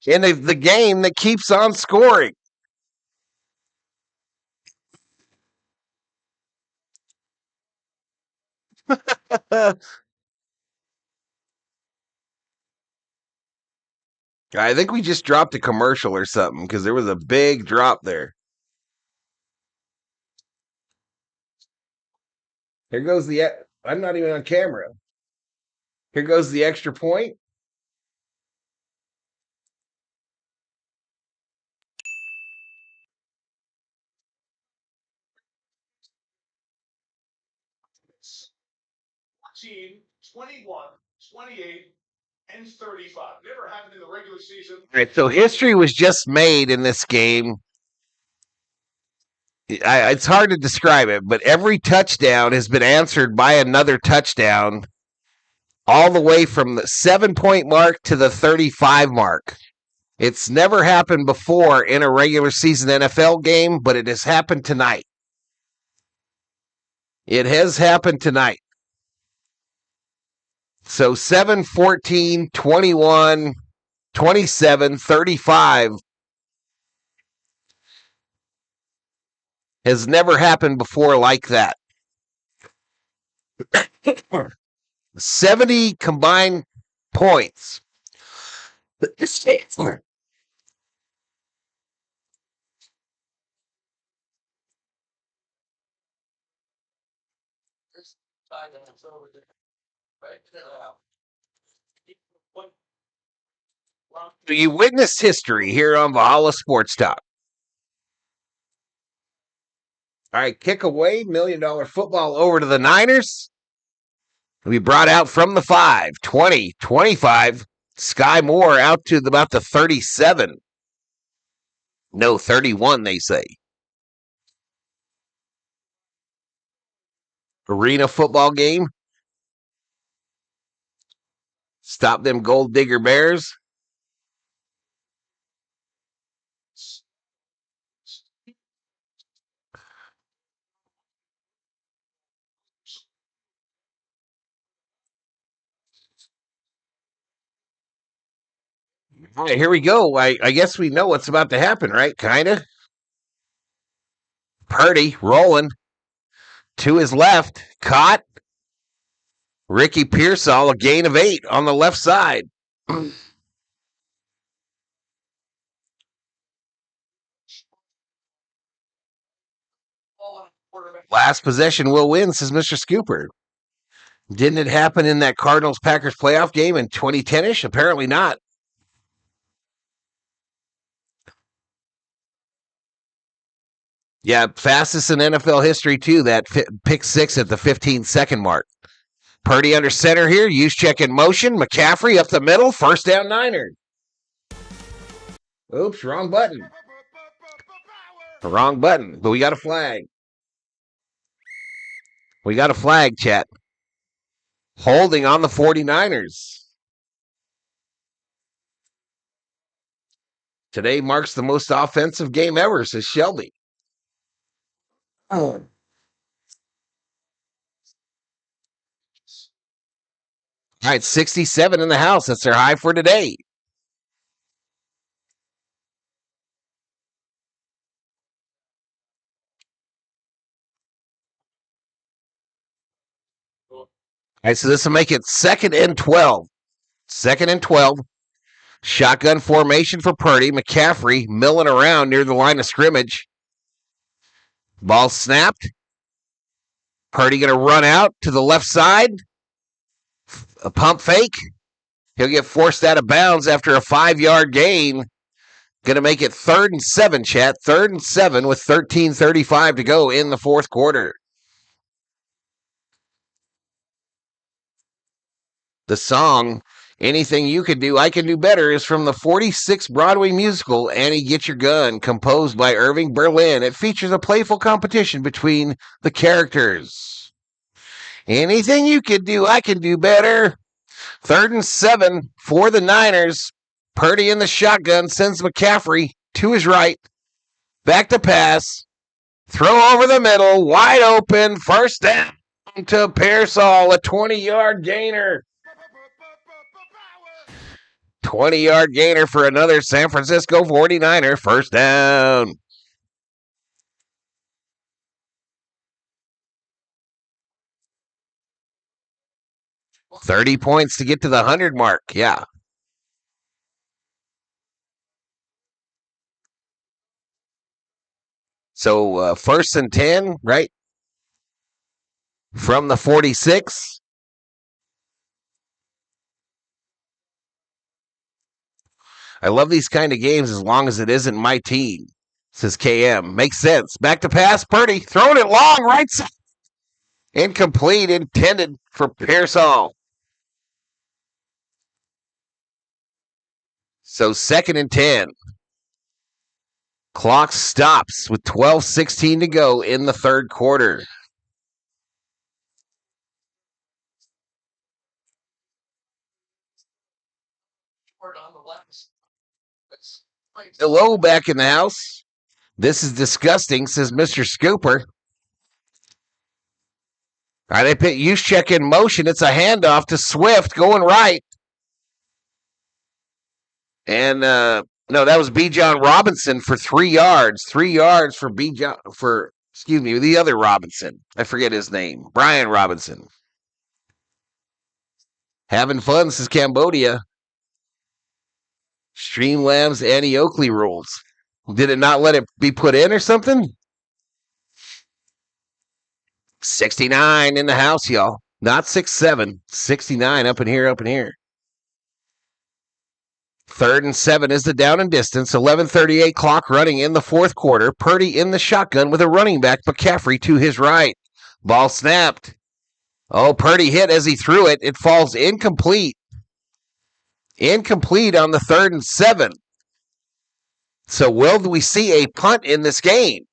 [SPEAKER 2] In the game that keeps on scoring. I think we just dropped a commercial or something because there was a big drop there. Here goes the. I'm not even on camera. Here goes the extra point.
[SPEAKER 3] Team 21, 28, and 35. Never happened in the regular season.
[SPEAKER 2] All right, so history was just made in this game. It's hard to describe it, but every touchdown has been answered by another touchdown, all the way from the 7-point mark to the 35 mark. It's never happened before in a regular season NFL game, but it has happened tonight. It has happened tonight. So 7, 14, 21, 27, 35 has never happened before like that. 70 combined points. You witnessed history here on Valhalla Sports Talk. All right, kick away, $1 million football over to the Niners. We brought out from the 5, 20, 25. Sky Moore out to about the 37. No, 31, they say. Arena football game. Stop them gold digger Bears. All right, here we go. I guess we know what's about to happen, right? Kind of. Purdy rolling to his left. Caught. Ricky Pearsall, a gain of 8 on the left side. Last possession will win, says Mr. Scooper. Didn't it happen in that Cardinals-Packers playoff game in 2010-ish? Apparently not. Yeah, fastest in NFL history, too, that pick 6 at the 15-second mark. Purdy under center here. Use check in motion. McCaffrey up the middle. First down Niners. Oops, wrong button. Wrong button, but we got a flag. We got a flag, chat. Holding on the 49ers. Today marks the most offensive game ever, says Shelby. Oh. All right, 67 in the house. That's their high for today. right, so this will make it 2nd and 12. 2nd and 12. Shotgun formation for Purdy. McCaffrey milling around near the line of scrimmage. Ball snapped. Purdy going to run out to the left side. A pump fake. He'll get forced out of bounds after a 5-yard gain. Going to make it 3rd and 7, chat. 3rd and 7 with 13:35 to go in the fourth quarter. The song, Anything You Could Do, I Can Do Better, is from the 46th Broadway musical, Annie Get Your Gun, composed by Irving Berlin. It features a playful competition between the characters. Anything you could do, I can do better. 3rd and 7 for the Niners. Purdy in the shotgun sends McCaffrey to his right. Back to pass. Throw over the middle. Wide open. First down to Pearsall. A 20-yard gainer. 20-yard gainer for another San Francisco 49er. First down. $30 points to get to the 100 mark. Yeah. So 1st and 10, right? From the 46. I love these kind of games as long as it isn't my team, says KM. Makes sense. Back to pass. Purdy throwing it long. Right side. Incomplete. Intended for Pearsall. So 2nd and 10. Clock stops with 12:16 to go in the third quarter. Hello, back in the house. This is disgusting, says Mr. Scooper. All right, they put Juszczyk in motion. It's a handoff to Swift going right. And no, that was B. John Robinson for 3 yards. 3 yards for the other Robinson. I forget his name. Brian Robinson. Having fun, says Cambodia. Streamlabs Annie Oakley rules. Did it not let it be put in or something? 69 in the house, y'all. Not 6-7. 69 up in here, up in here. 3rd and 7 is the down and distance. 11:38 clock running in the fourth quarter. Purdy in the shotgun with a running back, McCaffrey to his right. Ball snapped. Oh, Purdy hit as he threw it. It falls incomplete. Incomplete on the 3rd and 7. So will we see a punt in this game?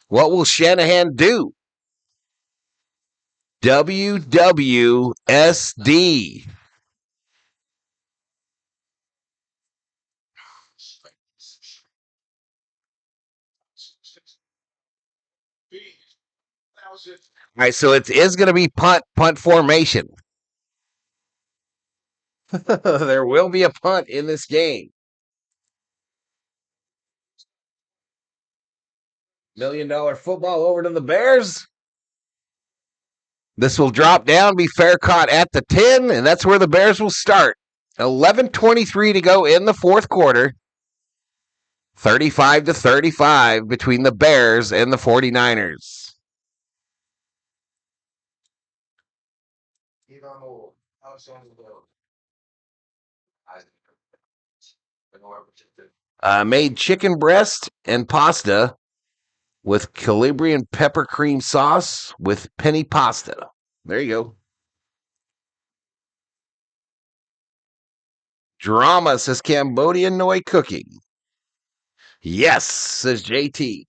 [SPEAKER 2] What will Shanahan do? WWSD. All right, so it is going to be punt formation. There will be a punt in this game. $1 million football over to the Bears. This will drop down, be fair caught at the 10, and that's where the Bears will start. 11:23 to go in the fourth quarter. 35-35 between the Bears and the 49ers. Made chicken breast and pasta with Calabrian pepper cream sauce with penny pasta. There you go. Drama, says Cambodian Noi Cooking. Yes, says JT.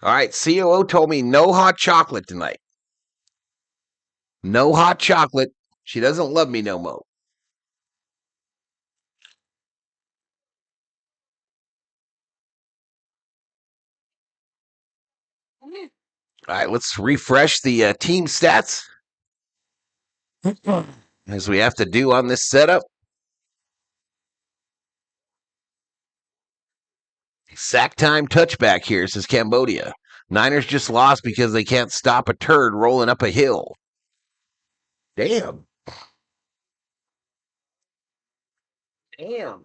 [SPEAKER 2] All right, COO told me no hot chocolate tonight. No hot chocolate. She doesn't love me no more. All right, let's refresh the team stats as we have to do on this setup. Sack time touchback here, says Cambodia. Niners just lost because they can't stop a turd rolling up a hill. Damn. Damn.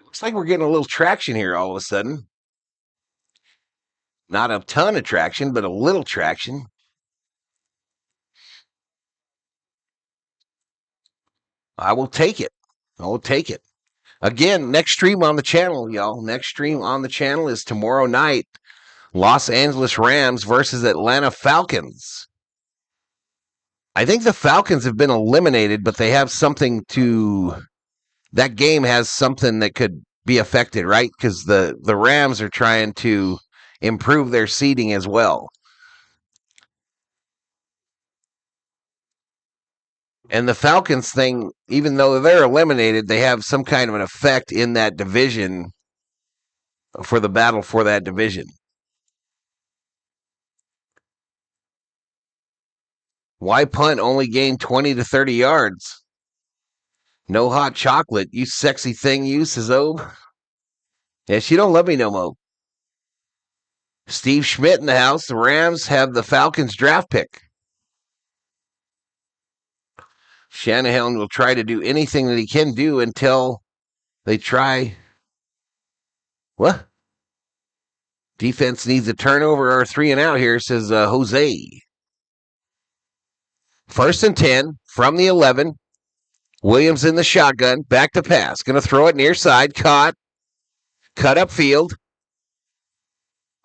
[SPEAKER 2] Looks like we're getting a little traction here all of a sudden. Not a ton of traction, but a little traction. I will take it. I will take it. Again, next stream on the channel, y'all. Next stream on the channel is tomorrow night. Los Angeles Rams versus Atlanta Falcons. I think the Falcons have been eliminated, but they have something to... That game has something that could be affected, right? Because the Rams are trying to improve their seeding as well. And the Falcons thing, even though they're eliminated, they have some kind of an effect in that division for the battle for that division. Why punt only gain 20 to 30 yards? No hot chocolate, you sexy thing, you, Sizob. Yeah, she don't love me no more. Steve Schmidt in the house. The Rams have the Falcons draft pick. Shanahan will try to do anything that he can do until they try. What? Defense needs a turnover or 3 and out here, says Jose. 1st and 10 from the 11. Williams in the shotgun. Back to pass. Going to throw it near side. Caught. Cut up field.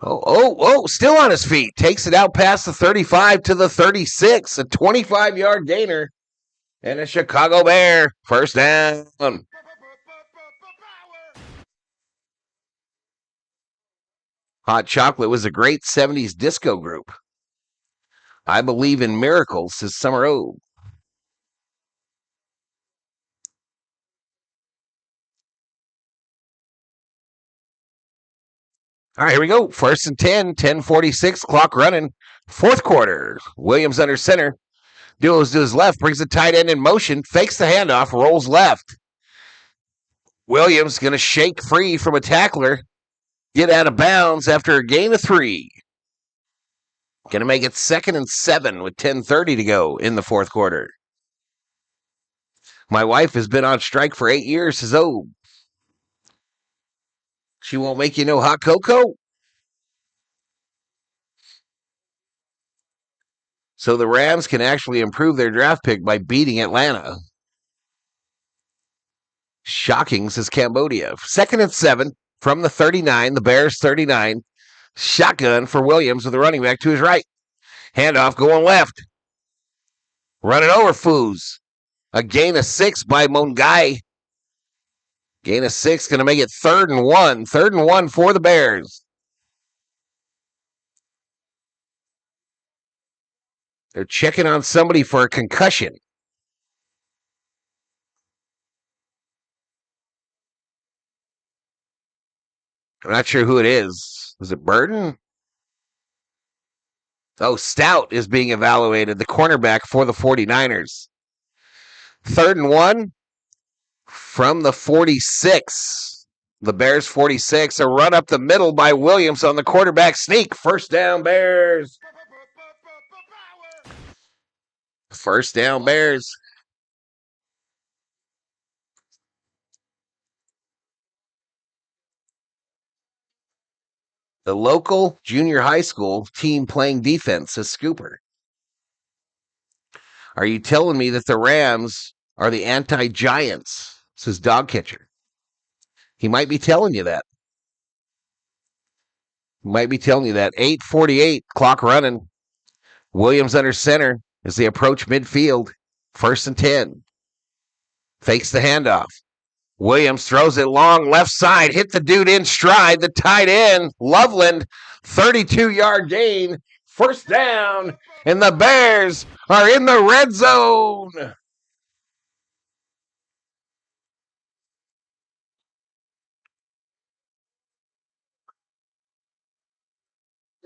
[SPEAKER 2] Oh, still on his feet. Takes it out past the 35 to the 36. A 25-yard gainer. And a Chicago Bear. First down. Hot Chocolate was a great 70s disco group. I believe in miracles, says Summer O. All right, here we go. 1st and 10, 10:46, clock running. 4th quarter. Williams under center. Duos to his left, brings the tight end in motion, fakes the handoff, rolls left. Williams going to shake free from a tackler, get out of bounds after a gain of 3. Going to make it 2nd and 7 with 10:30 to go in the 4th quarter. My wife has been on strike for 8 years, says O. She won't make you no hot cocoa? So the Rams can actually improve their draft pick by beating Atlanta. Shocking, says Cambodia. 2nd and 7 from the 39, the Bears 39. Shotgun for Williams with the running back to his right. Handoff going left. Running over Foos. A gain of 6 by Mongai. Gain of 6, going to make it 3rd and 1. 3rd and 1 for the Bears. They're checking on somebody for a concussion. I'm not sure who it is. Was it Burton? Oh, Stout is being evaluated, the cornerback for the 49ers. 3rd and 1 from the 46. The Bears 46. A run up the middle by Williams on the quarterback sneak. First down, Bears. First down, Bears. The local junior high school team playing defense, says Scooper. Are you telling me that the Rams are the anti-Giants, says Dog Catcher? He might be telling you that. 8:48, clock running. Williams under center as they approach midfield. 1st and 10. Fakes the handoff. Williams throws it long left side. Hit the dude in stride. The tight end, Loveland, 32-yard gain. First down. And the Bears are in the red zone.
[SPEAKER 3] They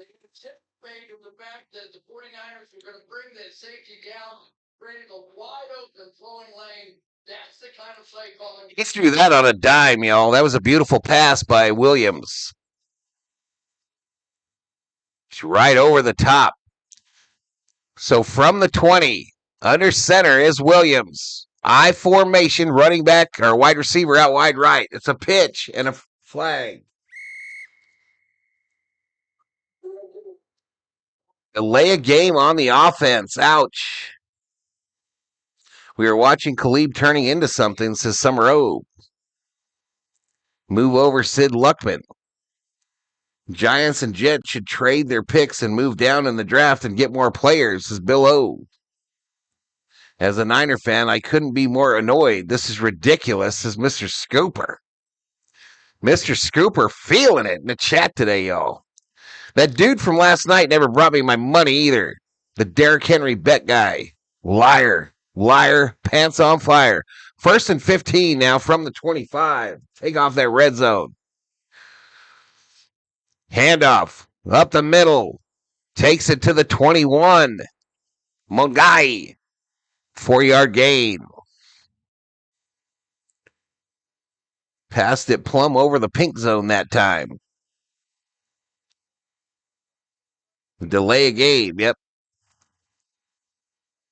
[SPEAKER 3] get a tip fade of the fact that the 49ers are going to bring that safety down, creating a wide open flowing lane That's the kind of play calling.
[SPEAKER 2] He threw that on a dime, y'all. That was a beautiful pass by Williams. It's right over the top. So from the 20, under center is Williams. I formation, running back or wide receiver out wide right. It's a pitch and a flag. Delay a game on the offense. Ouch. We are watching Khalib turning into something, says Summer O. Move over Sid Luckman. Giants and Jets should trade their picks and move down in the draft and get more players, says Bill O. As a Niner fan, I couldn't be more annoyed. This is ridiculous, says Mr. Scooper. Mr. Scooper feeling it in the chat today, y'all. That dude from last night never brought me my money either. The Derrick Henry bet guy. Liar. Liar. Pants on fire. 1st and 15 now from the 25. Take off that red zone. Handoff. Up the middle. Takes it to the 21. Mongai. 4-yard gain. Passed it plumb over the pink zone that time. Delay a game. Yep.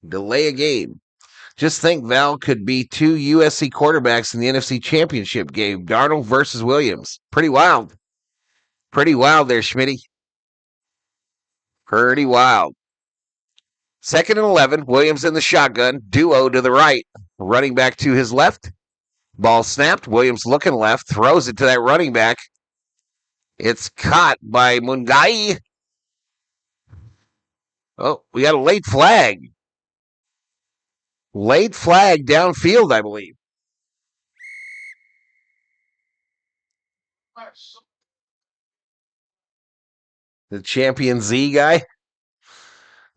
[SPEAKER 2] Delay a game. Just think Val could be 2 USC quarterbacks in the NFC Championship game. Darnold versus Williams. Pretty wild. Pretty wild there, Schmitty. Pretty wild. 2nd and 11. Williams in the shotgun. Duo to the right. Running back to his left. Ball snapped. Williams looking left. Throws it to that running back. It's caught by Mungai. Oh, we got a late flag. Late flag downfield, I believe. The Champion Z guy.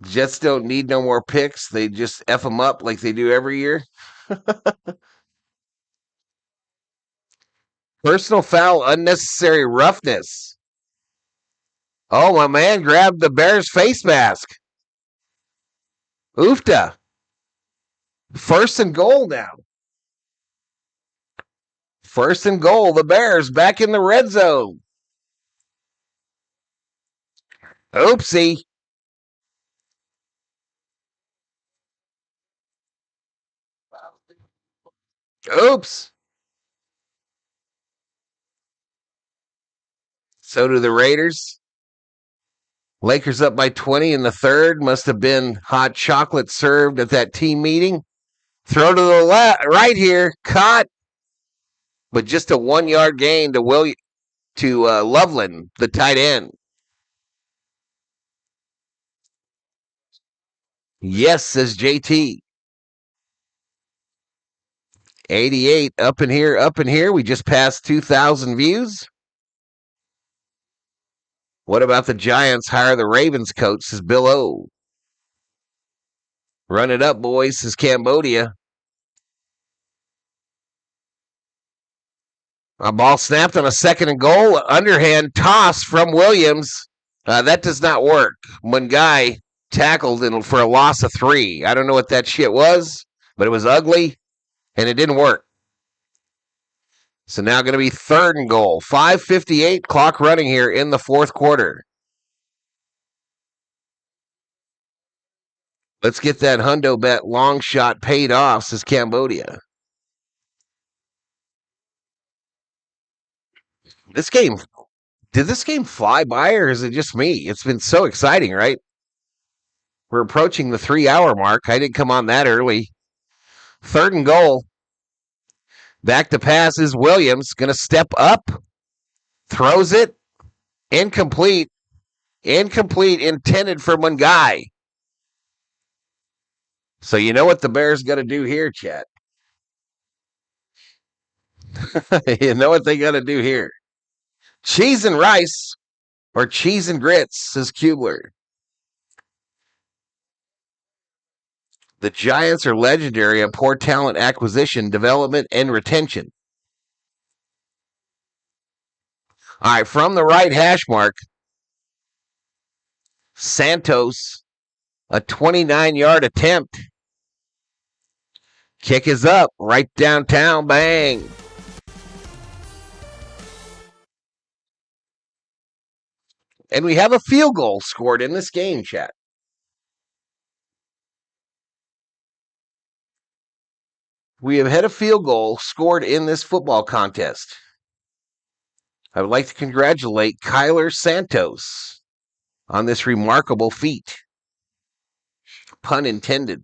[SPEAKER 2] Jets don't need no more picks. They just F them up like they do every year. Personal foul, unnecessary roughness. Oh, my man grabbed the Bears face mask. Oofta. 1st and goal now. 1st and goal. The Bears back in the red zone. Oopsie. Oops. So do the Raiders. Lakers up by 20 in the 3rd. Must have been hot chocolate served at that team meeting. Throw to the left, right here. Caught. But just a 1-yard gain to Loveland, the tight end. Yes, says JT. 88 up in here, up in here. We just passed 2,000 views. What about the Giants hire the Ravens coach, says Bill O. Run it up, boys, says Cambodia. A ball snapped on a 2nd and goal. Underhand toss from Williams. That does not work. Mungai tackled for a loss of 3. I don't know what that shit was, but it was ugly, and it didn't work. So now going to be 3rd and goal. 5:58 clock running here in the 4th quarter. Let's get that hundo bet long shot paid off, says Cambodia. Did this game fly by, or is it just me? It's been so exciting, right? We're approaching the 3-hour mark. I didn't come on that early. 3rd and goal. Back to pass is Williams. Going to step up. Throws it. Incomplete. Incomplete. Intended for Mungai. So you know what the Bears got to do here, chat. You know what they got to do here. Cheese and rice. Or cheese and grits, says Kubler. The Giants are legendary at poor talent acquisition, development, and retention. All right, from the right hash mark, Santos, a 29-yard attempt. Kick is up, right downtown, bang. And we have a field goal scored in this game, chat. We have had a field goal scored in this football contest. I would like to congratulate Kyler Santos on this remarkable feat. Pun intended.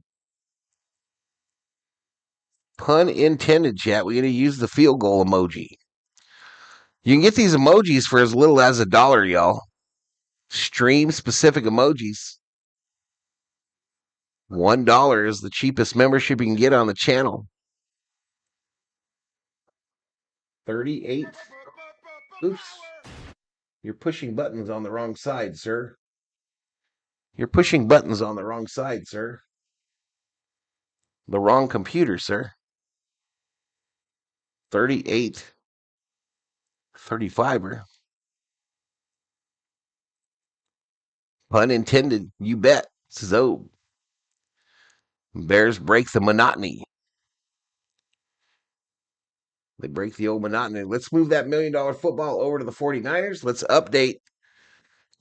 [SPEAKER 2] Pun intended, chat. We're going to use the field goal emoji. You can get these emojis for as little as $1, y'all. Stream-specific emojis. $1 is the cheapest membership you can get on the channel. 38. Oops. You're pushing buttons on the wrong side, sir. You're pushing buttons on the wrong side, sir. The wrong computer, sir. 38. 35er. Pun intended. You bet. So, Bears break the monotony. They break the old monotony. Let's move that $1 million football over to the 49ers. Let's update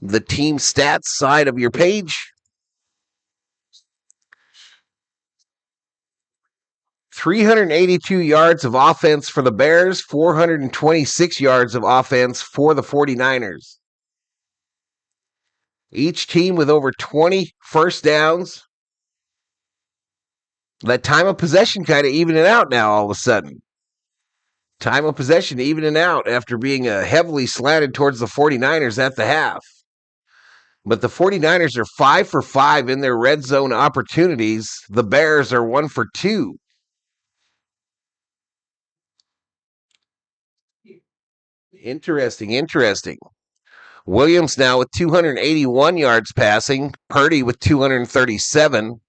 [SPEAKER 2] the team stats side of your page. 382 yards of offense for the Bears, 426 yards of offense for the 49ers. Each team with over 20 first downs. That time of possession kind of evening out now all of a sudden. Time of possession evening out after being heavily slanted towards the 49ers at the half. But the 49ers are 5 for 5 in their red zone opportunities. The Bears are 1 for 2. Interesting. Williams now with 281 yards passing. Purdy with 237.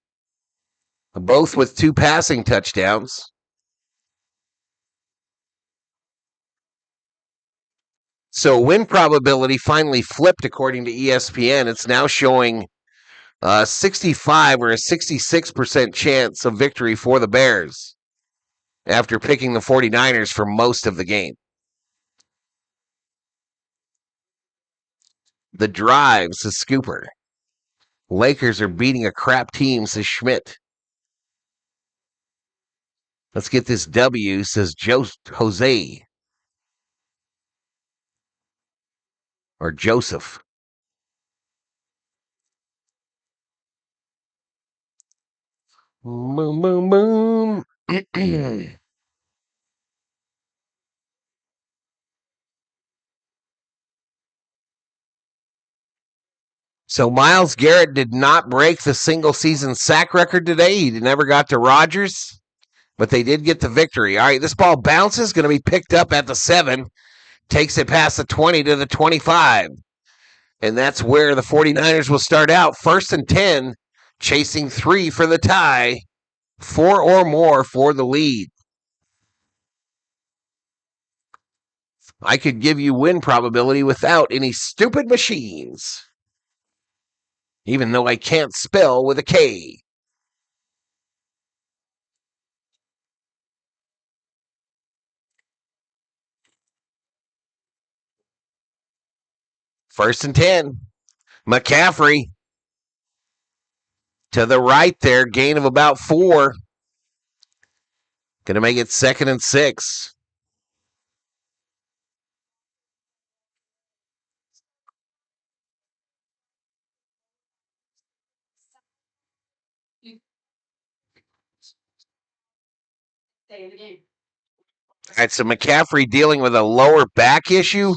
[SPEAKER 2] Both with 2 passing touchdowns. So win probability finally flipped according to ESPN. It's now showing 65 or a 66% chance of victory for the Bears after picking the 49ers for most of the game. The drive, says Scooper. Lakers are beating a crap team, says Schmidt. Let's get this W, says Jose. Or Joseph. Boom, boom, boom. So Myles Garrett did not break the single season sack record today. He never got to Rodgers, but they did get the victory. All right, this ball bounces, going to be picked up at the 7, takes it past the 20 to the 25. And that's where the 49ers will start out. 1st and 10, chasing 3 for the tie, 4 or more for the lead. I could give you win probability without any stupid machines. Even though I can't spell with a K. First and 10. McCaffrey to the right there. Gain of about 4. Going to make it 2nd and 6.
[SPEAKER 4] Stay in the game.
[SPEAKER 2] All right, so McCaffrey dealing with a lower back issue.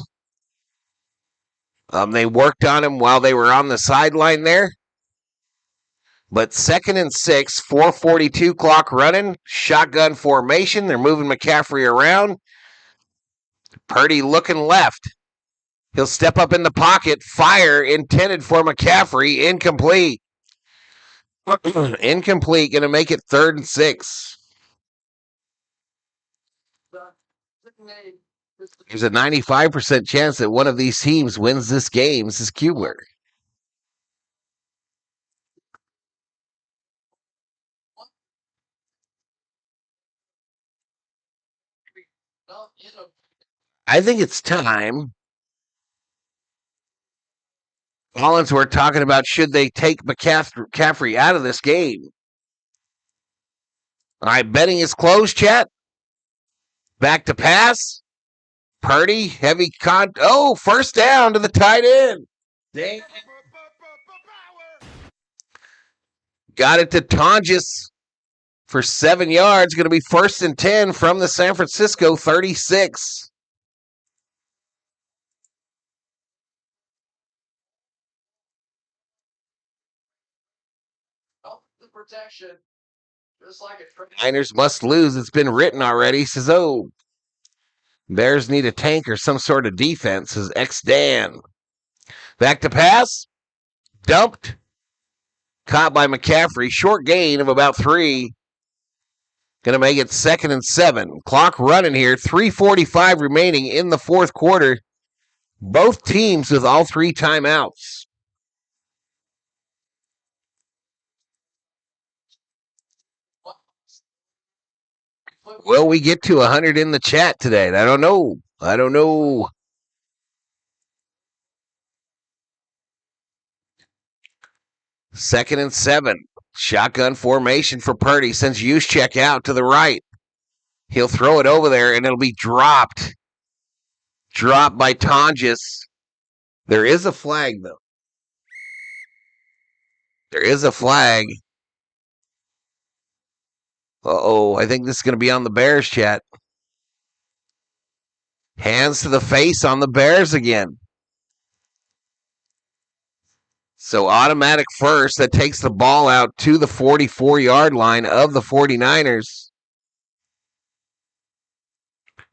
[SPEAKER 2] They worked on him while they were on the sideline there. But 2nd and 6, 4:42 clock running, shotgun formation. They're moving McCaffrey around. Purdy looking left. He'll step up in the pocket. Fire intended for McCaffrey. Incomplete. Incomplete. Going to make it 3rd and 6. There's a 95% chance that one of these teams wins this game. This is Kubler. I think it's time. Collins, we're talking about should they take McCaffrey out of this game. All right, betting is closed, chat. Back to pass. Purdy, heavy first down to the tight end. Dang. Got it to Tonjes for 7 yards. Going to be 1st and 10 from the San Francisco 36.
[SPEAKER 3] The protection. Just like a
[SPEAKER 2] Niners must lose. It's been written already. Says, Bears need a tank or some sort of defense, says X-Dan. Back to pass. Dumped. Caught by McCaffrey. Short gain of about 3. Going to make it 2nd and 7. Clock running here. 3:45 remaining in the fourth quarter. Both teams with all 3 timeouts. Will we get to 100 in the chat today? I don't know. 2nd and 7. Shotgun formation for Purdy. Sends Juszczyk out to the right. He'll throw it over there, and it'll be dropped. Dropped by Tonjes. There is a flag, though. There is a flag. I think this is going to be on the Bears, chat. Hands to the face on the Bears again. So automatic first. That takes the ball out to the 44-yard line of the 49ers.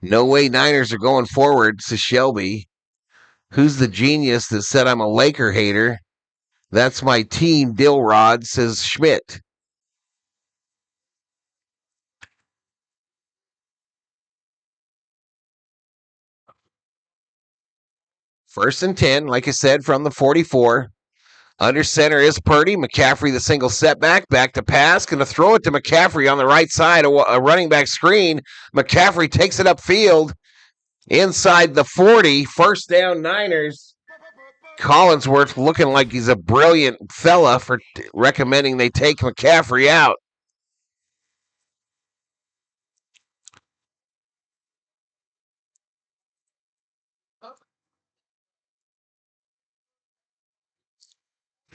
[SPEAKER 2] No way Niners are going forward, says Shelby. Who's the genius that said I'm a Laker hater? That's my team, Dillrod, says Schmidt. First and 10, like I said, from the 44. Under center is Purdy. McCaffrey, the single setback. Back to pass. Going to throw it to McCaffrey on the right side. A running back screen. McCaffrey takes it upfield. Inside the 40. First down, Niners. Collinsworth looking like he's a brilliant fella for recommending they take McCaffrey out.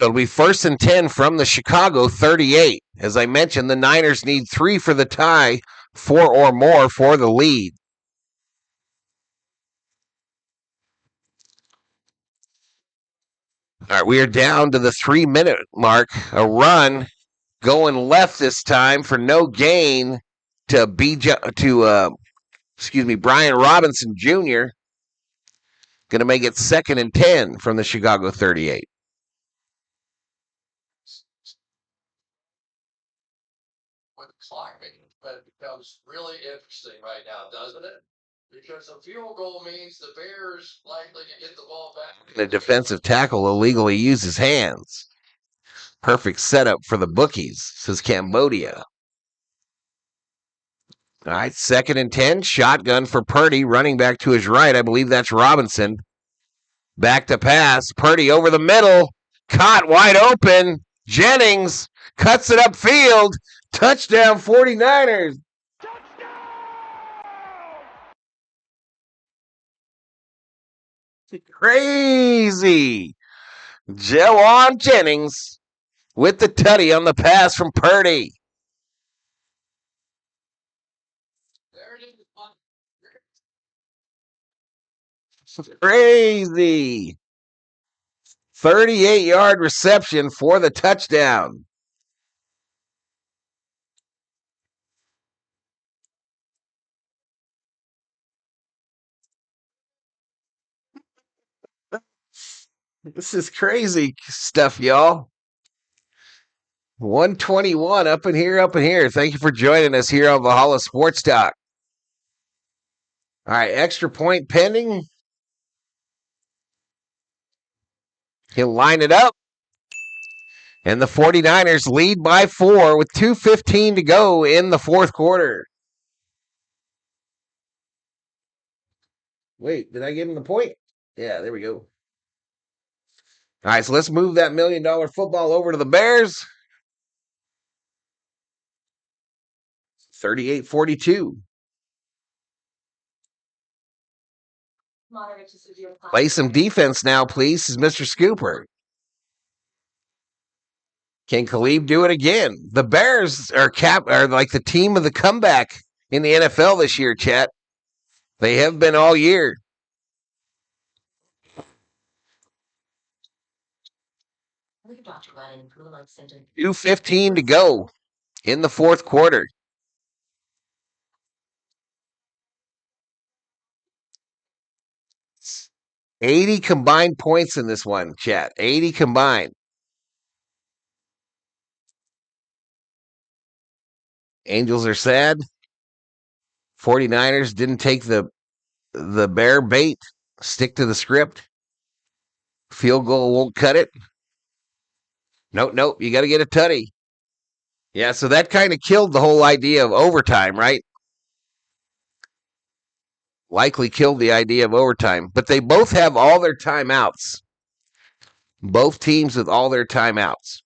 [SPEAKER 2] It'll be 1st and 10 from the Chicago 38. As I mentioned, the Niners need 3 for the tie, 4 or more for the lead. All right, we are down to the 3-minute mark. A run going left this time for no gain to Brian Robinson Jr. Going to make it 2nd and 10 from the Chicago 38.
[SPEAKER 3] With the clock, but it becomes really interesting right now, doesn't it? Because a field goal means the Bears likely to get the ball back.
[SPEAKER 2] The defensive tackle illegally used his hands. Perfect setup for the bookies, says Cambodia. All right, 2nd and 10. Shotgun for Purdy, running back to his right. I believe that's Robinson. Back to pass. Purdy over the middle. Caught wide open. Jennings cuts it upfield. Touchdown 49ers. Crazy. Jawan Jennings with the tutty on the pass from Purdy. Crazy. 38-yard reception for the touchdown. This is crazy stuff, y'all. 121 up in here. Thank you for joining us here on Valhalla Sports Talk. All right, extra point pending. He'll line it up. And the 49ers lead by 4 with 2:15 to go in the fourth quarter. Wait, did I give him the point? Yeah, there we go. All right, so let's move that $1 million football over to the Bears. 38-42. Play some defense now, please, is Mr. Scooper. Can Khalib do it again? The Bears are like the team of the comeback in the NFL this year, chat. They have been all year. 2:15 to go in the fourth quarter. It's 80 combined points in this one, chat. 80 combined. Angels are sad. 49ers didn't take the bear bait. Stick to the script. Field goal won't cut it. Nope. You got to get a tutty. Yeah, so that kind of killed the whole idea of overtime, right? Likely killed the idea of overtime. But they both have all their timeouts. Both teams with all their timeouts.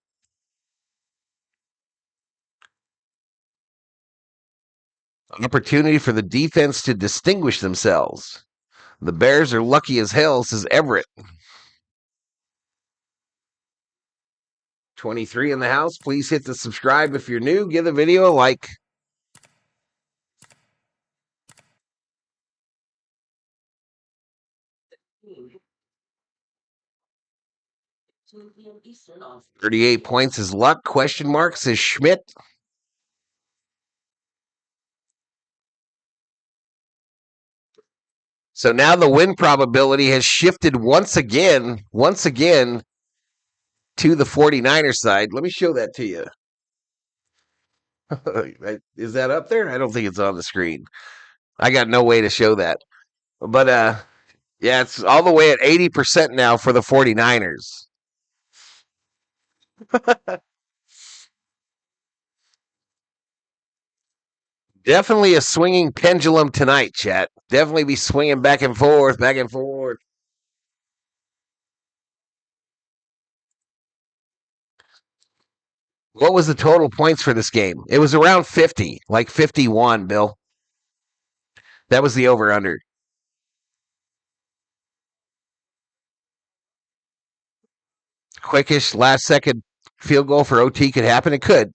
[SPEAKER 2] An opportunity for the defense to distinguish themselves. The Bears are lucky as hell, says Everett. 23 in the house. Please hit the subscribe if you're new. Give the video a like.
[SPEAKER 4] Eastern on
[SPEAKER 2] 38 points is luck? Question mark, says Schmidt. So now the win probability has shifted once again to the 49ers side. Let me show that to you. Is that up there? I don't think it's on the screen. I got no way to show that. But yeah, it's all the way at 80% now for the 49ers. Definitely a swinging pendulum tonight, chat. Definitely be swinging back and forth, back and forth. What was the total points for this game? It was around 50, like 51, Bill. That was the over-under. Quickish last-second field goal for OT could happen. It could.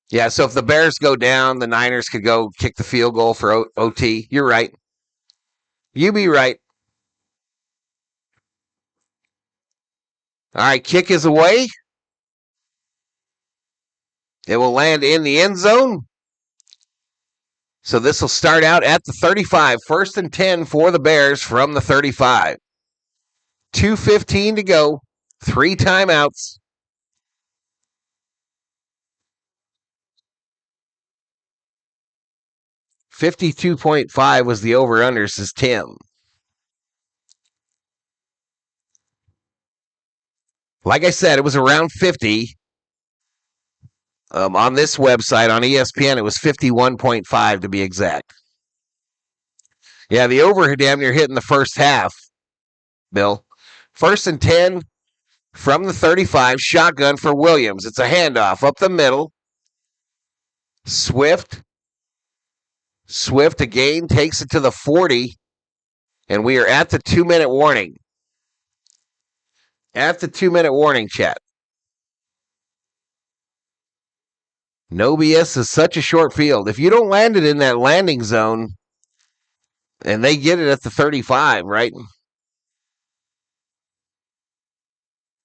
[SPEAKER 2] Yeah, so if the Bears go down, the Niners could go kick the field goal for OT. You're right. You be right. All right, kick is away. It will land in the end zone. So this will start out at the 35. 1st and 10 for the Bears from the 35. 2:15 to go. 3 timeouts. 52.5 was the over-under, says Tim. Like I said, it was around 50. On this website, on ESPN, it was 51.5 to be exact. Yeah, the over damn near hit in the first half, Bill. 1st and 10 from the 35. Shotgun for Williams. It's a handoff up the middle. Swift again takes it to the 40. And we are at the 2-minute warning. At the 2-minute warning, chat. No BS is such a short field. If you don't land it in that landing zone, and they get it at the 35, right?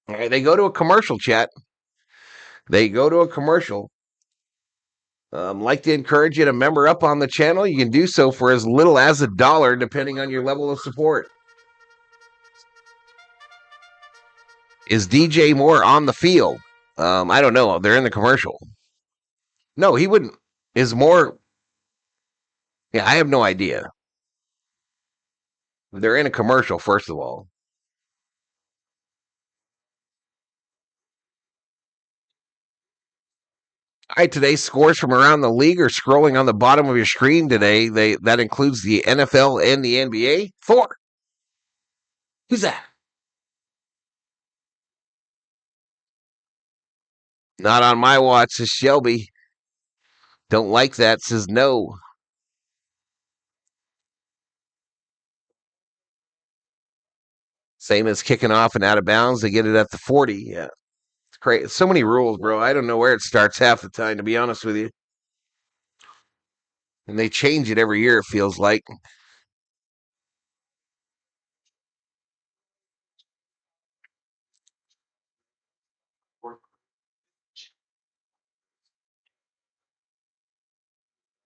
[SPEAKER 2] All right, they go to a commercial, chat. They go to a commercial. Like to encourage you to member up on the channel. You can do so for as little as $1, depending on your level of support. Is DJ Moore on the field? I don't know. They're in the commercial. No, he wouldn't. Is Moore? Yeah, I have no idea. They're in a commercial, first of all. All right, today's scores from around the league are scrolling on the bottom of your screen today. That includes the NFL and the NBA. 4. Who's that? Not on my watch, says Shelby. Don't like that, says no. Same as kicking off and out of bounds. They get it at the 40. Yeah. It's crazy. So many rules, bro. I don't know where it starts half the time, to be honest with you. And they change it every year, it feels like.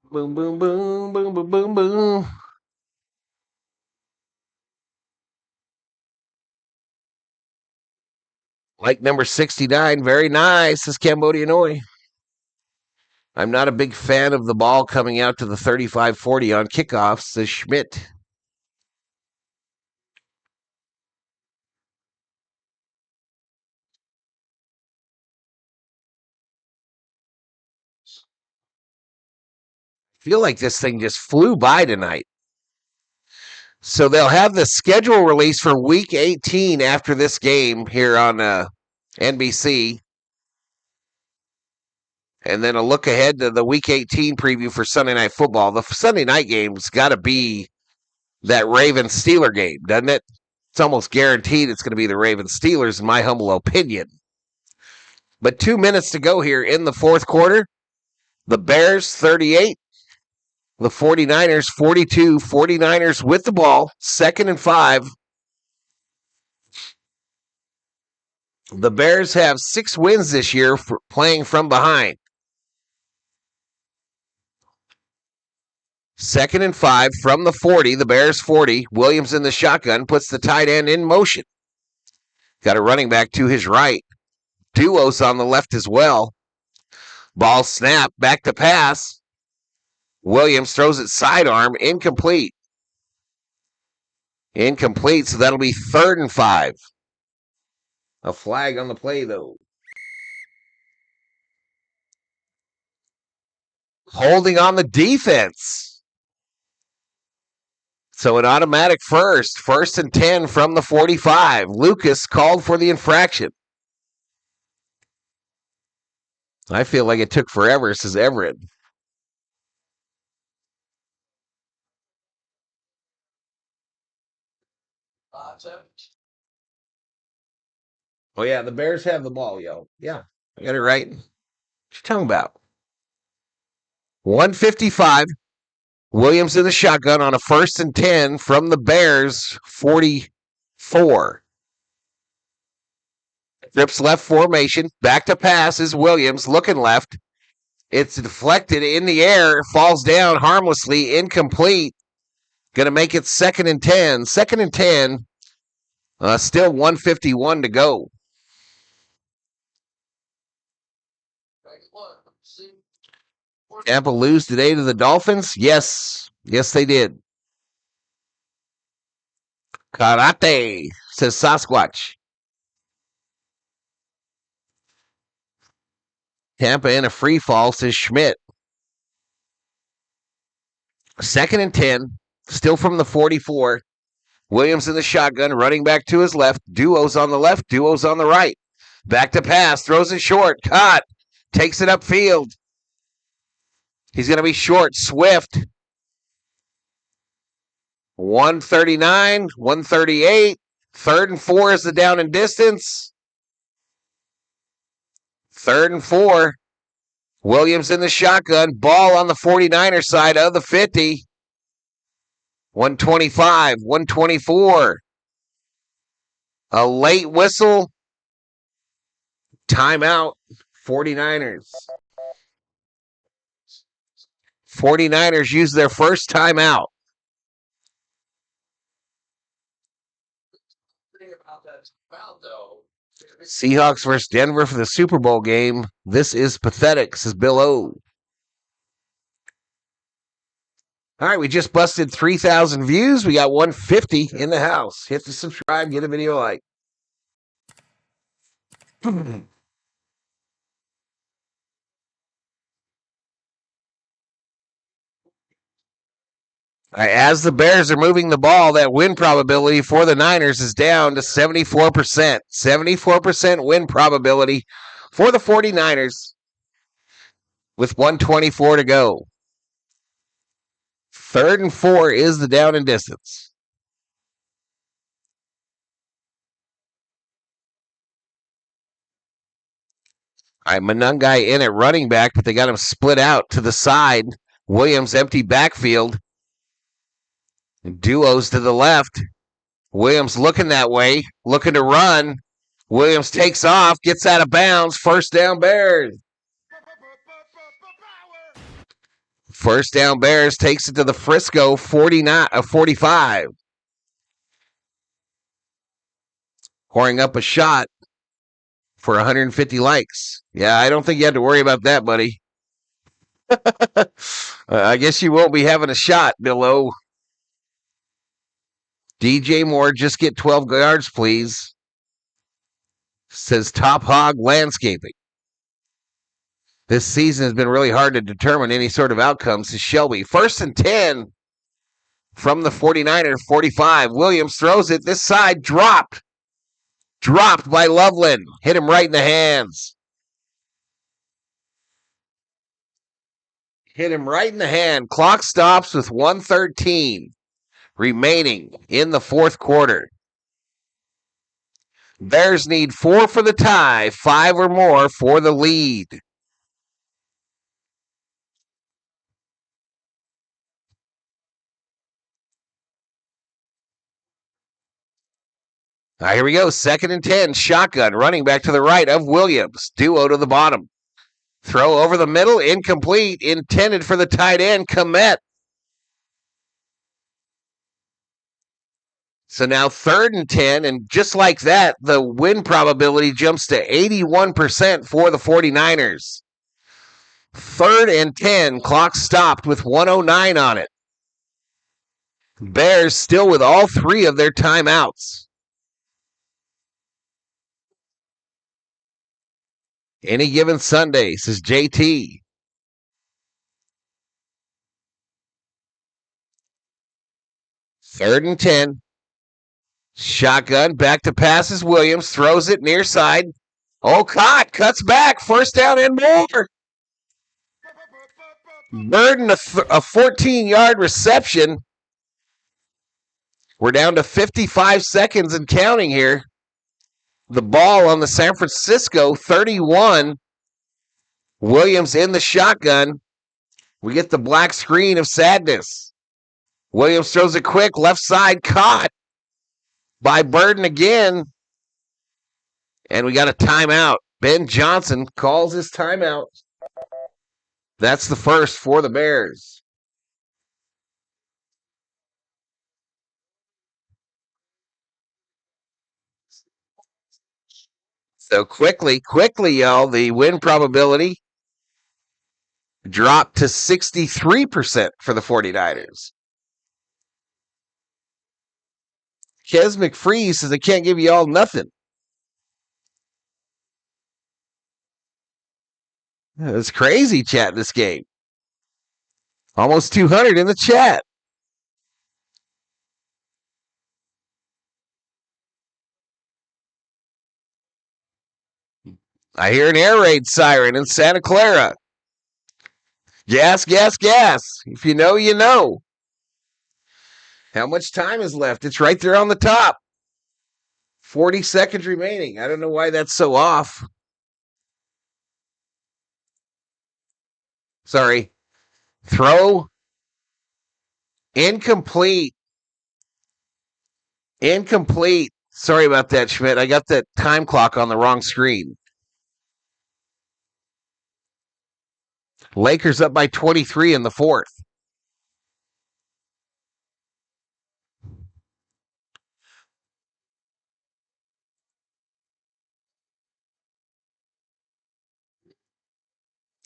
[SPEAKER 2] Boom, boom, boom, boom, boom, boom, boom. Like number 69, very nice, says Cambodia Noi. I'm not a big fan of the ball coming out to the 35-40 on kickoffs, says Schmidt. Feel like this thing just flew by tonight. So they'll have the schedule released for Week 18 after this game here on NBC. And then a look ahead to the Week 18 preview for Sunday Night Football. The Sunday night game's got to be that Ravens-Steeler game, doesn't it? It's almost guaranteed it's going to be the Ravens-Steelers, in my humble opinion. But 2 minutes to go here in the fourth quarter. The Bears, 38. The 49ers, 42. 49ers with the ball, 2nd and 5. The Bears have 6 wins this year for playing from behind. 2nd and 5 from the 40, the Bears 40. Williams in the shotgun puts the tight end in motion. Got a running back to his right. Duos on the left as well. Ball snap, back to pass. Williams throws it sidearm, incomplete. Incomplete, so that'll be 3rd and 5. A flag on the play, though. Holding on the defense. So an automatic first. 1st and 10 from the 45. Lucas called for the infraction. I feel like it took forever, says Everett. Oh, yeah, the Bears have the ball, yo. Yeah, I got it right. What you talking about? 155. Williams in the shotgun on a 1st and 10 from the Bears 44. Trips left formation. Back to pass is Williams looking left. It's deflected in the air. Falls down harmlessly. Incomplete. Going to make it 2nd and 10. 2nd and 10. Still 151 to go. Tampa lose today to the Dolphins? Yes. Yes, they did. Karate, says Sasquatch. Tampa in a free fall, says Schmidt. 2nd and 10. Still from the 44. Williams in the shotgun, running back to his left. Duos on the left, duos on the right. Back to pass, throws it short. Caught. Takes it upfield. He's going to be short. Swift. 139, 138. 3rd and 4 is the down and distance. 3rd and 4. Williams in the shotgun. Ball on the 49er side of the 50. 125, 124. A late whistle. Timeout. 49ers. 49ers use their first timeout. Seahawks versus Denver for the Super Bowl game. This is pathetic, says Bill O. All right, we just busted 3,000 views. We got 150 in the house. Hit the subscribe, get a video like. As the Bears are moving the ball, that win probability for the Niners is down to 74%. 74% win probability for the 49ers with 124 to go. 3rd and 4 is the down and distance. All right, Monangai in at running back, but they got him split out to the side. Williams empty backfield. Duos to the left. Williams looking that way, looking to run. Williams takes off, gets out of bounds. First down, Bears. First down, Bears takes it to the Frisco 45. Pouring up a shot for 150 likes. Yeah, I don't think you had to worry about that, buddy. I guess you won't be having a shot, Bill. DJ Moore, just get 12 yards, please. Says Top Hog Landscaping. This season has been really hard to determine any sort of outcomes, says Shelby. 1st and 10 from the 49er 45. Williams throws it this side, dropped. Dropped by Loveland. Hit him right in the hands. Hit him right in the hand. Clock stops with 1:13 remaining in the 4th quarter. Bears need 4 for the tie, 5 or more for the lead. All right, here we go. 2nd and 10. Shotgun. Running back to the right of Williams. Duo to the bottom. Throw over the middle. Incomplete. Intended for the tight end. Komet. So now 3rd and 10. And just like that, the win probability jumps to 81% for the 49ers. 3rd and 10. Clock stopped with 1:09 on it. Bears still with all 3 of their timeouts. Any given Sunday, says JT. Third and 10. Shotgun, back to passes. Williams throws it near side. Oh, caught, cuts back. First down and more. Burden, a 14-yard reception. We're down to 55 seconds and counting here. The ball on the San Francisco 31. Williams in the shotgun. We get the black screen of sadness. Williams throws it quick, left side, caught by Burden again. And we got a timeout. Ben Johnson calls his timeout. That's the first for the Bears. So quickly, y'all, the win probability dropped to 63% for the 49ers. Kes McFree says, I can't give you all nothing. It's crazy chat this game. Almost 200 in the chat. I hear an air raid siren in Santa Clara. Gas, gas, gas. If you know, you know. How much time is left? It's right there on the top. 40 seconds remaining. I don't know why that's so off. Sorry. Throw. Incomplete. Incomplete. Sorry about that, Schmidt. I got that time clock on the wrong screen. Lakers up by 23 in the 4th.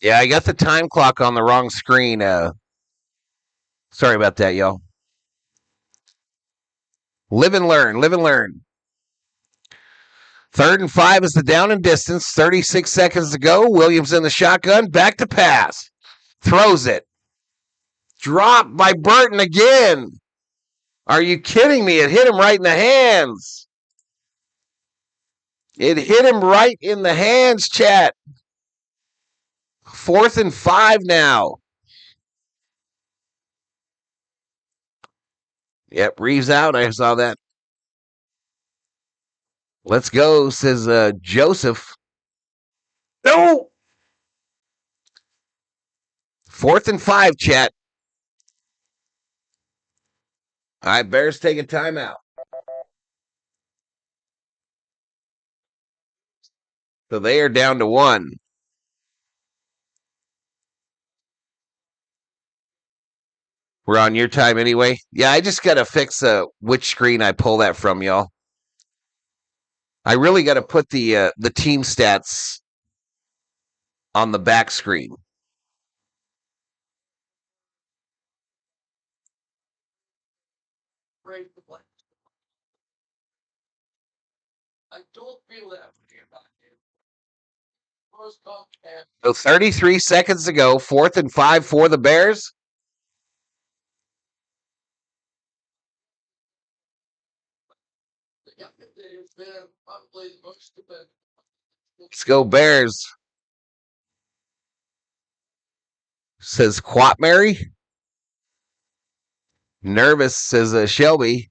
[SPEAKER 2] Yeah, I got the time clock on the wrong screen. Sorry about that, y'all. Live and learn. Live and learn. 3rd and 5 is the down and distance. 36 seconds to go. Williams in the shotgun. Back to pass. Throws it. Dropped by Burton again. Are you kidding me? It hit him right in the hands. It hit him right in the hands, chat. 4th and 5 now. Yep, Reeves out. I saw that. Let's go, says Joseph. No! 4th and 5, chat. All right, Bears taking timeout. So they are down to 1. We're on your time anyway. Yeah, I just got to fix which screen I pull that from, y'all. I really got to put the team stats on the back screen.
[SPEAKER 3] I don't feel that.
[SPEAKER 2] So 33 seconds to go, 4th and 5 for the Bears. Let's go Bears. Says Quatmary. Nervous, says Shelby.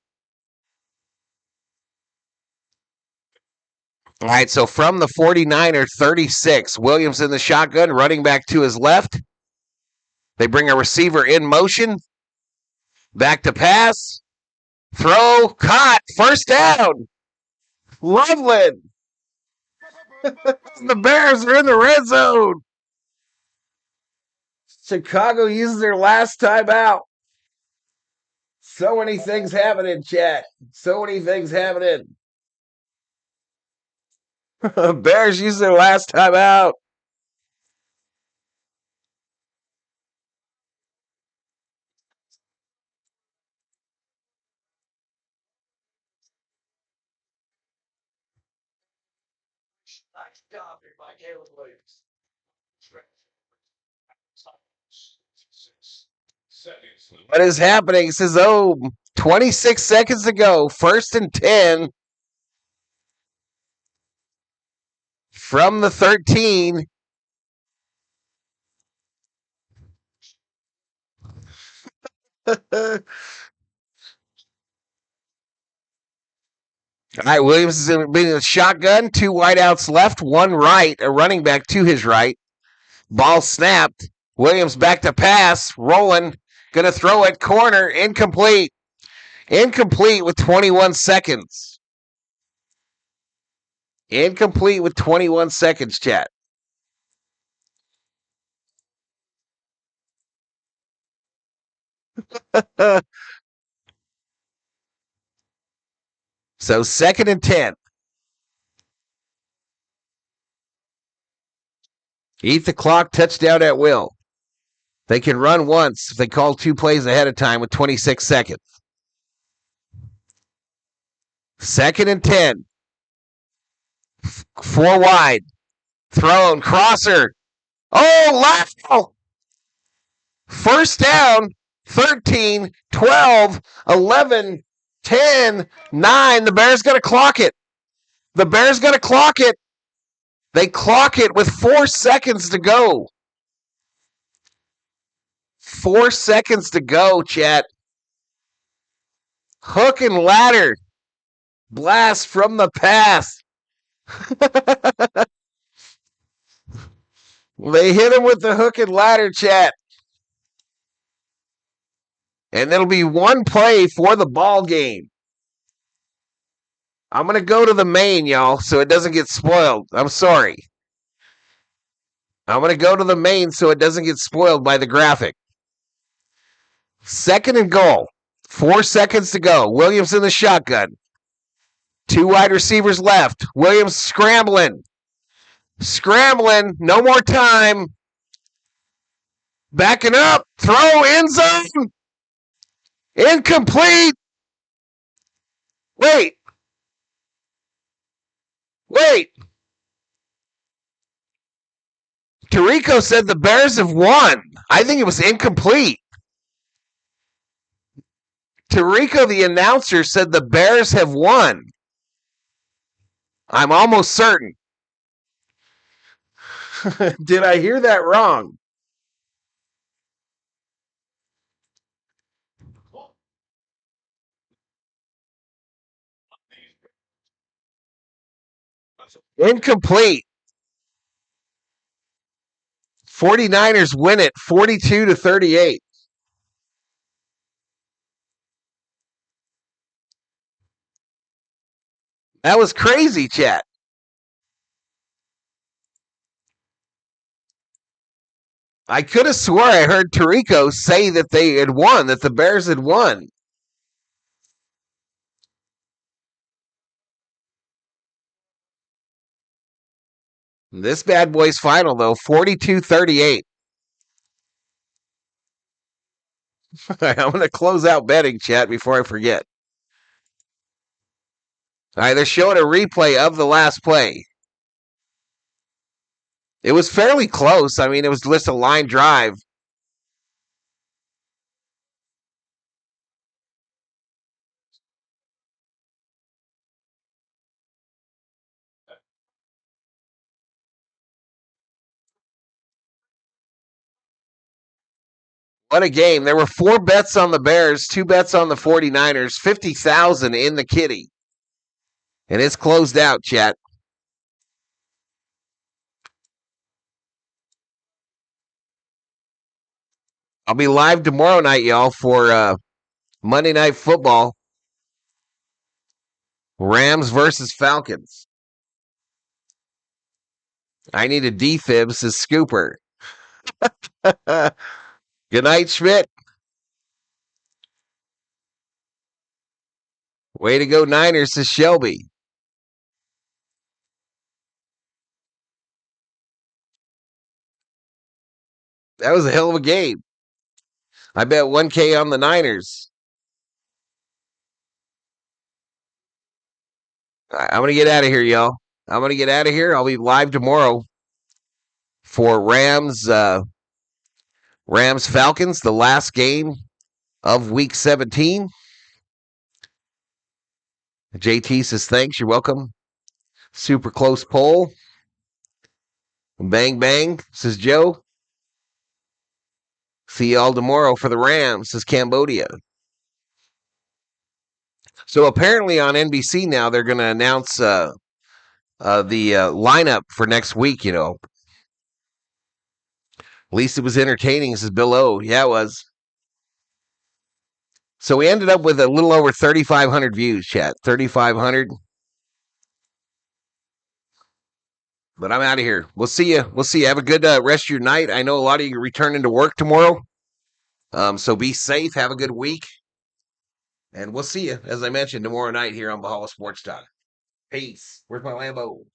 [SPEAKER 2] All right, so from the 49er, 36, Williams in the shotgun, running back to his left. They bring a receiver in motion. Back to pass. Throw, caught, first down. Loveland. The Bears are in the red zone. Chicago uses their last timeout. So many things happening, chat. So many things happening. Bears use their last timeout.
[SPEAKER 3] Nice job here by Caleb Williams. 6 seconds.
[SPEAKER 2] What is happening? He says, 26 seconds to go. 1st and 10 from the 13. All right, Williams is in the shotgun. 2 wideouts left, 1 right, a running back to his right. Ball snapped. Williams back to pass. Rolling. Going to throw it. Corner. Incomplete. Incomplete with 21 seconds. Incomplete with 21 seconds, chat. So 2nd and 10. Eat the clock, touchdown at will. They can run once if they call 2 plays ahead of time with 26 seconds. 2nd and 10. 4 wide. Thrown. Crosser. Oh, left. First down. 13, 12, 11, 10, 9. The Bears got to clock it. The Bears got to clock it. They clock it with 4 seconds to go. 4 seconds to go, chat. Hook and ladder. Blast from the pass. They hit him with the hook and ladder, chat. And it'll be 1 play for the ball game. I'm going to go to the main, y'all, so it doesn't get spoiled. I'm sorry. I'm going to go to the main so it doesn't get spoiled by the graphic. 2nd and goal. 4 seconds to go. Williams in the shotgun. 2 wide receivers left. Williams scrambling. Scrambling. No more time. Backing up. Throw end zone. Incomplete. Wait. Tirico said the Bears have won. I think it was incomplete. Tirico, the announcer, said the Bears have won. I'm almost certain. Did I hear that wrong? Incomplete. 49ers win it 42-38. That was crazy, chat. I could have swore I heard Tirico say that they had won, that the Bears had won. This bad boy's final, though, 42-38. I'm going to close out betting, chat, before I forget. All right, they're showing a replay of the last play. It was fairly close. I mean, it was just a line drive. What a game. There were 4 bets on the Bears, 2 bets on the 49ers, 50,000 in the kitty. And it's closed out, chat. I'll be live tomorrow night, y'all, for Monday Night Football. Rams versus Falcons. I need a defib, says Scooper. Good night, Schmidt. Way to go, Niners, says Shelby. That was a hell of a game. I bet 1K on the Niners. I'm going to get out of here, y'all. I'm going to get out of here. I'll be live tomorrow for Rams Falcons, the last game of Week 17. JT says, thanks. You're welcome. Super close poll. Bang, bang, says Joe. See y'all tomorrow for the Rams, says Cambodia. So apparently on NBC now, they're going to announce the lineup for next week, you know. At least it was entertaining, says Bill O. Yeah, it was. So we ended up with a little over 3,500 views, chat. 3,500. But I'm out of here. We'll see you. We'll see you. Have a good rest of your night. I know a lot of you are returning to work tomorrow. So be safe. Have a good week. And we'll see you, as I mentioned, tomorrow night here on Valhalla Sports Talk. Peace. Where's my Lambo?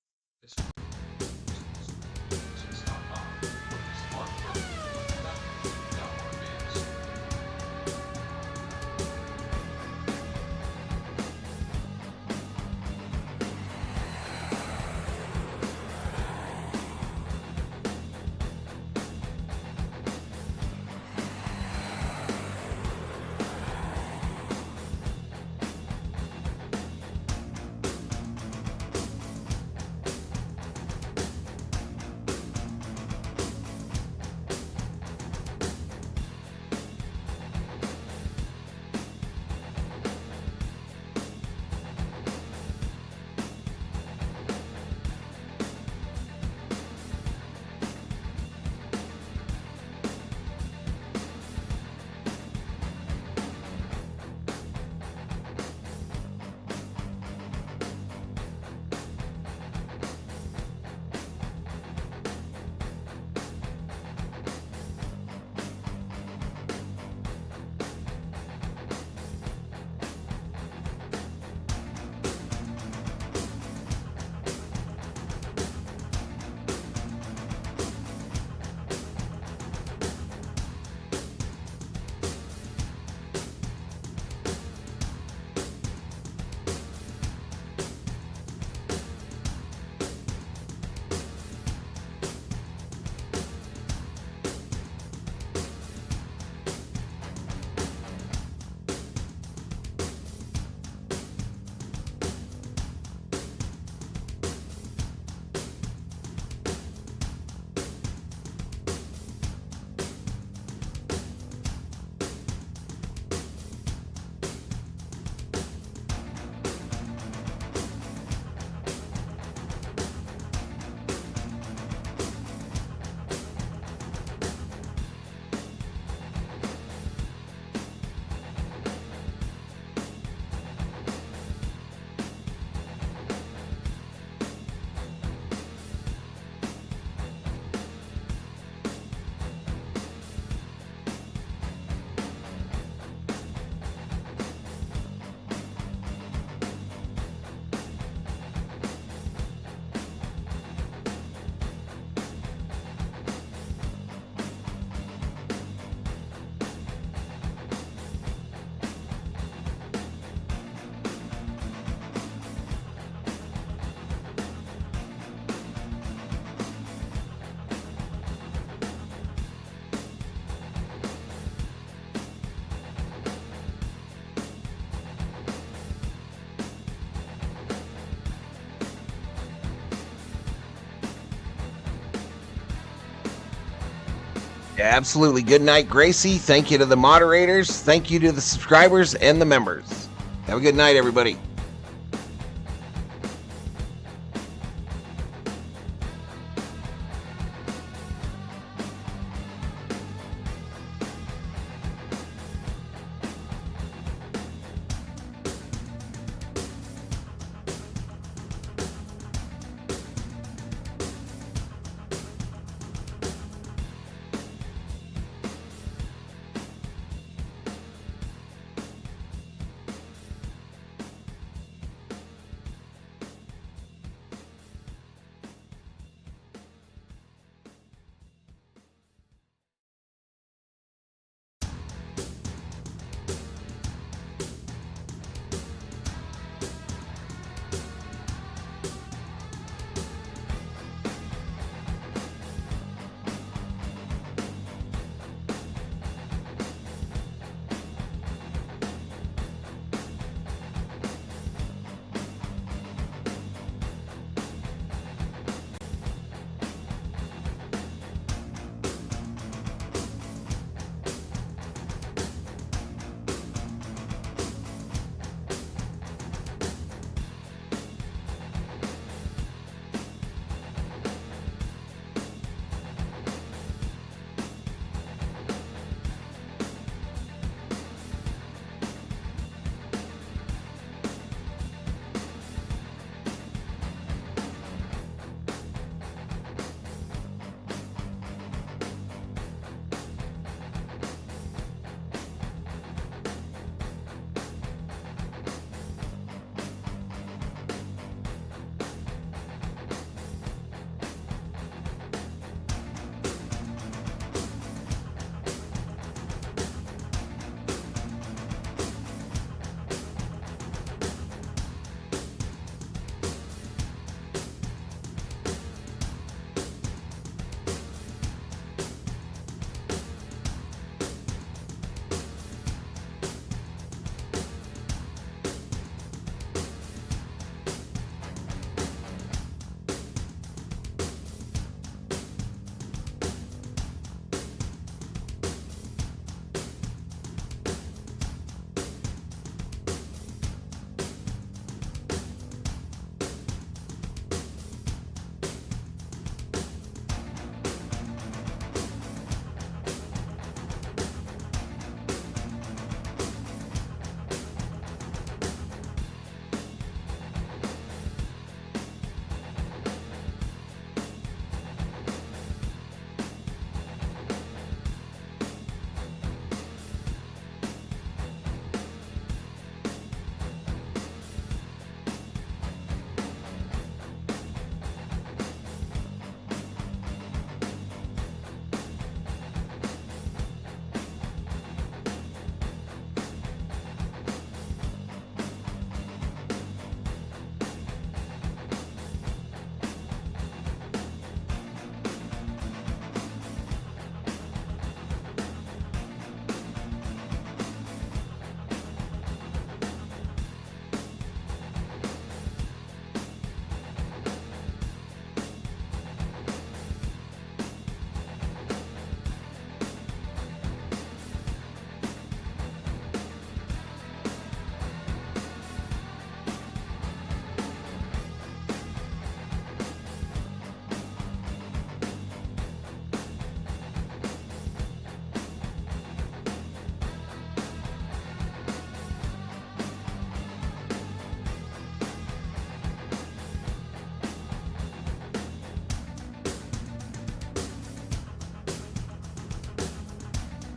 [SPEAKER 2] Absolutely. Good night, Gracie. Thank you to the moderators. Thank you to the subscribers and the members. Have a good night, everybody.